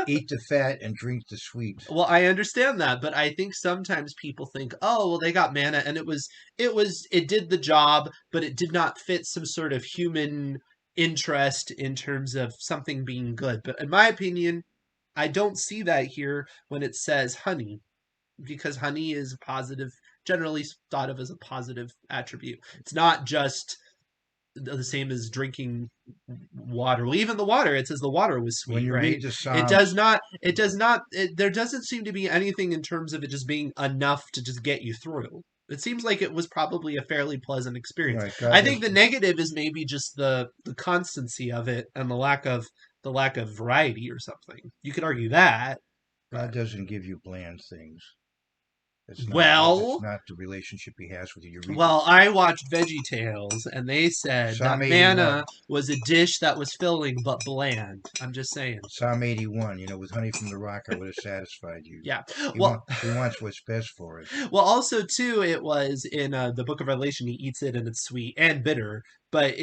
Eat the fat and drink the sweet. Well, I understand that, but I think sometimes people think, "Oh, well, they got manna and it did the job, but it did not fit some sort of human interest in terms of something being good." But in my opinion, I don't see that here when it says honey, because honey is a positive, generally thought of as a positive attribute. It's not just the same as drinking water. Well, even the water, it says the water was When sweet, you right? read the It Psalms, does not, it does not, there doesn't seem to be anything in terms of it just being enough to just get you through. It seems like it was probably a fairly pleasant experience. right? God I think does. the negative is maybe just the constancy of it and the lack of variety or something. You could argue that, God but doesn't give you bland things. That's well, not the relationship He has with you. You read Well, I watched Veggie Tales, and they said that Psalm 81. manna was a dish that was filling but bland. I'm just saying. Psalm 81. With honey from the rock, I would have satisfied you. Yeah. He Well, want He wants what's best for us. well, also too, it was in the Book of Revelation. He eats it, and it's sweet and bitter, but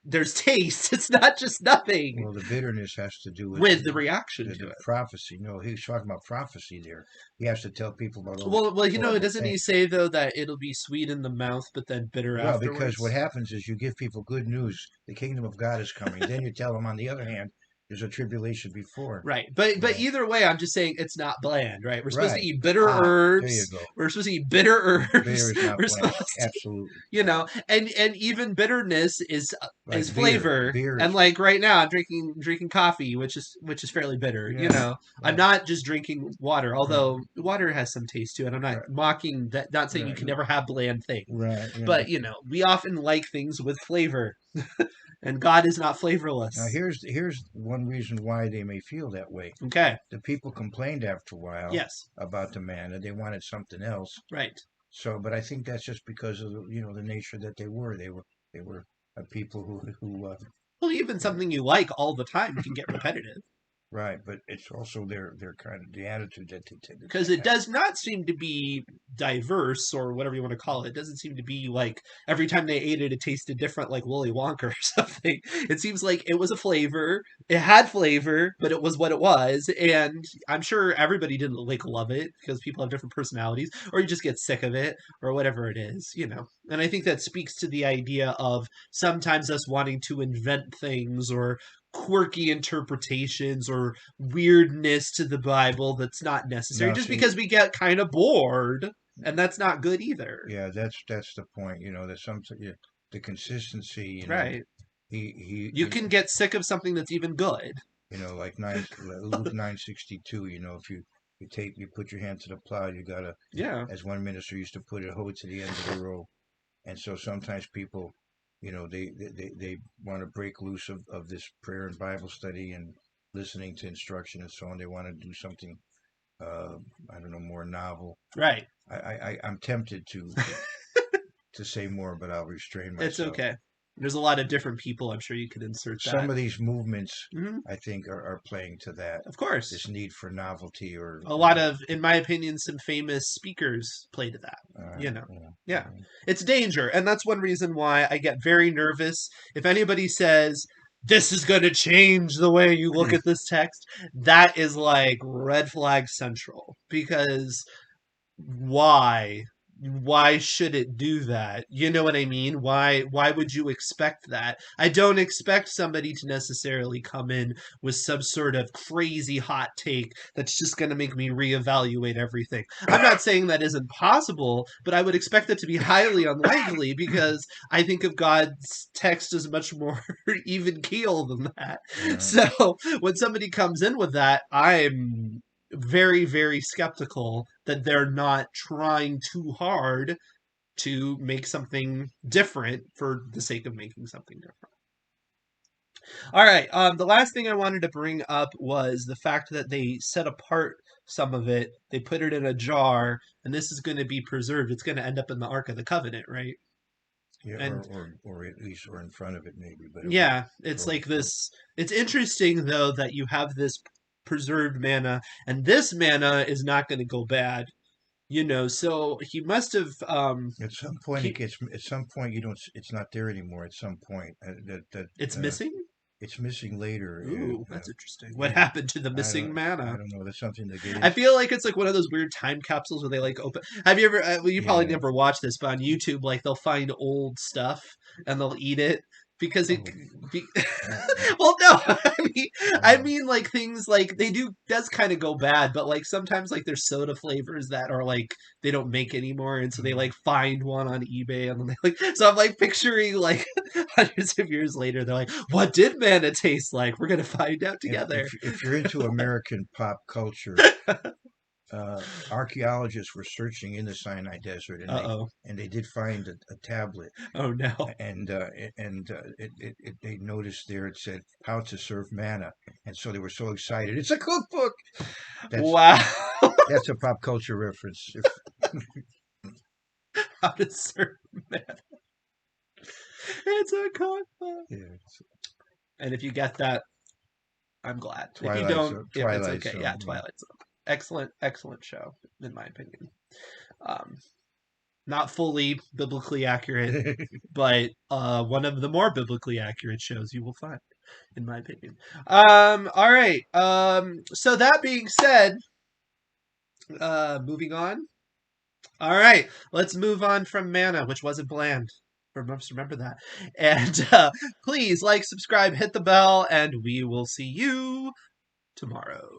there's taste. It's not just nothing Well, the bitterness has to do with with the reaction to the it. prophecy. No, he was talking about prophecy there. He has to tell people about all the Well, horrible doesn't he things. say though that it'll be sweet in the mouth, but then bitter Well, because what afterwards? happens is you give people good news. The kingdom of God is coming. Then you tell them, on the other hand, there's a tribulation before. Right. But Yeah. either way, I'm just saying it's not bland, right? We're supposed to Right. eat bitter There you herbs. go. We're supposed to eat bitter herbs. Bitter is not We're bland. supposed to, Absolutely. and even bitterness is Like beer. flavor. Beer And is, like right now, I'm drinking coffee, which is fairly bitter. yeah. I'm Right. not just drinking water, Right. although water has some taste to it. I'm not Right. mocking that. Not saying you Right. can never have bland things, Right. Yeah. but we often like things with flavor, and God is not Now flavorless. here's one reason why they may feel that way. Okay. The people complained after a while Yes. about the manna. They wanted something else. Right. So, but I think that's just because of the nature that they were. They were people who Well, even something you like all the time can get repetitive right. But it's also their kind of the attitude that they tended because to it have. does not seem to be diverse or whatever you want to call it. It doesn't seem to be like every time they ate it, it tasted different, like Willy Wonka or something. It seems like it was a flavor. It had flavor, but it was what it was. And I'm sure everybody didn't like love it because people have different personalities, or you just get sick of it, or whatever it is. And I think that speaks to the idea of sometimes us wanting to invent things or quirky interpretations or weirdness to the Bible that's not necessary Now, just see, because we get kind of bored, and that's not good either. yeah, that's the point. That the consistency. Right. You He can get sick of something that's even good. like Luke 9:62. You put your hand to the plow. You gotta, Yeah. as one minister used to put it, hold it to the end of the row. And so sometimes people, they want to break loose of this prayer and Bible study and listening to instruction and so on. They want to do something, I don't know, more novel. Right. I'm tempted to say more, but I'll restrain It's myself. okay. There's a lot of different people. I'm sure you could insert Some that. of these movements, Hmm. I think, are playing to that. Of course. This need for novelty or A lot of, in my opinion, some famous speakers play to that. Yeah. It's danger. And that's one reason why I get very nervous. If anybody says, this is going to change the way you look at this text, that is like red flag central. Because why? Why should it do that? You know what I mean? Why would you expect that? I don't expect somebody to necessarily come in with some sort of crazy hot take that's just going to make me reevaluate everything. I'm not saying that isn't possible, but I would expect it to be highly unlikely because I think of God's text as much more even keel than that. Right. So when somebody comes in with that, I'm very, very skeptical that they're not trying too hard to make something different for the sake of making something different. All right. The last thing I wanted to bring up was the fact that they set apart some of it. They put it in a jar, and this is going to be preserved. It's going to end up in the Ark of the Covenant, right? Yeah, And or at least or in front of it maybe, but yeah, it's or, like this. It's interesting though that you have this preserved manna, and this manna is not going to go bad. So he must have at some point he at some point you don't it's not there anymore at some point it's uh, missing. It's missing later, and Ooh, that's interesting. What yeah, happened to the missing I manna? don't know. That's something to get I into. feel like it's like one of those weird time capsules where they like open. Have you ever? Well, you probably Yeah. never watched this, but on YouTube, like they'll find old stuff and they'll eat it because it. Oh, Be... no. well, no, I Wow. mean, like things like they do does kind of go bad, but like sometimes like there's soda flavors that are like they don't make anymore, and so they like Mm. find one on eBay, and then they like. So I'm like picturing like hundreds of years later, they're like, "What did manna taste like? We're gonna find out together." If you're into American pop culture, archaeologists were searching in the Sinai Desert, Uh oh. and they did find a tablet, Oh no. they noticed there it said how to serve manna, and so they were so excited. It's a cookbook. That's Wow. that's a pop culture reference. How to serve man. It's a cookbook. Yeah, And if you get that, I'm glad. If you don't, yeah, it's Twilight okay. Yeah, Zone. Yeah. Twilight Zone. Excellent, excellent show, in my opinion. Um, not fully biblically accurate, but one of the more biblically accurate shows you will find, in my opinion. All right. So that being said, moving on. All right, let's move on from manna, which wasn't bland. Remember that. And please like, subscribe, hit the bell, and we will see you tomorrow.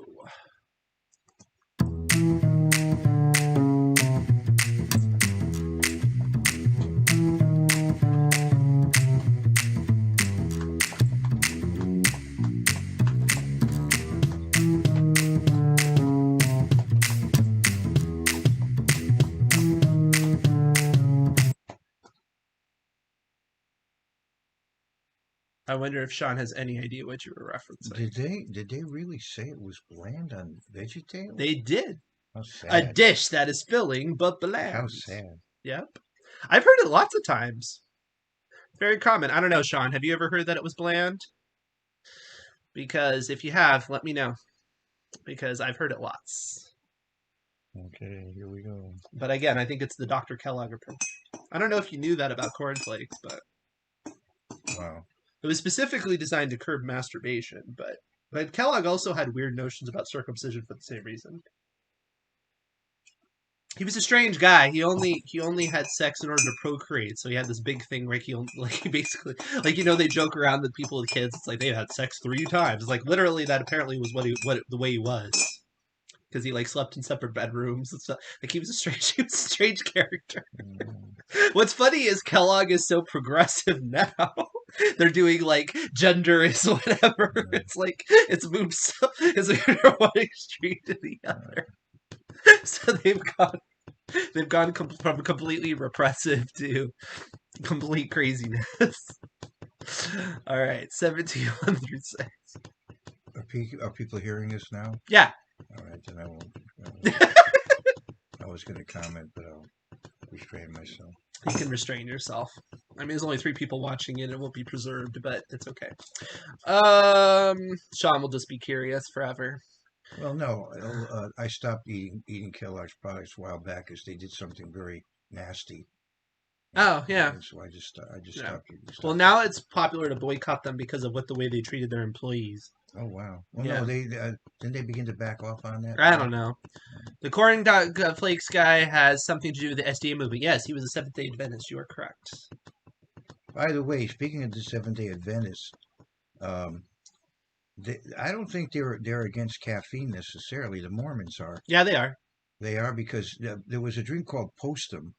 I wonder if Sean has any idea what you were referencing. Did they really say it was bland on VeggieTales? They did. How A sad. dish that is filling but How bland. sad. Yep. I've heard it lots of times. Very common. I don't know, Sean. Have you ever heard that it was bland? Because if you have, let me know. Because I've heard it lots. Okay, here we go. But again, I think it's the Dr. Kellogg approach. I don't know if you knew that about cornflakes, but Wow. it was specifically designed to curb masturbation. But Kellogg also had weird notions about circumcision for the same reason. He was a strange guy. He only had sex in order to procreate. So he had this big thing where he basically they joke around that people with kids. It's like they had sex 3 times. It's like literally that apparently was what the way he was because he like slept in separate bedrooms and stuff. Like he was a strange character. Mm. What's funny is Kellogg is so progressive now. They're doing like gender is whatever. Mm. It's like it's moved from one extreme to the other. So they've gone from completely repressive to complete craziness. All right, 17 through 6. Are people hearing this now? Yeah, All right, then I won't. I was going to comment, but I'll restrain myself. you can restrain yourself. I mean, there's only 3 people watching it. It won't be preserved, but it's okay. Sean will just be curious forever. Well, no, I stopped eating Kellogg's products a while back because they did something very nasty. Oh, yeah. And so I just Yeah. stopped eating. Well, now it's popular to boycott them because of the way they treated their employees. Oh wow. Well, Yeah. no, didn't they begin to back off on that? I don't know. The corn flakes guy has something to do with the SDA movement. Yes, he was a Seventh-day Adventist. You are correct. By the way, speaking of the Seventh-day Adventists, um, I don't think they're against caffeine necessarily. The Mormons are. Yeah, they are. They are because there was a drink called Postum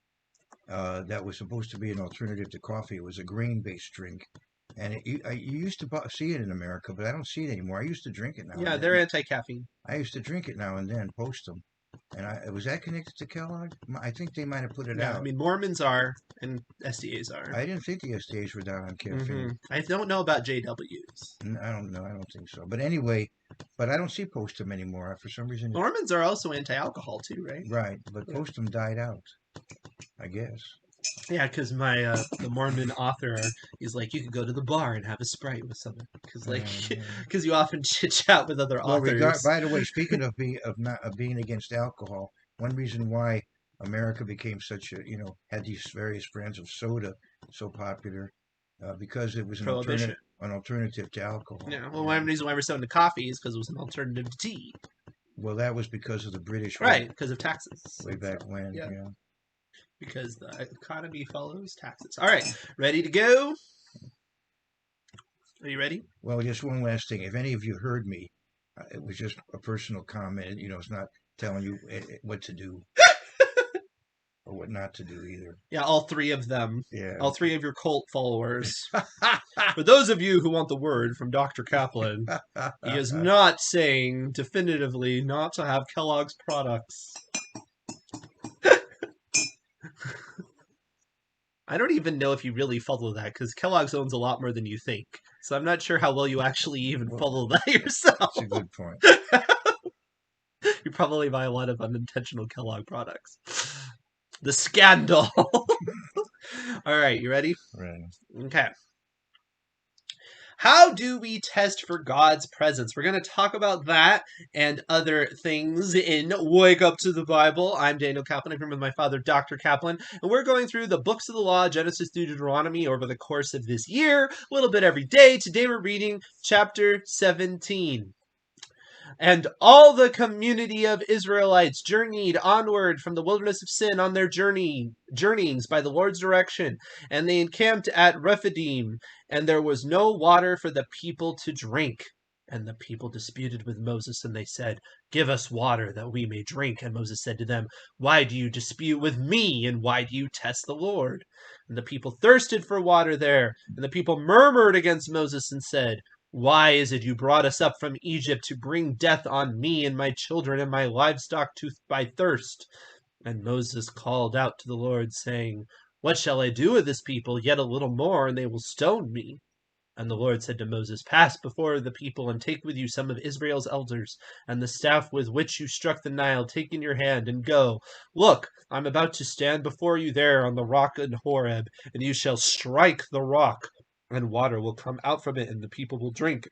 that was supposed to be an alternative to coffee. It was a grain-based drink, and you used to see it in America, but I don't see it anymore. I used to drink it now. Yeah, and they're then. anti-caffeine. I used to drink it now and then, Postum, and was that connected to Kellogg? I think they might have put it Yeah, out. I mean Mormons are and SDAs are. I didn't think the SDAs were down on caffeine. I don't know about JWs. I don't know. I don't think so. But anyway, I don't see Postum anymore for some reason. Mormons are also anti-alcohol too, right? Right, but Postum died out, I guess. Yeah, because the Mormon author is like you could go to the bar and have a Sprite with someone because you often chit chat with other authors. By the way, speaking of being against alcohol, one reason why America became such had these various brands of soda so popular because it was an Prohibition. an alternative to alcohol. Yeah. Well, one reason why we're selling the coffee is because it was an alternative to tea. Well, that was because of the British, right? Because of taxes. way back when. Yeah. Yeah. Because the economy follows taxes. All right, ready to go? Are you ready? Well, just one last thing. If any of you heard me, it was just a personal comment. It's not telling you what to do or what not to do either. Yeah, all three of them. Yeah. All three of your cult followers. For those of you who want the word from Dr. Kaplan, he is not saying definitively not to have Kellogg's products. I don't even know if you really follow that, because Kellogg's owns a lot more than you think. So I'm not sure how well you actually even follow that yourself. That's a good point. You probably buy a lot of unintentional Kellogg products. The scandal. All right, you ready? Right. Okay. How do we test for God's presence? We're going to talk about that and other things in Wake Up to the Bible. I'm Daniel Kaplan. I'm here with my father, Dr. Kaplan, and we're going through the books of the law, Genesis through Deuteronomy, over the course of this year, a little bit every day. Today we're reading chapter 17. And all the community of Israelites journeyed onward from the wilderness of Sin on their journeyings by the Lord's direction, and they encamped at Rephidim, and there was no water for the people to drink. And the people disputed with Moses, and they said, "Give us water that we may drink." And Moses said to them, "Why do you dispute with me, and why do you test the Lord?" And the people thirsted for water there, and the people murmured against Moses and said, "Why is it you brought us up from Egypt to bring death on me and my children and my livestock by thirst?" And Moses called out to the Lord, saying, "What shall I do with this people? Yet a little more, and they will stone me." And the Lord said to Moses, "Pass before the people, and take with you some of Israel's elders, and the staff with which you struck the Nile, take in your hand, and go. Look, I'm about to stand before you there on the rock in Horeb, and you shall strike the rock, and water will come out from it, and the people will drink."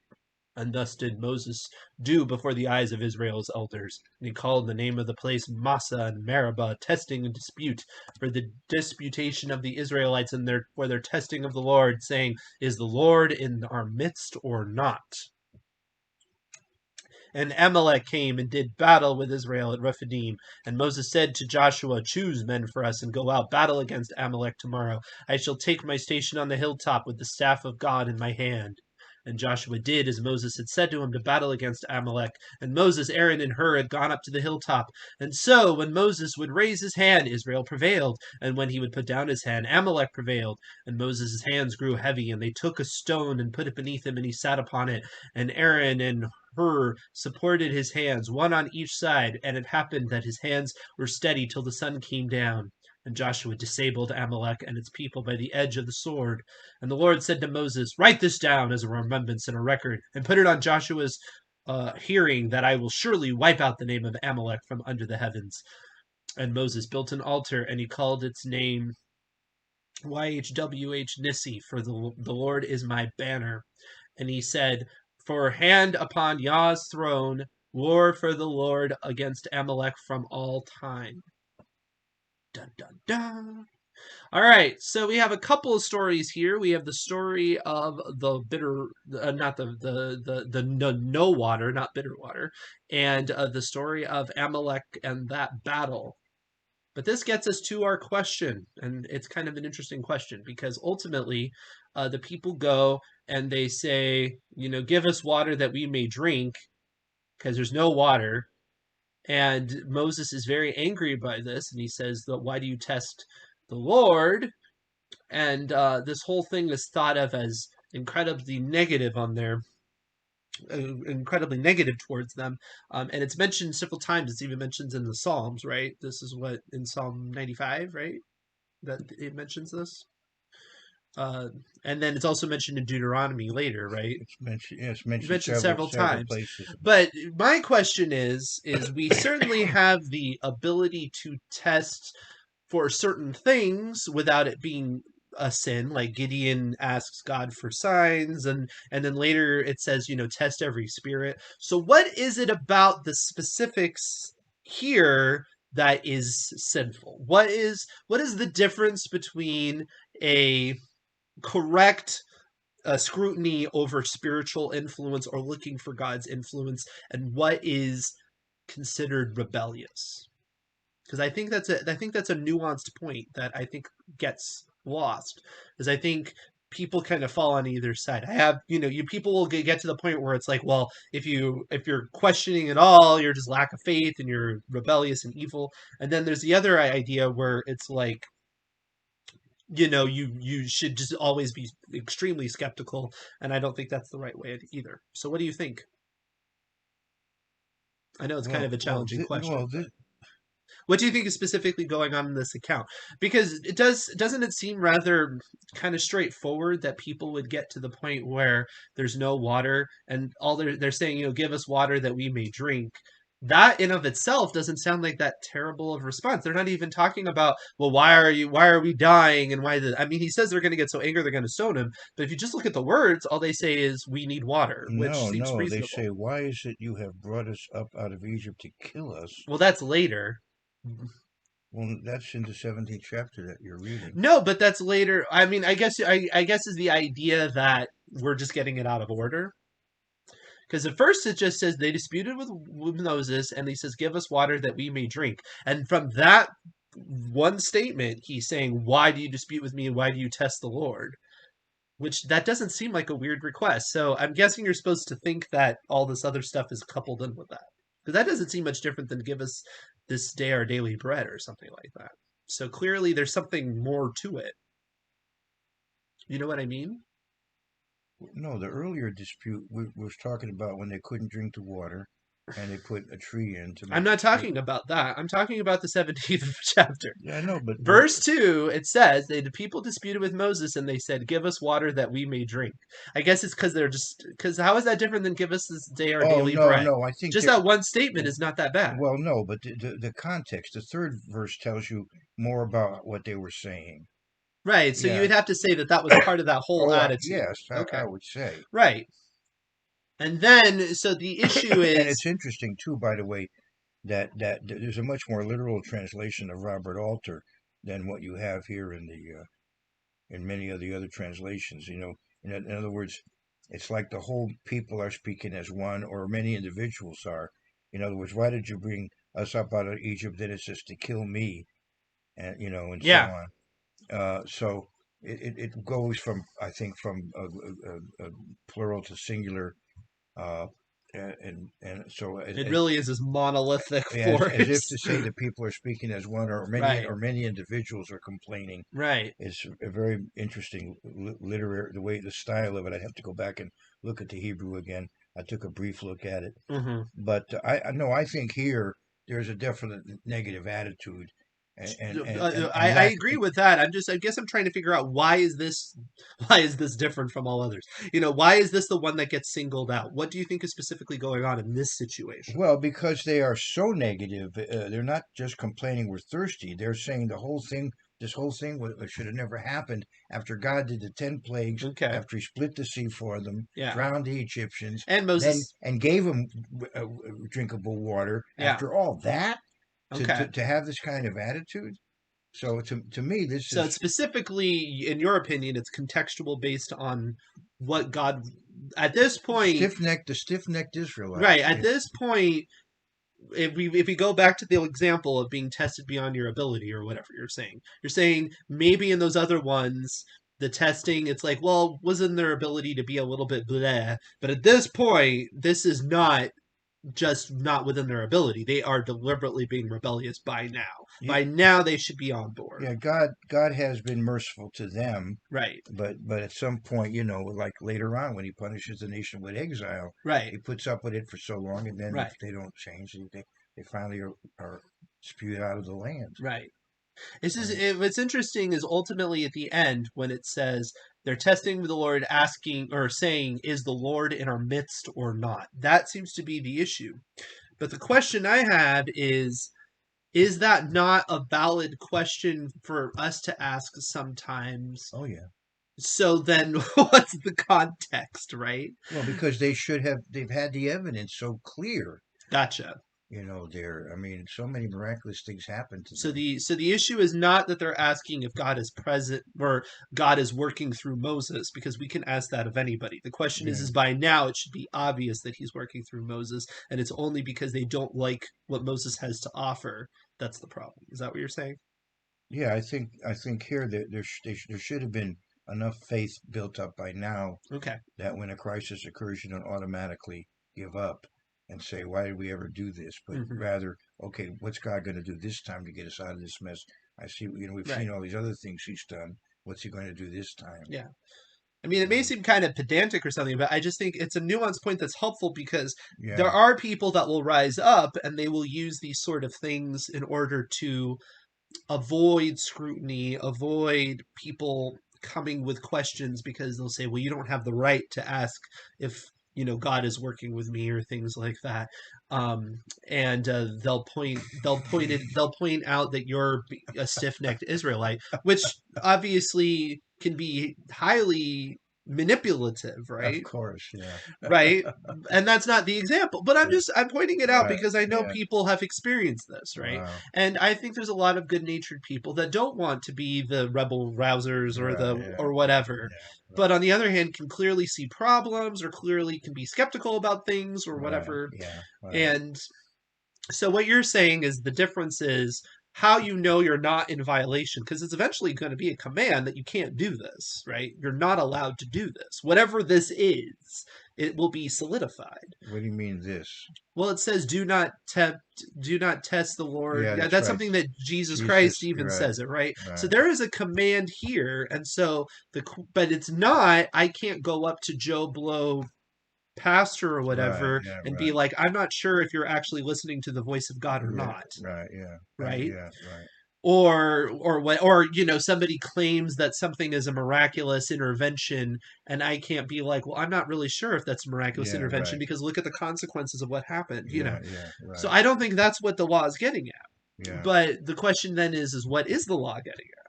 And thus did Moses do before the eyes of Israel's elders. And he called the name of the place Massa and Meribah, testing and dispute, for the disputation of the Israelites and for their testing of the Lord, saying, "Is the Lord in our midst or not?" And Amalek came and did battle with Israel at Rephidim. And Moses said to Joshua, "Choose men for us, and go out, battle against Amalek tomorrow. I shall take my station on the hilltop with the staff of God in my hand." And Joshua did as Moses had said to him, to battle against Amalek. And Moses, Aaron, and Hur had gone up to the hilltop. And so, when Moses would raise his hand, Israel prevailed. And when he would put down his hand, Amalek prevailed. And Moses' hands grew heavy, and they took a stone and put it beneath him, and he sat upon it. And Aaron and Hur supported his hands, one on each side. And it happened that his hands were steady till the sun came down. And Joshua disabled Amalek and its people by the edge of the sword. And the Lord said to Moses, "Write this down as a remembrance and a record, and put it on Joshua's hearing, that I will surely wipe out the name of Amalek from under the heavens." And Moses built an altar, and he called its name YHWH Nissi, for the Lord is my banner. And he said, "For hand upon Yah's throne, war for the Lord against Amalek from all time." Dun, dun, dun. All right, so we have a couple of stories here. We have the story of the bitter, not the no water, not bitter water, and the story of Amalek and that battle. But this gets us to our question, and it's kind of an interesting question, because ultimately the people go and they say, "Give us water that we may drink," because there's no water. And Moses is very angry by this, and he says, "Why do you test the Lord?" And this whole thing is thought of as incredibly negative incredibly negative towards them. And it's mentioned several times. It's even mentioned in the Psalms, right? This is what, in Psalm 95, right? That it mentions this. And then it's also mentioned in Deuteronomy later, right? It's mentioned, mentioned several times. places. But my question is we certainly have the ability to test for certain things without it being a sin. Like Gideon asks God for signs, and then later it says, test every spirit. So what is it about the specifics here that is sinful? What is the difference between a correct scrutiny over spiritual influence or looking for God's influence, and what is considered rebellious. Because I think that's a nuanced point that I think gets lost. Because I think people kind of fall on either side. I have, you people will get to the point where it's like, well, if you're questioning it all, you're just lack of faith and you're rebellious and evil. And then there's the other idea where it's like, you should just always be extremely skeptical, and I don't think that's the right way either. So what do you think? I know it's kind of a challenging question, but what do you think is specifically going on in this account? Because doesn't it seem rather kind of straightforward that people would get to the point where there's no water and all they're saying, give us water that we may drink. That in of itself doesn't sound like that terrible of a response. They're not even talking about, well, why are we dying and why the I mean, he says they're going to get so angry they're going to stone him, but if you just look at the words, all they say is we need water, which No, seems no, they reasonable. say, why is it you have brought us up out of Egypt to kill us? Well, that's later. Well, that's in the 17th chapter that you're reading. No, but that's later. I mean, I guess is the idea that we're just getting it out of order. Because at first it just says they disputed with Moses, and he says, "Give us water that we may drink." And from that one statement, he's saying, "Why do you dispute with me? And why do you test the Lord?" Which that doesn't seem like a weird request. So I'm guessing you're supposed to think that all this other stuff is coupled in with that, because that doesn't seem much different than give us this day our daily bread or something like that. So clearly there's something more to it. You know what I mean? No, the earlier dispute was talking about when they couldn't drink the water and they put a tree in to I'm make not make. talking about that. I'm talking about the 17th chapter. Yeah, I know, but Verse 2, it says, the people disputed with Moses and they said, "Give us water that we may drink." I guess it's because how is that different than give us this day our oh daily no, bread? no, I think Just that that one statement is not that bad. well, no, but the context, the third verse tells you more about what they were saying. Right. So you Yeah. would have to say that that was part of that whole Oh, attitude. yes, I Okay. would say. Right. And then, so the issue And is, it's interesting too, by the way, that there's a much more literal translation of Robert Alter than what you have here in many of the other translations. In other words, it's like the whole people are speaking as one, or many individuals are. In other words, why did you bring us up out of Egypt? Then it says to kill me, and and so yeah, on. So it goes from, I think, from a plural to singular, uh, and so it really is this monolithic as if force. to say that people are speaking as one, Right. or many individuals are complaining. Right. It's a very interesting literary, the way, the style of it. I'd have to go back and look at the Hebrew again. I took a brief look at it, Hmm. but I know, I think here there's a definite negative attitude, and I lack. agree with that. I guess I'm trying to figure out why is this different from all others? Why is this the one that gets singled out? What do you think is specifically going on in this situation? Well, because they are so negative, they're not just complaining we're thirsty. They're saying this whole thing should have never happened after God did the 10 plagues, Okay. after he split the sea for them, Yeah. drowned the Egyptians, And then Moses. and gave them drinkable water. Yeah. After all that, Okay. to have this kind of attitude. So to me, this So is it's specifically, in your opinion, it's contextual based on what God at this point, the stiff-necked right? Israelites. At this point, if we go back to the example of being tested beyond your ability or whatever you're saying maybe in those other ones the testing it's like, well, wasn't their ability to be a little bit bleh, but at this point this is not just not within their ability. They are deliberately being rebellious by now. Yeah, By now they should be on board. yeah, God has been merciful to them, Right. but at some point, like later on when he punishes the nation with exile, Right. he puts up with it for so long, and then if Right. they don't change, they finally are spewed out of the land. Right. This is And what's interesting is ultimately at the end when it says they're testing the Lord, asking or saying, "Is the Lord in our midst or not?" That seems to be the issue. But the question I have is that not a valid question for us to ask sometimes? oh yeah, So then, what's the context, right? well, because they've had the evidence so clear. Gotcha. there. I mean, so many miraculous things happen to So them. the issue is not that they're asking if God is present or God is working through Moses, because we can ask that of anybody. The question Yeah, is by now it should be obvious that he's working through Moses, and it's only because they don't like what Moses has to offer that's the problem. Is that what you're saying? yeah. I think here that there should have been enough faith built up by now Okay. that when a crisis occurs, you don't automatically give up and say, "Why did we ever do this?" But Hmm. rather, okay, what's God going to do this time to get us out of this mess? I see. We've Right. seen all these other things He's done. What's He going to do this time? Yeah. I mean, it may Um, seem kind of pedantic or something, but I just think it's a nuanced point that's helpful because there yeah, are people that will rise up and they will use these sort of things in order to avoid scrutiny, avoid people coming with questions because they'll say, well, you don't have the right to ask if God is working with me or things like that. And they'll point out that you're a stiff-necked Israelite, which obviously can be highly manipulative, of right? course, yeah, Right, and that's not the example, but yeah, I'm pointing it out right, because I know yeah, people have experienced this, right? wow, And I think there's a lot of good-natured people that don't want to be the rebel rousers or right, the yeah, or yeah, whatever, yeah, but on the other hand can clearly see problems or clearly can be skeptical about things or right, whatever. yeah, right. And so what you're saying is the difference is how you know you're not in violation, because it's eventually going to be a command that you can't do this, right? You're not allowed to do this. Whatever this is, it will be solidified. What do you mean this? Well, it says do not test the Lord. Yeah, Yeah, that's that's right. something that Jesus Christ Jesus, even right, says it, right? So right, there is a command here, and so but it's not I can't go up to Joe Blow pastor or right, whatever yeah, and be right. like, I'm not sure if you're actually listening to the voice of God or Yeah, not, right, yeah, right? yeah, right. Or what, or somebody claims that something is a miraculous intervention and I can't be like, well, I'm not really sure if that's a miraculous Yeah, intervention right. because look at the consequences of what happened. Yeah, yeah, So right. I don't think that's what the law is getting at. Yeah. But the question then is what is the law getting at?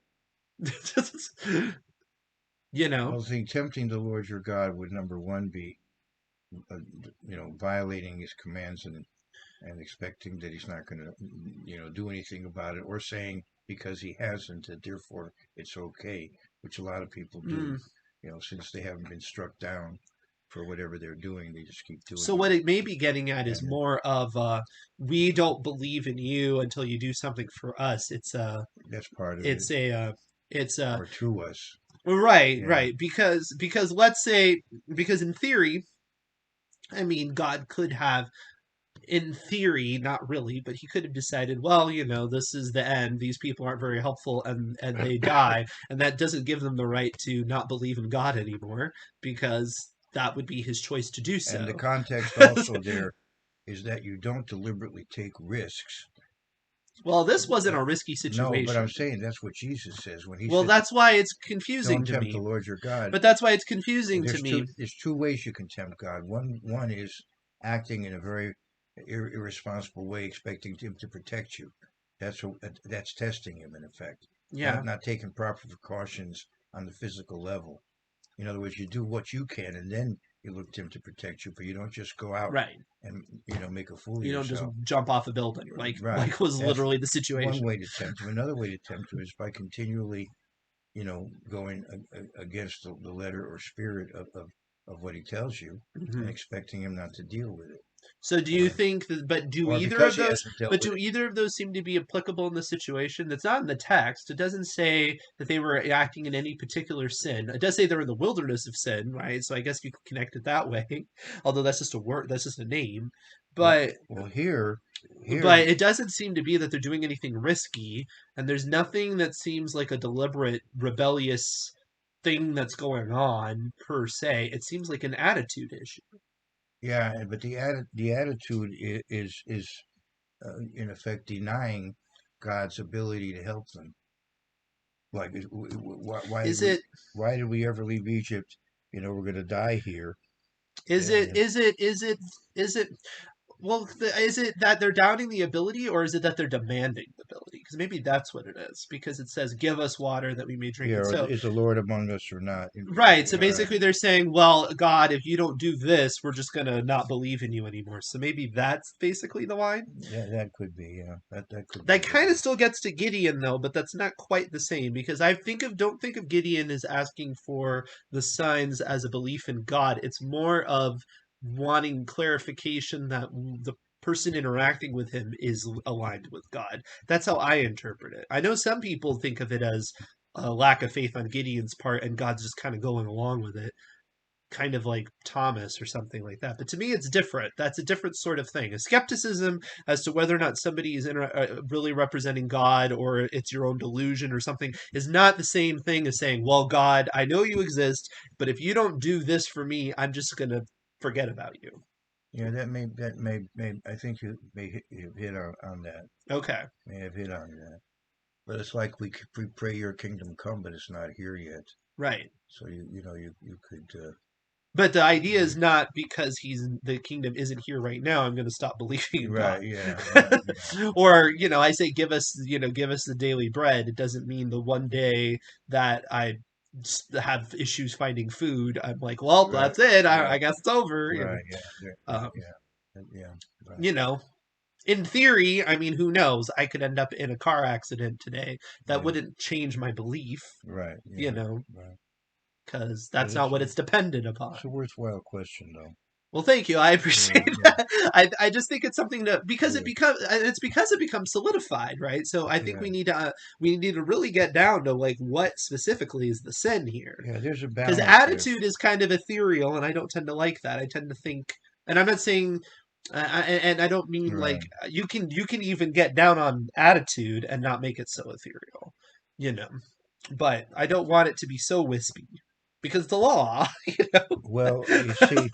you know Well, the thing tempting the Lord your God would number one be, violating His commands and expecting that He's not going to, do anything about it, or saying because He hasn't that therefore it's okay, which a lot of people do. mm. Since they haven't been struck down for whatever they're doing, they just keep So doing what it, it may be getting at is and more of we don't believe in you until you do something for us. that's part of it, It's a it's a or to us. right, Yeah, right, because let's say, because in theory, I mean, God could have, in theory, not really, but he could have decided, well, this is the end. These people aren't very helpful, and they die, and that doesn't give them the right to not believe in God anymore, because that would be his choice to do and the so. context also there is that you don't deliberately take risks. Well, this wasn't Uh, a risky no, but I'm situation. saying that's what Jesus says when He Well, said, that's why it's confusing "Don't to tempt the me. Lord your God." But that's why it's Well, confusing to me. there's two ways you can tempt God. One is acting in a very irresponsible way, expecting Him to protect you. That's testing Him in effect. Yeah, Not taking proper precautions on the physical level. In other words, you do what you can, and then you look to Him to protect you. But you don't just go out right. and make a fool of You don't just yourself. jump off a building Right. like was That's literally the one situation. way to tempt Him. Another way to tempt Him is by continually going against the letter or spirit of what He tells you, and Hmm. expecting Him not to deal with it, So do you or think that, or because He hasn't dealt but with do it. either of those seem to be applicable in the situation? That's not in the text. It doesn't say that they were acting in any particular sin. It does say they're in the wilderness of sin, right? So I guess you could connect it that way. Although that's just a word, that's just a name. Well, But here, but it doesn't seem to be that they're doing anything risky, and there's nothing that seems like a deliberate rebellious thing that's going on per se. It seems like an attitude issue. yeah, but the attitude is in effect denying God's ability to help them. Like, Is it why did we ever leave Egypt? We're going to die here, is it and is it is it is it Well, is it that they're doubting the ability, or is it that they're demanding the ability? Because maybe that's what it is. Because it says, "Give us water that we may drink Yeah, it." or So, is the Lord among us or not? right. So Right. basically, they're saying, "Well, God, if you don't do this, we're just gonna not believe in you anymore." So maybe that's basically the line. That could be, yeah. That could be That what it kind of is. still gets to Gideon though, but that's not quite the same because I think of don't think of Gideon as asking for the signs as a belief in God. It's more of wanting clarification that the person interacting with him is aligned with God. That's how I interpret it. I know some people think of it as a lack of faith on Gideon's part and God's just kind of going along with it, kind of like Thomas or something like that. But to me, it's different. That's a different sort of thing. A skepticism as to whether or not somebody is really representing God or it's your own delusion or something is not the same thing as saying, well, God, I know you exist, but if you don't do this for me, I'm just going to forget about you. Yeah, may I think you've hit on that. Okay. May have hit on that. But it's like we pray your kingdom come, but it's not here yet. Right. So you could But the idea is not because the kingdom isn't here right now. I'm going to stop believing in God, right, yeah, right, yeah, or I say give us the daily bread. It doesn't mean the one day that I have issues finding food, I'm like, well, right, that's it. I right, guess it's over. right, yeah, yeah, Um, yeah, right, you know, in theory, I mean, who knows? I could end up in a car accident today. That yeah, wouldn't change my belief. right, You yeah, know, right. because But that's not what it's dependent upon. it's a worthwhile question, though. Well, thank you. I appreciate Yeah, that. I just think it's something to because yeah, it's because it becomes solidified, right? So I think yeah, we need to really get down to like what specifically is the sin here, yeah. There's a because balance there. attitude is kind of ethereal, and I don't tend to like that. I tend to think, and I'm not saying, and I don't mean like Right. you can even get down on attitude and not make it so ethereal, you know. But I don't want it to be so wispy because the law, Well, you see,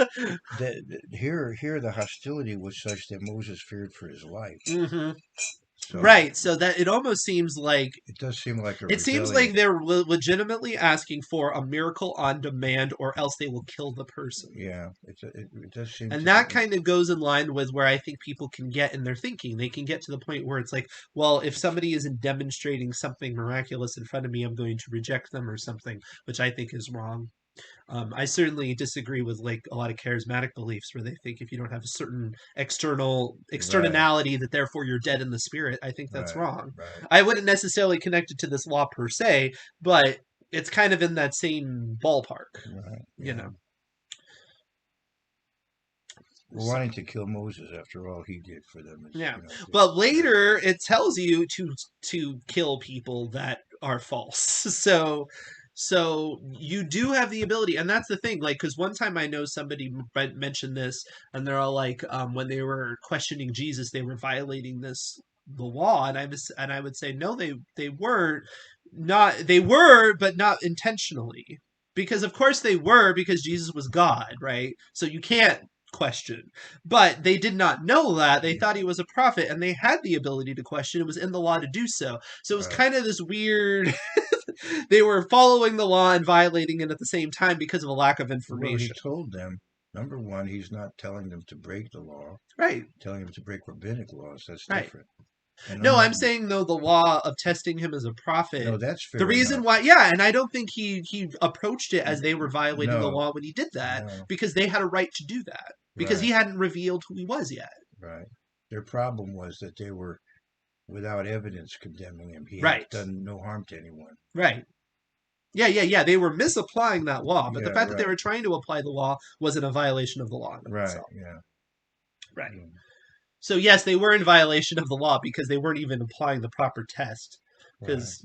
here the hostility was such that Moses feared for his life. hmm So Right, so that it almost seems like it does seem like a like rebellion. they're legitimately asking for a miracle on demand, or else they will kill the person. Yeah, it does seem And to be. that kind of goes in line with where I think people can get in their thinking. They can get to the point where it's like, well, if somebody isn't demonstrating something miraculous in front of me, I'm going to reject them or something, which I think is wrong. I certainly disagree with like a lot of charismatic beliefs where they think if you don't have a certain Right, externality that therefore you're dead in the spirit. I think that's right, wrong. right, I wouldn't necessarily connect it to this law per se, but it's kind of in that same ballpark, right. you Yeah. know. Well, So wanting to kill Moses after all he did for them is, yeah, just but later it tells you to kill people that are false. So you do have the ability, and that's the thing. Like, because one time I know somebody mentioned this, and they're all like, when they were questioning Jesus, they were violating the law, and I would say no, they weren't. Not they were, but not intentionally. Because of course they were, because Jesus was God, right? So you can't question. But they did not know that. They thought he was a prophet, and they had the ability to question. It was in the law to do so. So it was right. kind of this weird. They were following the law and violating it at the same time because of a lack of Well, he information. told them, number one, he's not telling them to break the law, Right, telling them to break rabbinic laws. That's right. different. And No, I'm number, saying though the law of testing him as a prophet. no, that's The fair reason enough. why, yeah, and I don't think he approached it as they were violating the No, law when he did that no, because they had a right to do that because he right, hadn't revealed who he was yet. right. Their problem was that they were without evidence condemning him. He had Right, done no harm to anyone. right. Yeah. They were misapplying that law, but the Yeah, fact that they right, were trying to apply the law wasn't a violation of the law in right, itself. yeah, Right. yeah, So yes, they were in violation of the law because they weren't even applying the proper test. right. Because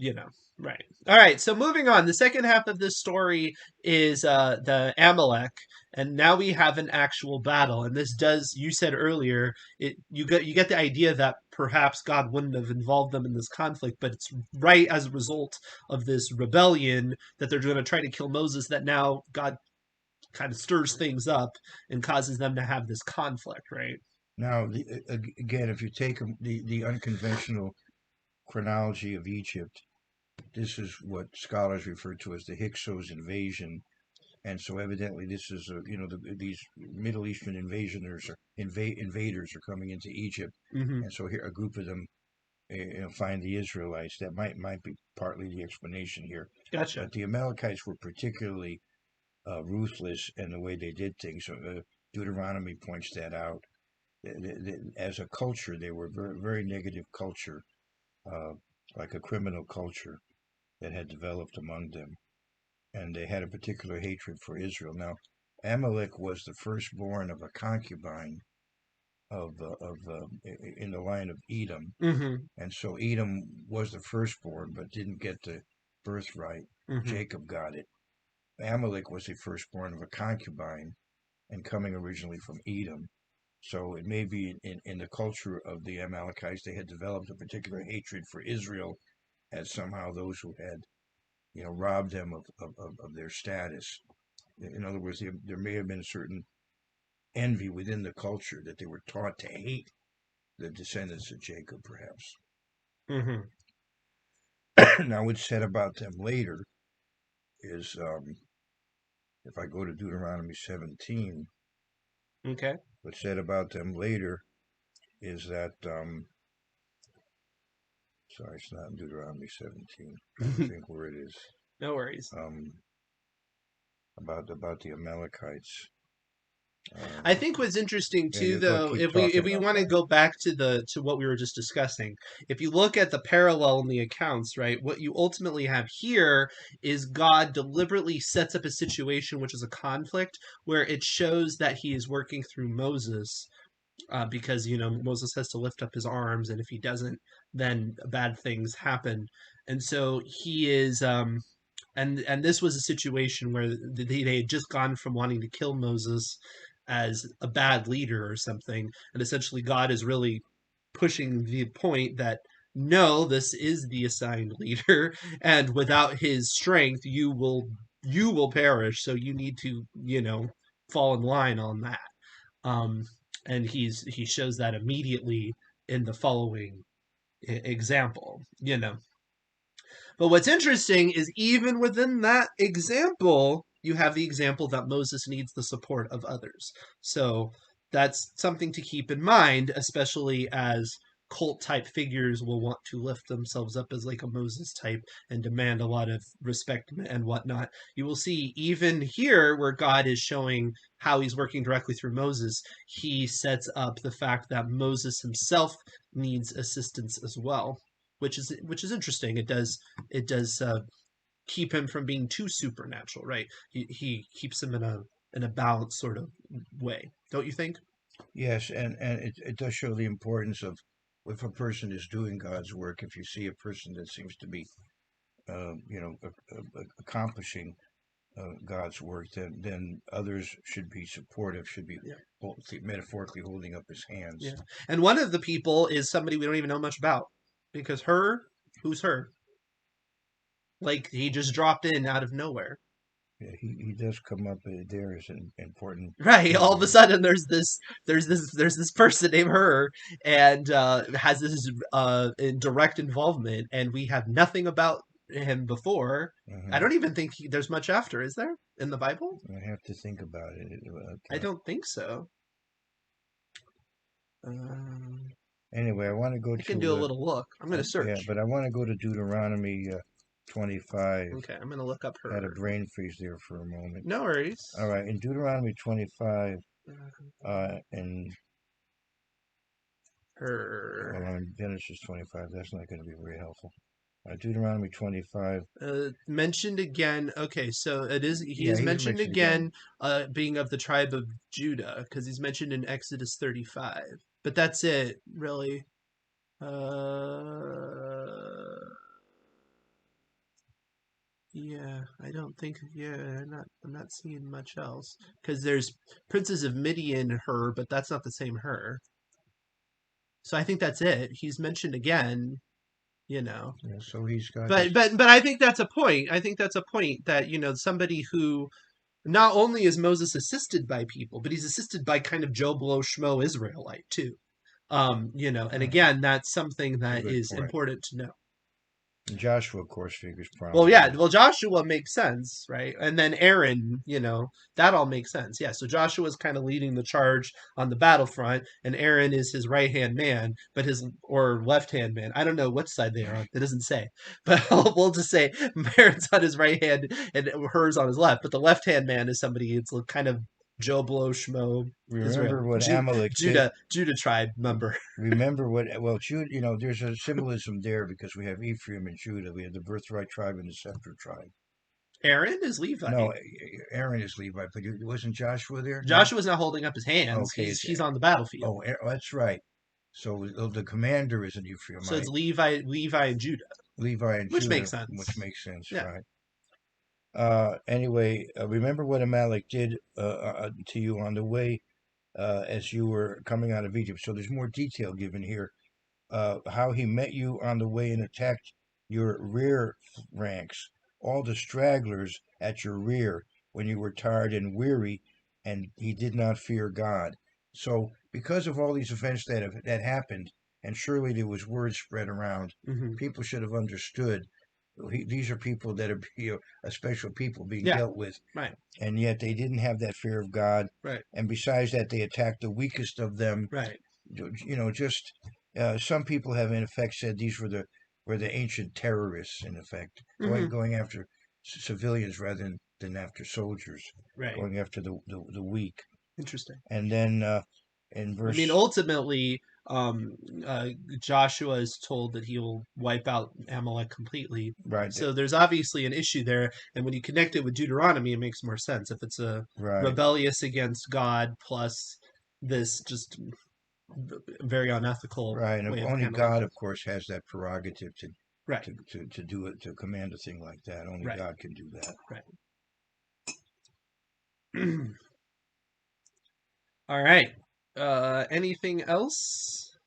right. All right. So moving on, the second half of this story is the Amalek, and now we have an actual battle. And this does, you said earlier, you get the idea that perhaps God wouldn't have involved them in this conflict, but it's right as a result of this rebellion that they're going to try to kill Moses that now God kind of stirs things up and causes them to have this conflict, right? Now, again, if you take the unconventional chronology of Egypt, this is what scholars refer to as the Hyksos invasion, And so evidently this is these Middle Eastern invaders are coming into Egypt, Mm-hmm. and so here a group of them find the Israelites. That might be partly the explanation here. Gotcha. But the Amalekites were particularly ruthless in the way they did things. So, Deuteronomy points that out. As a culture, they were very, very negative culture, uh, like a criminal culture that had developed among them, and they had a particular hatred for Israel. Now, Amalek was the firstborn of a concubine in the line of Edom, Mm-hmm. and so Edom was the firstborn, but didn't get the birthright. Mm-hmm. Jacob got it. Amalek was the firstborn of a concubine, and coming originally from Edom. So it may be in the culture of the Amalekites, they had developed a particular hatred for Israel as somehow those who had, robbed them of their status. In other words, there may have been a certain envy within the culture that they were taught to hate the descendants of Jacob, perhaps. Mm-hmm. Now, what's said about them later is, if I go to Deuteronomy 17, Okay. what's said about them later is that, sorry, it's not in Deuteronomy 17. I don't think where it is. No worries. Um, about the Amalekites. I think what's interesting Yeah, too, you go though, keep if talking we about want to that. go back to what we were just discussing, if you look at the parallel in the accounts, right, what you ultimately have here is God deliberately sets up a situation which is a conflict where it shows that he is working through Moses, because Moses has to lift up his arms, and if he doesn't, then bad things happen, and so he is. And this was a situation where they had just gone from wanting to kill Moses as a bad leader or something, and essentially God is really pushing the point that no, this is the assigned leader, and without his strength, you will perish. So you need to fall in line on that. Um, and he shows that immediately in the following example. But what's interesting is even within that example, you have the example that Moses needs the support of others. So that's something to keep in mind, especially as cult type figures will want to lift themselves up as like a Moses type and demand a lot of respect and whatnot. You will see even here where God is showing how he's working directly through Moses, he sets up the fact that Moses himself needs assistance as well, which is interesting. It does keep him from being too supernatural, right? He keeps him in a balanced sort of way, don't you think? Yes, and it does show the importance of if a person is doing God's work. If you see a person that seems to be, accomplishing God's work, then others should be supportive, should be Yeah, metaphorically holding up his hands. yeah. And one of the people is somebody we don't even know much about, because who's her? Like he just dropped in out of nowhere. Yeah, he does come up there as an important Right. All of a figure. sudden, there's this person named her, and has this in direct involvement, and we have nothing about him before. I Hmm. don't even think there's much after, is there, in the Bible? I have to think about it. I don't think so. Um, Anyway, I want to go I can do a to little look. I'm gonna yeah, search. but I want to go to Deuteronomy 25. Okay, I'm gonna look up I had a her. brain freeze there for a moment. No worries. All right, in Deuteronomy 25, and well, Her. in Genesis 25, that's not going to be very helpful. Deuteronomy 25, Mentioned again. Okay, so he yeah, is he's mentioned mentioned again. again, being of the tribe of Judah, because he's mentioned in Exodus 35. But that's it, really. Yeah, I don't think. Yeah, I'm not seeing much else, because there's Princes of Midian, her, but that's not the same her. So I think that's it. He's mentioned again, you know. Yeah, so he's got But this. but but I think that's a point. I think that's a point that somebody who not only is Moses assisted by people, but he's assisted by kind of Joe Blow Schmo Israelite too. And Hmm, again, that's something that's a that good is point. important to know. And Joshua, of course, figures Well, yeah. prominently. Well, Joshua makes sense, right? And then Aaron, that all makes sense. Yeah. So Joshua's kind of leading the charge on the battlefront, and Aaron is his right hand man, but or left hand man. I don't know which side they are on. It doesn't say, but we'll just say Aaron's on his right hand and hers on his left. But the left hand man is somebody. It's kind of Joe Blow Schmo Remember Israel what Amalek did? Judah tribe member. Remember what? Well, Judah. There's a symbolism there because we have Ephraim and Judah. We have the birthright tribe and the scepter tribe. Aaron is Levi. No, Aaron is Levi, but wasn't Joshua there? No. Joshua's not holding up his hands. Okay, He's on the battlefield. That's right. So the commander is an So it's Ephraimite, Levi and Judah, Levi and which Judah, makes sense. which makes sense, Yeah. right? Anyway, remember what Amalek did to you on the way as you were coming out of Egypt. So there's more detail given here. How he met you on the way and attacked your rear ranks, all the stragglers at your rear when you were tired and weary, and he did not fear God. So, because of all these events that happened, and surely there was word spread around, people should have understood. These are people that are a special people being dealt with, right? And yet they didn't have that fear of God, right? And besides that, they attacked the weakest of them, right? Just some people have in effect said these were the ancient terrorists, in effect, going after civilians rather than after soldiers, right? Going after the weak. Interesting. And then in verse, I mean, ultimately, Joshua is told that he will wipe out Amalek completely. right, So there's obviously an issue there, and when you connect it with Deuteronomy, it makes more sense. If it's a right, rebellious against God plus this just very unethical right, and way of only handling God, it. of course, has that prerogative Right. to do it, to command a thing like that. Only Right. God can do that. Right. All right. Anything else?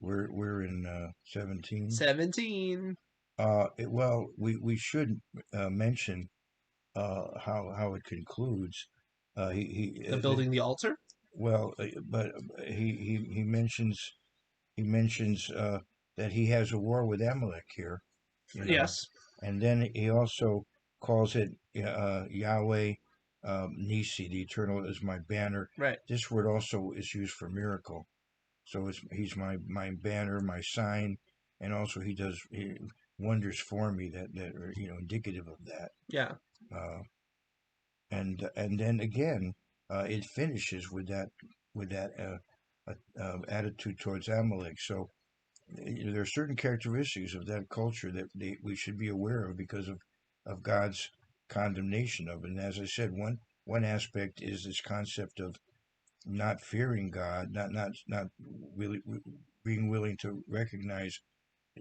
We're in 17. 17. Well, we should mention how it concludes. The building the altar. Well, but he mentions that he has a war with Amalek here. Yes. And then he also calls it Yahweh Nisi, the Eternal is my banner. Right. This word also is used for miracle. So he's my banner, my sign, and also he does wonders for me that are indicative of that. Yeah. And then again, it finishes with that attitude towards Amalek. So there are certain characteristics of that culture that we should be aware of because of God's condemnation of it. And as I said, one aspect is this concept of not fearing God, not really being willing to recognize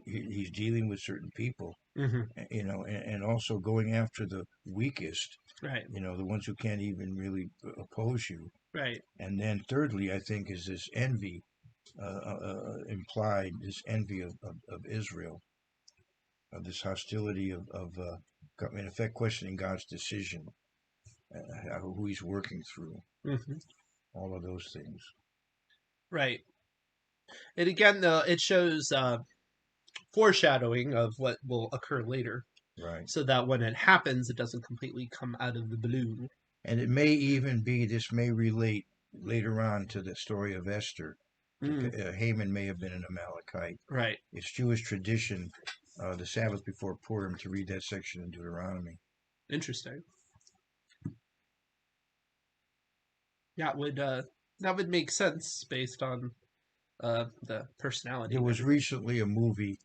he's dealing with certain people, and also going after the weakest, right? The ones who can't even really oppose you, right? And then thirdly, I think, is this envy implied, this envy of Israel, of this hostility of in effect questioning God's decision, who he's working through, all of those things. Right. And again, though, it shows foreshadowing of what will occur later. Right. So that when it happens, it doesn't completely come out of the blue. And it may even be, this may relate later on to the story of Esther. Haman may have been an Amalekite. Right. It's Jewish tradition, the Sabbath before Purim, to read that section in Deuteronomy. Interesting. That would make sense based on the personality. There was recently a movie.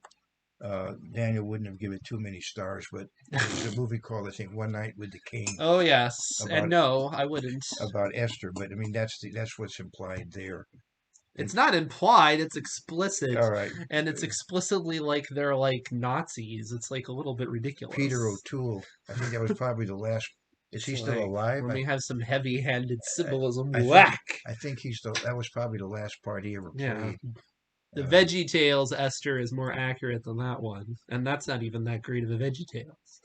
Daniel wouldn't have given too many stars, but there's a movie called, I think, One Night with the King. Oh yes, and no, I wouldn't. About Esther, but I mean that's what's implied there. It's not implied; it's explicit. All right, and it's explicitly like they're like Nazis. It's like a little bit ridiculous. Peter O'Toole, I think that was probably the last. Is he still alive? When we have some heavy-handed symbolism, I think that was probably the last part he ever played. The Veggie Tales Esther is more accurate than that one, and that's not even that great of a Veggie Tales.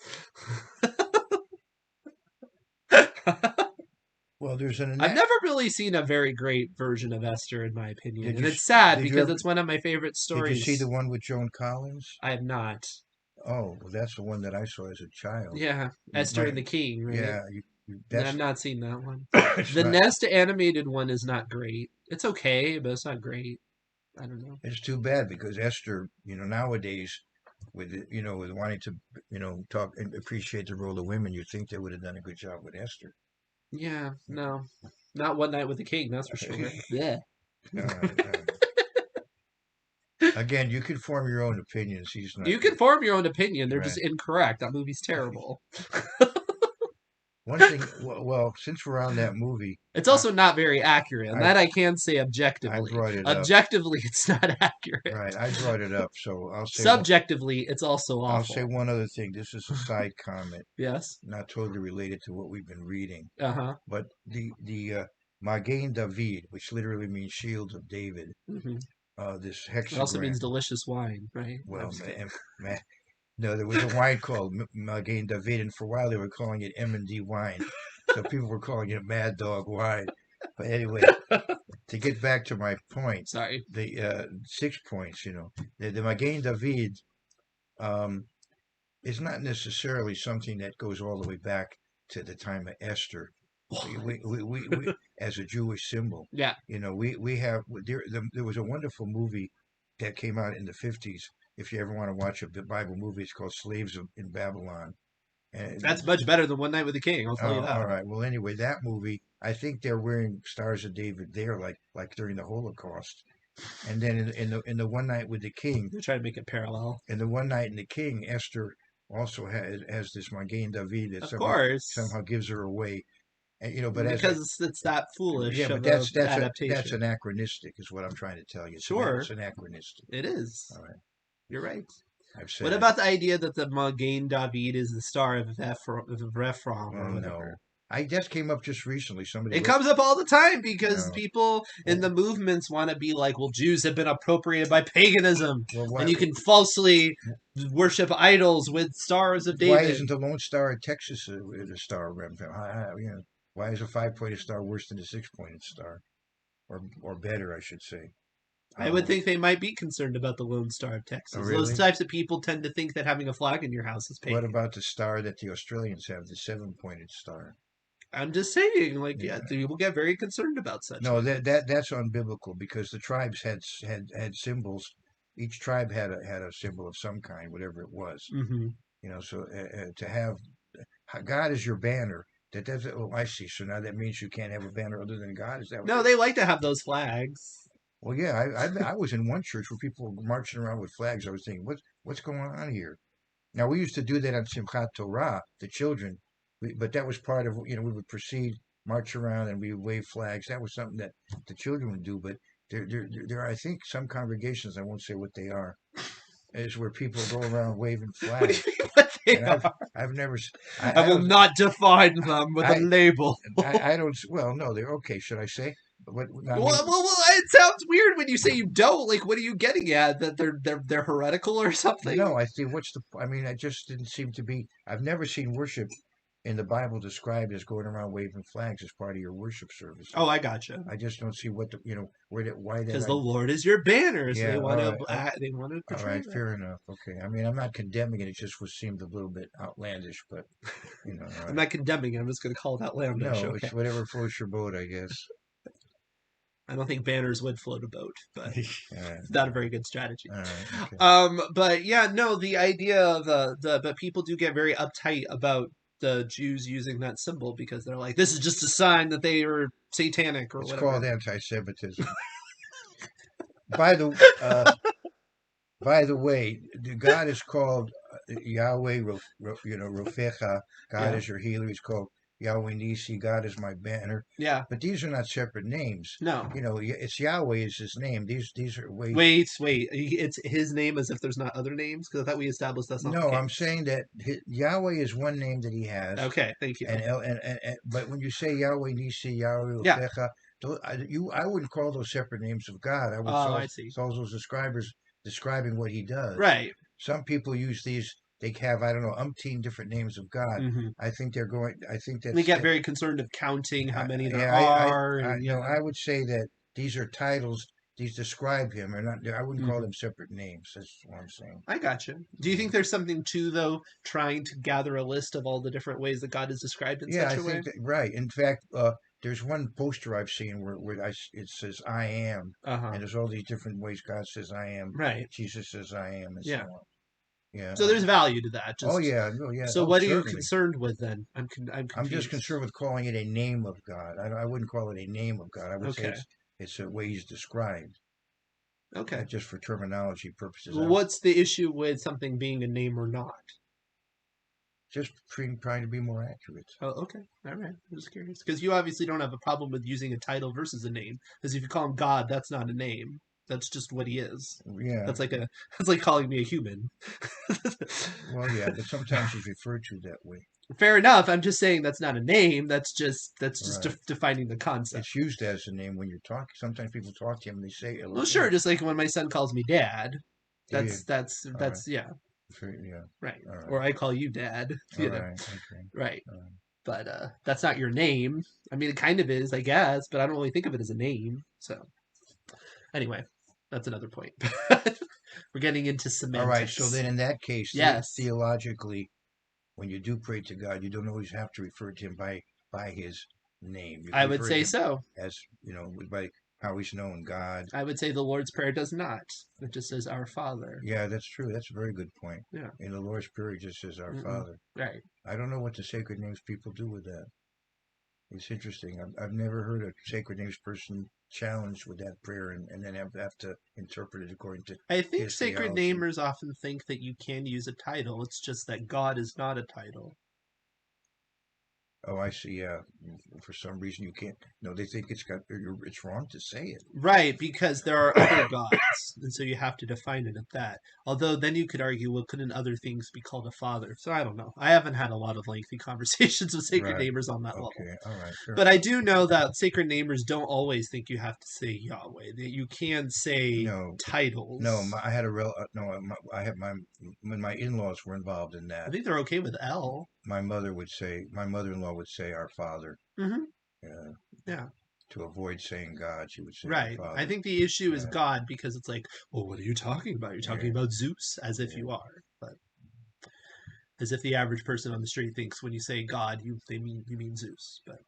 Well, there's an I've never really seen a very great version of Esther, in my opinion, did and you it's sad did you because ever it's one of my favorite did you see the stories. one with Joan Collins? I have not. Oh, well, that's the one that I saw as a child. Yeah, You Esther might, and the King, right? yeah, No, I've that's not seen that one. it's The not. Nest animated one is not great. It's okay, but it's not great. I don't know. It's too bad because Esther, nowadays, with wanting to, talk and appreciate the role of women, you'd think they would have done a good job with Esther. Yeah, no, not One Night with the King, that's for sure. Yeah. Again, you can form your own opinions. He's not You can form your own opinion. They're just right. incorrect. That movie's terrible. One thing, well, since we're on that movie, It's I, also not very accurate, and I, that I can say I objectively. brought it up. Objectively, it's not accurate. Right, I brought it up, so Subjectively, it's also I'll say awful. one other thing. This is a side comment, Yes. not totally related to what we've been reading, Uh huh. but the Magen David, which literally means shield of David, Hmm. this It also hexagram. means delicious wine, right? No, I'm Well, just kidding. man, no, there was a wine called Magen David, and for a while they were calling it M&D wine, so people were calling it Mad Dog wine. But anyway, to get back to my point, Sorry. the 6 points, the Magen David um, is not necessarily something that goes all the way back to the time of Esther. We as a Jewish symbol, Yeah. we have there was a wonderful movie that came out in the 50s. If you ever want to watch a Bible movie, it's called in Babylon. That's And much better than One Night with the King, I'll tell you all that. right. Well, anyway, that movie, I think they're wearing Stars of David there, like during the Holocaust. And then in the One Night with the King, They're trying to make it parallel. in the One Night in the King, Esther also has this Magen David that Of somehow course. gives her away. And but as a Because it's that yeah, foolish but of a that's adaptation. anachronistic, is what I'm trying to tell you. It's Sure, anachronistic. it is. All right, You're right. I've What said it. about the idea that the Magen David is the star of Ephraim Oh or no, whatever? I just came up just recently. Somebody It wrote comes up all the time because no. people in the Well, movements want to be like, well, Jews have been appropriated by paganism, well, and you can falsely worship idols with stars of why David. isn't the Lone Star in Texas a star? Why is a 5-pointed star worse than a 6-pointed star, or better, I should say? I would think they might be concerned about the Lone Star of Oh, Texas. Those really? types of people tend to think that having a flag in your house is What pagan. about the star that the Australians have, the 7-pointed star? I'm just saying, like, yeah, Yeah. people get very concerned about such No, things. that's unbiblical because the tribes had symbols. Each tribe had a symbol of some kind, whatever it was. Hmm. So to have God as your banner, that doesn't. Oh, I see. So now that means you can't have a banner other than God. Is that what No, they like to have those flags. Well, yeah, I was in one church where people were marching around with flags. I was thinking, what's going on here? Now we used to do that on Simchat Torah, the children, but that was part of we would proceed, march around, and we would wave flags. That was something that the children would do. But there are, I think, some congregations, I won't say what they are, is where people go around waving What do you flags, think what they and are? I've never, I I will don't, not define them with a I label. I don't. Well, no, they're okay. Should I say? What I mean, It sounds weird when you say you don't. Like, what are you getting at? That they're heretical or something? no, I see. I mean, I just didn't seem to be. I've never seen worship in the Bible described as going around waving flags as part of your worship Oh, services. I gotcha. I just don't see why that. Because the Lord is your banner, so Yeah, all right, they want to all portray right, that. fair enough. Okay, I mean, I'm not condemning it. It just seemed a little bit outlandish, but all I'm right. not condemning it. I'm just going to call it outlandish. No, Okay. it's whatever floats your boat, I guess. I don't think banners would float a boat, but All right, it's not a very good strategy. all right, okay. But yeah, no, the idea of but people do get very uptight about the Jews using that symbol because they're like, this is just a sign that they are satanic or It's whatever. called anti-Semitism. By the By the way, the God is called Yahweh, Rofecha. God Yeah, is your healer. He's called Yahweh Nisi. God is my banner. yeah, But these are not separate names. no. It's Yahweh is his name. These are ways. Wait. It's his name as if there's not other names because I thought we established that's not the No, I'm case. saying that Yahweh is one name that he has, Okay, thank you. but when you say Yahweh Nisi, Yahweh Yeah. Rofecha, I wouldn't call those separate names of God. I would Oh, I see. call those describing what he does. Right. Some people use these they have, I don't know, umpteen different names of God. Hmm. I think I think They that's get very concerned of counting how many there yeah, are, and no, yeah. I would say that these are titles. These describe him, or not. I wouldn't call Hmm. them separate names. That's what I'm saying. I gotcha. Do you Yeah, think there's something to, though, trying to gather a list of all the different ways that God is described in yeah, such I a way? think that right. In fact, there's one poster I've seen where it says "I am," Uh-huh. and there's all these different ways God says "I am," Right. Jesus says "I am," and so Yeah. on. Yeah. So there's value to that. Oh Just yeah, no, yeah. so, Oh, what are you certainly. concerned with then? I'm I'm just confused. concerned with calling it a name of God. I wouldn't call it a name of God. I would say Okay. it's a way He's described, Okay. just for terminology purposes. Well, what's the issue with something being a name or not? Just trying to be more accurate. Oh, okay. All right. I'm just curious because you obviously don't have a problem with using a title versus a name. Because if you call him God, that's not a name. That's just what he is. Yeah. That's like a that's like calling me a human. Well, yeah, but sometimes He's referred to that way. Fair enough. I'm just saying that's not a name. That's just Right. defining the concept. It's used as a name when you're talking. Sometimes people talk to Him and they say Well, sure. Elohim. Just like when my son calls me dad. Yeah. All right. Yeah. Yeah. Right. All right. Or I call you dad. All right. Okay. Right. All right. But that's not your name. I mean, it kind of is, I guess, but I don't really think of it as a name. So anyway, that's another point. We're getting into All right. So semantics. then, in that case, Yes, theologically, when you do pray to God, you don't always have to refer to Him by His name. You can I would refer to say Him so. as by how He's known, God. I would say the Lord's Prayer does not. It just says Our Father. Yeah, that's true. That's a very good point. Yeah. In the Lord's Prayer, it just says Our Mm-mm. Father. Right. I don't know what the sacred names people do with that. It's interesting. I've never heard a sacred names person challenged with that prayer and then have to interpret it according to I think his sacred theology. namers often think that you can use a title. It's just that God is not a title. Oh, I see. Yeah, for some reason you can't. No, they think it's wrong to say it. Right, because there are other gods, and so you have to define it at that. Although then you could argue, well, couldn't other things be called a father? So I don't know. I haven't had a lot of lengthy conversations with sacred Right. namers on that level. Okay. All right. Sure. But I do know that sacred namers don't always think you have to say Yahweh. That you can say No. No. titles. I had a real. No. I had my when my in-laws were involved in I that. think they're okay with L. My mother-in-law would say Our Father. Mm-hmm. Uh, Yeah. to avoid saying God, she would say Our Right. I Father. think the issue is Yeah. God because it's like, well, what are you talking about? You're talking Yeah. about Zeus, as if Yeah. you are. But as if the average person on the street thinks when you say God, you mean Zeus. But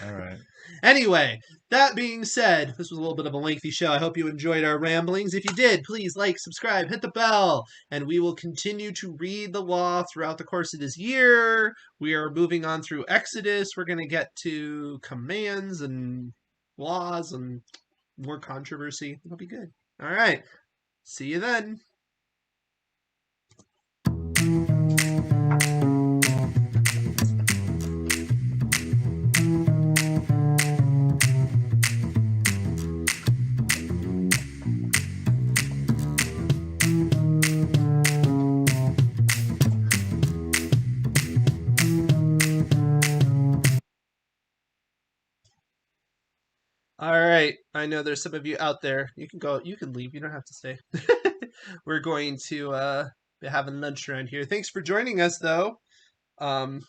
All right. anyway, that being said, this was a little bit of a lengthy show. I hope you enjoyed our ramblings. If you did, please like, subscribe, hit the bell, and we will continue to read the law throughout the course of this year. We are moving on through Exodus. We're going to get to commands and laws and more controversy. It'll be good. All right. See you then. All right. I know there's some of you out there. You can go. You can leave. You don't have to stay. We're going to be having lunch around here. Thanks for joining us, though. Um,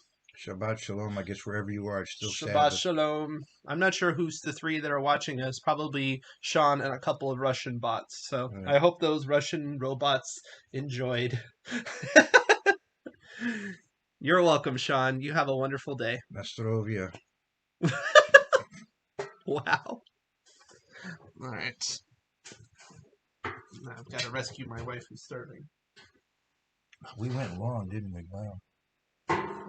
Shabbat Shalom. I guess wherever you are, it's still Shabbat Sabbath. Shalom. I'm not sure who's the three that are watching us. Probably Sean and a couple of Russian bots. So Right. I hope those Russian robots enjoyed. You're welcome, Sean. You have a wonderful day. Nastrovia. Wow. All right. Now I've got to rescue my wife who's starving. We went long, didn't we? Wow.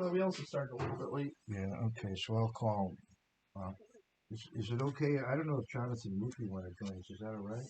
Well, we also started a little bit late. Yeah. Okay. So I'll call. Is it okay? I don't know if Jonathan Murphy want to join us. Is that all right?